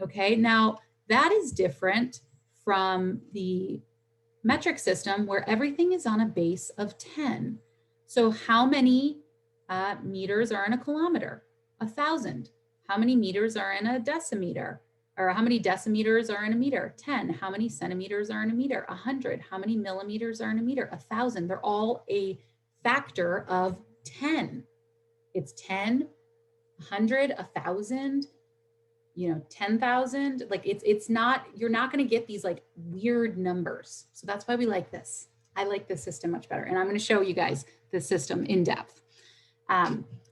Okay, now that is different from the metric system where everything is on a base of 10. So how many meters are in a kilometer? 1,000. How many meters are in a decimeter? Or how many decimeters are in a meter? 10. How many centimeters are in a meter? 100. How many millimeters are in a meter? 1,000. They're all a factor of 10. It's 10, 100, 1,000, 10,000. Like it's not, you're not going to get these like weird numbers. So that's why we like this. I like this system much better. And I'm going to show you guys this system in depth.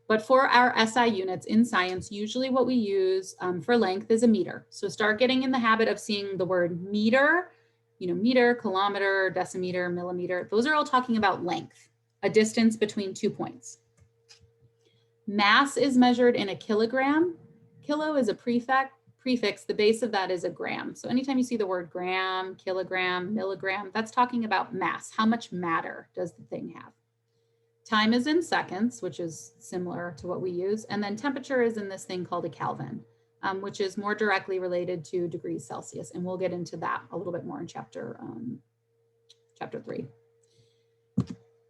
But for our SI units in science, usually what we use for length is a meter. So start getting in the habit of seeing the word meter, meter, kilometer, decimeter, millimeter. Those are all talking about length, a distance between 2 points. Mass is measured in a kilogram. Kilo is a prefix. The base of that is a gram. So anytime you see the word gram, kilogram, milligram, that's talking about mass. How much matter does the thing have? Time is in seconds, which is similar to what we use. And then temperature is in this thing called a Kelvin, which is more directly related to degrees Celsius. And we'll get into that a little bit more in chapter 3.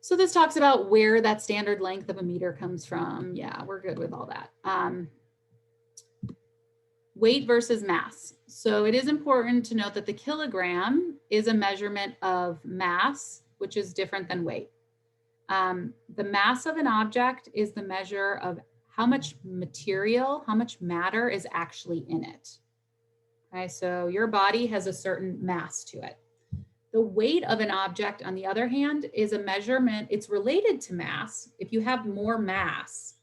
So this talks about where that standard length of a meter comes from. Yeah, we're good with all that. Weight versus mass. So it is important to note that the kilogram is a measurement of mass, which is different than weight. The mass of an object is the measure of how much material, how much matter is actually in it. Okay, so your body has a certain mass to it. The weight of an object, on the other hand, is a measurement. It's related to mass. If you have more mass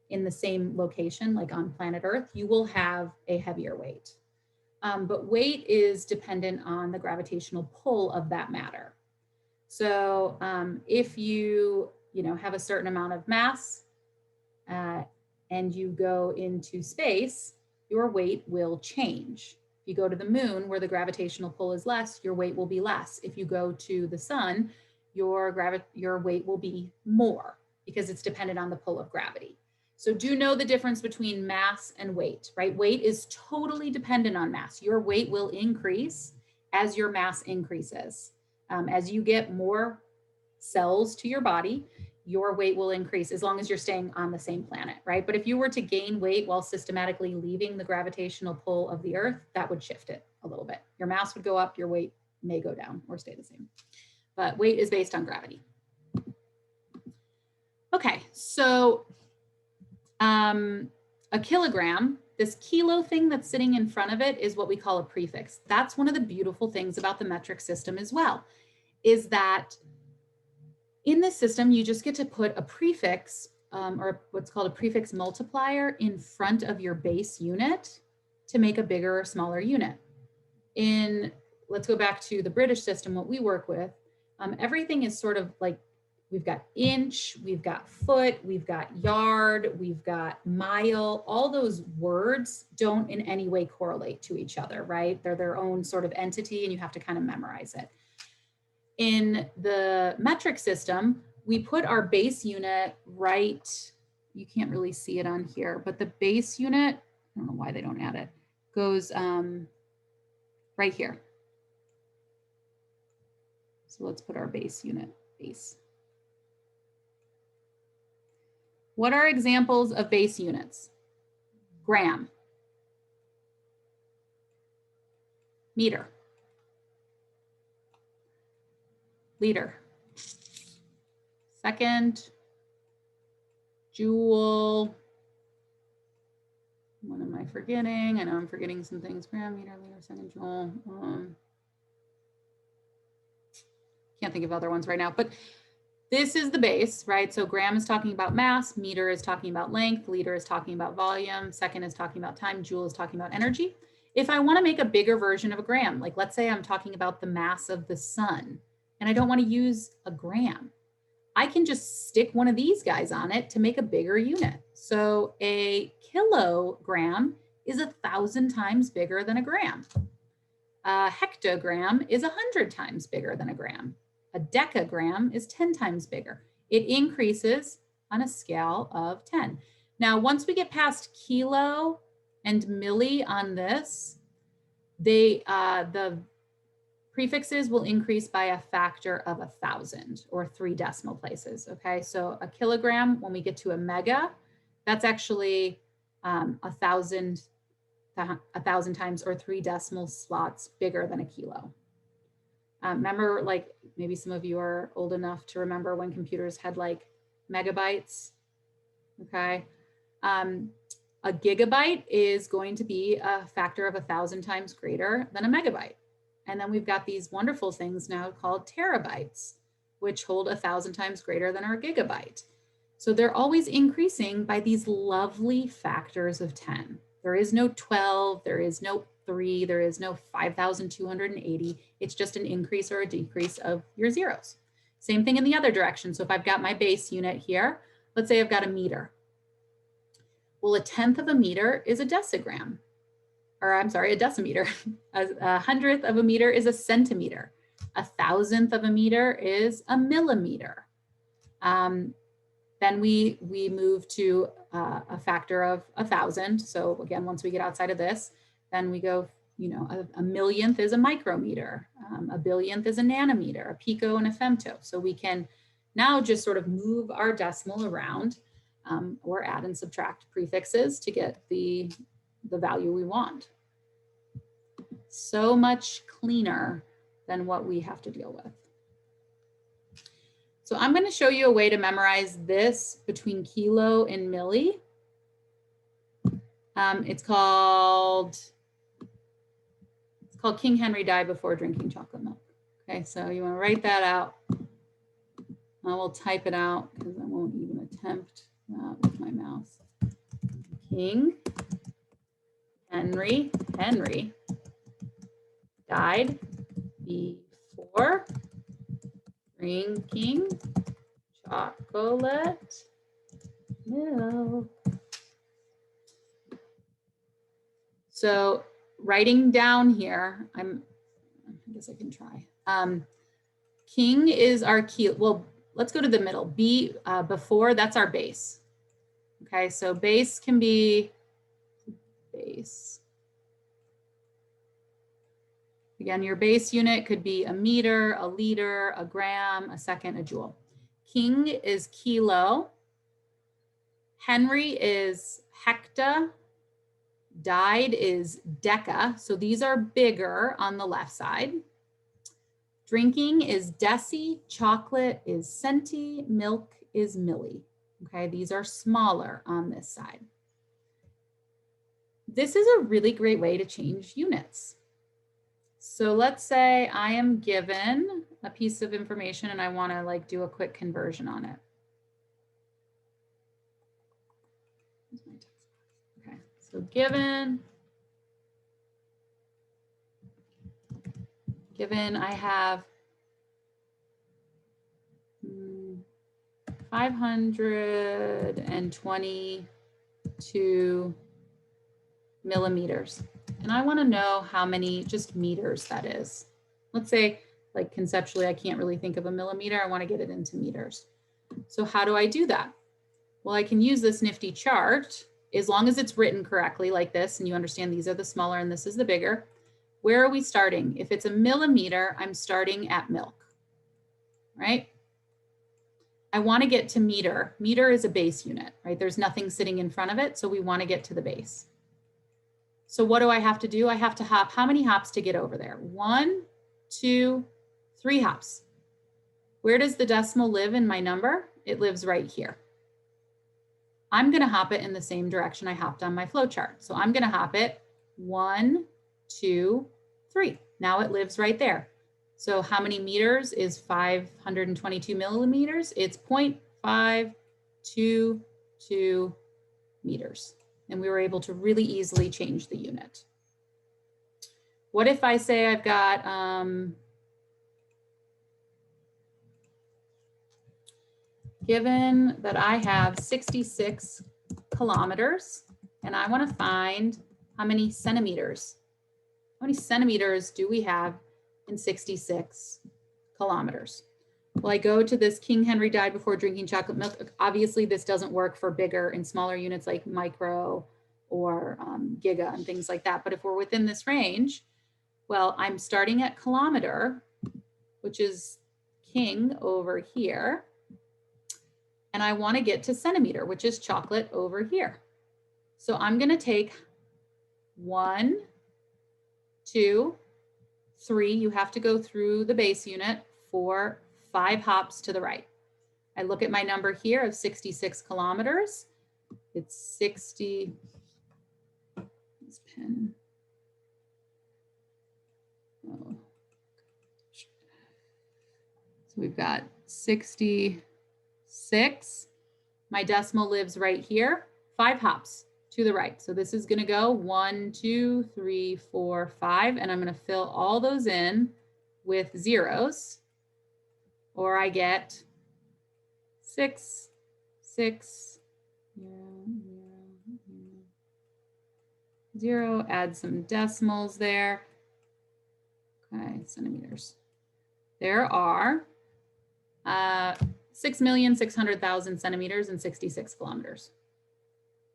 in the same location, like on planet Earth, you will have a heavier weight. But weight is dependent on the gravitational pull of that matter. So if you have a certain amount of mass and you go into space, your weight will change. If you go to the moon where the gravitational pull is less, your weight will be less. If you go to the sun, your weight will be more because it's dependent on the pull of gravity. So do know the difference between mass and weight, right? Weight is totally dependent on mass. Your weight will increase as your mass increases. As you get more cells to your body, your weight will increase as long as you're staying on the same planet, right? But if you were to gain weight while systematically leaving the gravitational pull of the Earth, that would shift it a little bit. Your mass would go up, your weight may go down or stay the same. But weight is based on gravity. Okay, so a kilogram, this kilo thing that's sitting in front of it is what we call a prefix. That's one of the beautiful things about the metric system as well, is that in this system, you just get to put a prefix or what's called a prefix multiplier in front of your base unit to make a bigger or smaller unit. Let's go back to the British system, what we work with, everything is sort of like We've got inch, we've got foot, we've got yard, we've got mile. All those words don't in any way correlate to each other, right? They're their own sort of entity and you have to kind of memorize it. In the metric system, we put our base unit right, you can't really see it on here, but the base unit, I don't know why they don't add it, goes right here. So let's put our base unit, base. What are examples of base units? Gram, meter, liter, second, joule. What am I forgetting? I know I'm forgetting some things. Gram, meter, liter, second, joule. Can't think of other ones right now, but this is the base, right? So gram is talking about mass, meter is talking about length, liter is talking about volume, second is talking about time, joule is talking about energy. If I want to make a bigger version of a gram, like let's say I'm talking about the mass of the sun and I don't want to use a gram, I can just stick one of these guys on it to make a bigger unit. So a kilogram is 1,000 times bigger than a gram. A hectogram is 100 times bigger than a gram. A decagram is 10 times bigger. It increases on a scale of 10. Now, once we get past kilo and milli on this, the prefixes will increase by a factor of 1,000 or 3 decimal places, okay? So a kilogram, when we get to a mega, that's actually 1,000 times or 3 decimal slots bigger than a kilo. Remember, like maybe some of you are old enough to remember when computers had like megabytes, okay? A gigabyte is going to be a factor of 1,000 times greater than a megabyte. And then we've got these wonderful things now called terabytes, which hold 1,000 times greater than our gigabyte. So they're always increasing by these lovely factors of 10. There is no 12, there is no 3, there is no 5,280. It's just an increase or a decrease of your zeros. Same thing in the other direction. So if I've got my base unit here, let's say I've got a meter. Well, 1/10 of a meter is a decigram, or I'm sorry, a decimeter. A 100th of a meter is a centimeter. 1,000th of a meter is a millimeter. Then we move to a factor of 1,000. So again, once we get outside of this, then we go, you know, a millionth is a micrometer, a billionth is a nanometer, a pico and a femto. So we can now just sort of move our decimal around or add and subtract prefixes to get the value we want. So much cleaner than what we have to deal with. So I'm going to show you a way to memorize this between kilo and milli. It's called King Henry Died Before Drinking Chocolate Milk. Okay, so you want to write that out. I will type it out because I won't even attempt that with my mouse. King Henry died before drinking chocolate milk. So writing down here, I guess I can try. King is our key. Well, let's go to the middle. B before, that's our base. Okay, so base can be base. Again, your base unit could be a meter, a liter, a gram, a second, a joule. King is kilo. Henry is hecta. Died is deca. So these are bigger on the left side. Drinking is deci. Chocolate is centi. Milk is milli. Okay, these are smaller on this side. This is a really great way to change units. So let's say I am given a piece of information and I want to like do a quick conversion on it. Okay, so given I have 522 millimeters. And I want to know how many just meters that is. Let's say, like conceptually, I can't really think of a millimeter. I want to get it into meters. So how do I do that? Well, I can use this nifty chart as long as it's written correctly like this, and you understand these are the smaller and this is the bigger. Where are we starting? If it's a millimeter, I'm starting at milk, right? I want to get to meter. Meter is a base unit, right? There's nothing sitting in front of it, so we want to get to the base. So what do I have to do? I have to hop. How many hops to get over there? 1, 2, 3 hops. Where does the decimal live in my number? It lives right here. I'm going to hop it in the same direction I hopped on my flow chart. So I'm going to hop it 1, 2, 3. Now it lives right there. So how many meters is 522 millimeters? It's 0.522 meters. And we were able to really easily change the unit. What if I say I've got, given that I have 66 kilometers and I want to find how many centimeters. How many centimeters do we have in 66 kilometers? Well, I go to this King Henry died before drinking chocolate milk. Obviously, this doesn't work for bigger and smaller units like micro or giga and things like that. But if we're within this range, well, I'm starting at kilometer, which is King over here. And I want to get to centimeter, which is chocolate over here. So I'm going to take 1, 2, 3. You have to go through the base unit for 5 hops to the right. I look at my number here of 66 kilometers. It's 60. This pen. Oh. So we've got 66. My decimal lives right here. 5 hops to the right. So this is going to go 1, 2, 3, 4, 5. And I'm going to fill all those in with zeros. Or I get 6, 6, 0, add some decimals there. Okay, centimeters. There are 6,600,000 centimeters and 66 kilometers.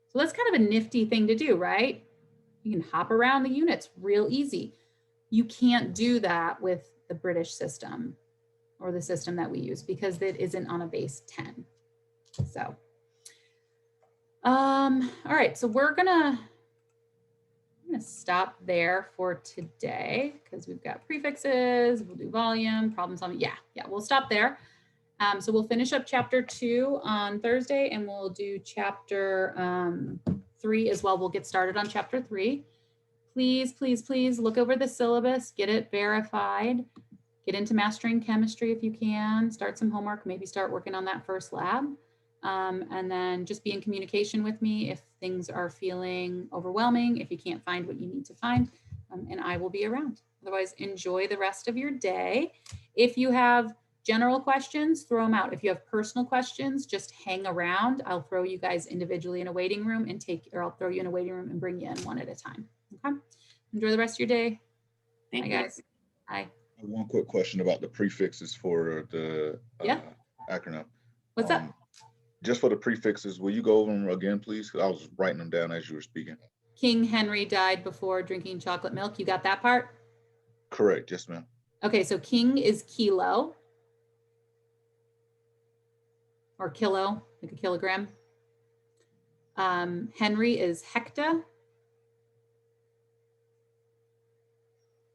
So that's kind of a nifty thing to do, right? You can hop around the units real easy. You can't do that with the British system or the system that we use because it isn't on a base 10. So, all right, so I'm gonna stop there for today because we've got prefixes, we'll do volume, problem solving. Yeah, we'll stop there. So we'll finish up chapter 2 on Thursday and we'll do chapter 3 as well. We'll get started on chapter 3. Please, please, please look over the syllabus, get it verified, get into mastering chemistry if you can, start some homework, maybe start working on that first lab. And then just be in communication with me if things are feeling overwhelming, if you can't find what you need to find, and I will be around. Otherwise, enjoy the rest of your day. If you have general questions, throw them out. If you have personal questions, just hang around. I'll throw you guys individually in a waiting room and I'll throw you in a waiting room and bring you in one at a time. Okay. Enjoy the rest of your day. Bye, guys. Bye. One quick question about the prefixes for the acronym. What's up? Just for the prefixes, will you go over them again, please? Because I was writing them down as you were speaking. King Henry died before drinking chocolate milk. You got that part? Correct. Yes, ma'am. Okay, so king is kilo. Or kilo, like a kilogram. Henry is hecta.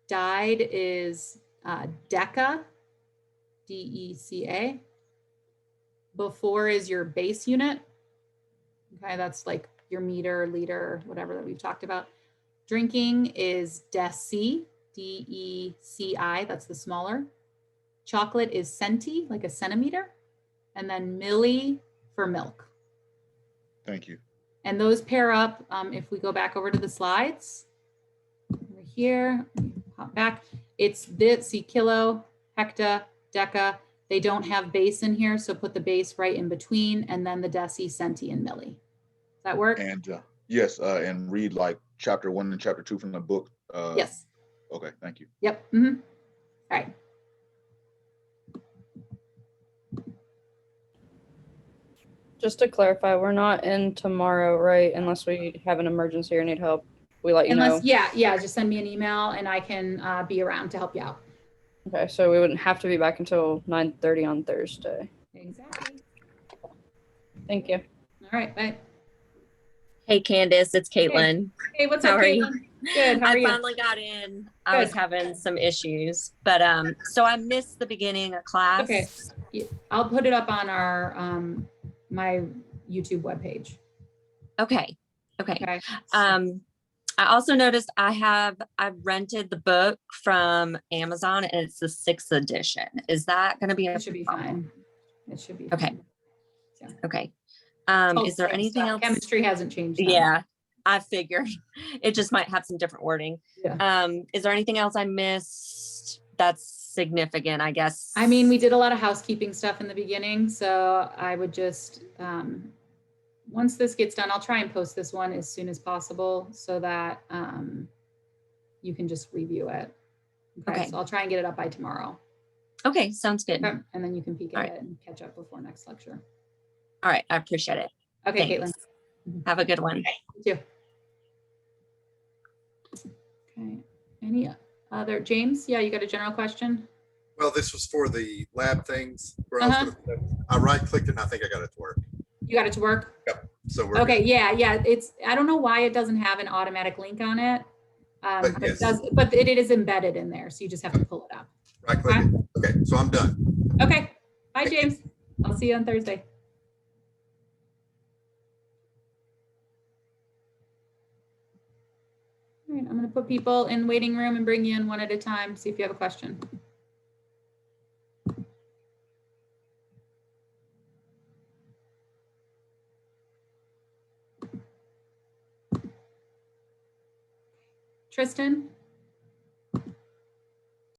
Died is deca, D-E-C-A. Before is your base unit. Okay, that's like your meter, liter, whatever that we've talked about. Drinking is deci, D-E-C-I, that's the smaller. Chocolate is centi, like a centimeter. And then milli for milk. Thank you. And those pair up, if we go back over to the slides, over here, hop back, it's kilo, hecta, deca, They don't have base in here, so put the base right in between, and then the deci, centi, and milli. Does that work? And yes, and read like chapter 1 and chapter 2 from the book. Yes. Okay, thank you. Yep. All right. Just to clarify, we're not in tomorrow, right? Unless we have an emergency or need help. We let you know. Yeah, just send me an email and I can be around to help you out. Okay, so we wouldn't have to be back until 9:30 on Thursday. Exactly. Thank you. All right, bye. Hey Candace, it's Caitlin. Hey, what's How up, are you? Caitlin? Good, how are I you? finally got in. I was having some issues, but so I missed the beginning of class. Okay, I'll put it up on our my YouTube webpage. Okay. I also noticed I rented the book from Amazon and it's the 6th edition. Is that going to be? It should be fine. It should be okay. Fine. Yeah. Okay. Oh, Is there anything else? Chemistry hasn't changed. Yeah, I figured it just might have some different wording. Yeah. Is there anything else I missed that's significant, I guess? I mean, we did a lot of housekeeping stuff in the beginning, so I would just, once this gets done, I'll try and post this one as soon as possible so that you can just review it. Okay. So I'll try and get it up by tomorrow. Okay, sounds good. Okay. And then you can peek at it and catch up before next lecture. All right, I appreciate it. Okay, Thanks. Caitlin. Have a good one. You too. Okay. Any other, James? Yeah, you got a general question? Well, this was for the lab things. Where I right-clicked and I think I got it to work. You got it to work? Yep. So we're okay. good. Yeah. I don't know why it doesn't have an automatic link on it. But yes. It is embedded in there. So you just have to pull it up. Right-click it. Okay, so I'm done. Okay. Bye, James. I'll see you on Thursday. All right, I'm going to put people in waiting room and bring you in one at a time. See if you have a question. Tristan?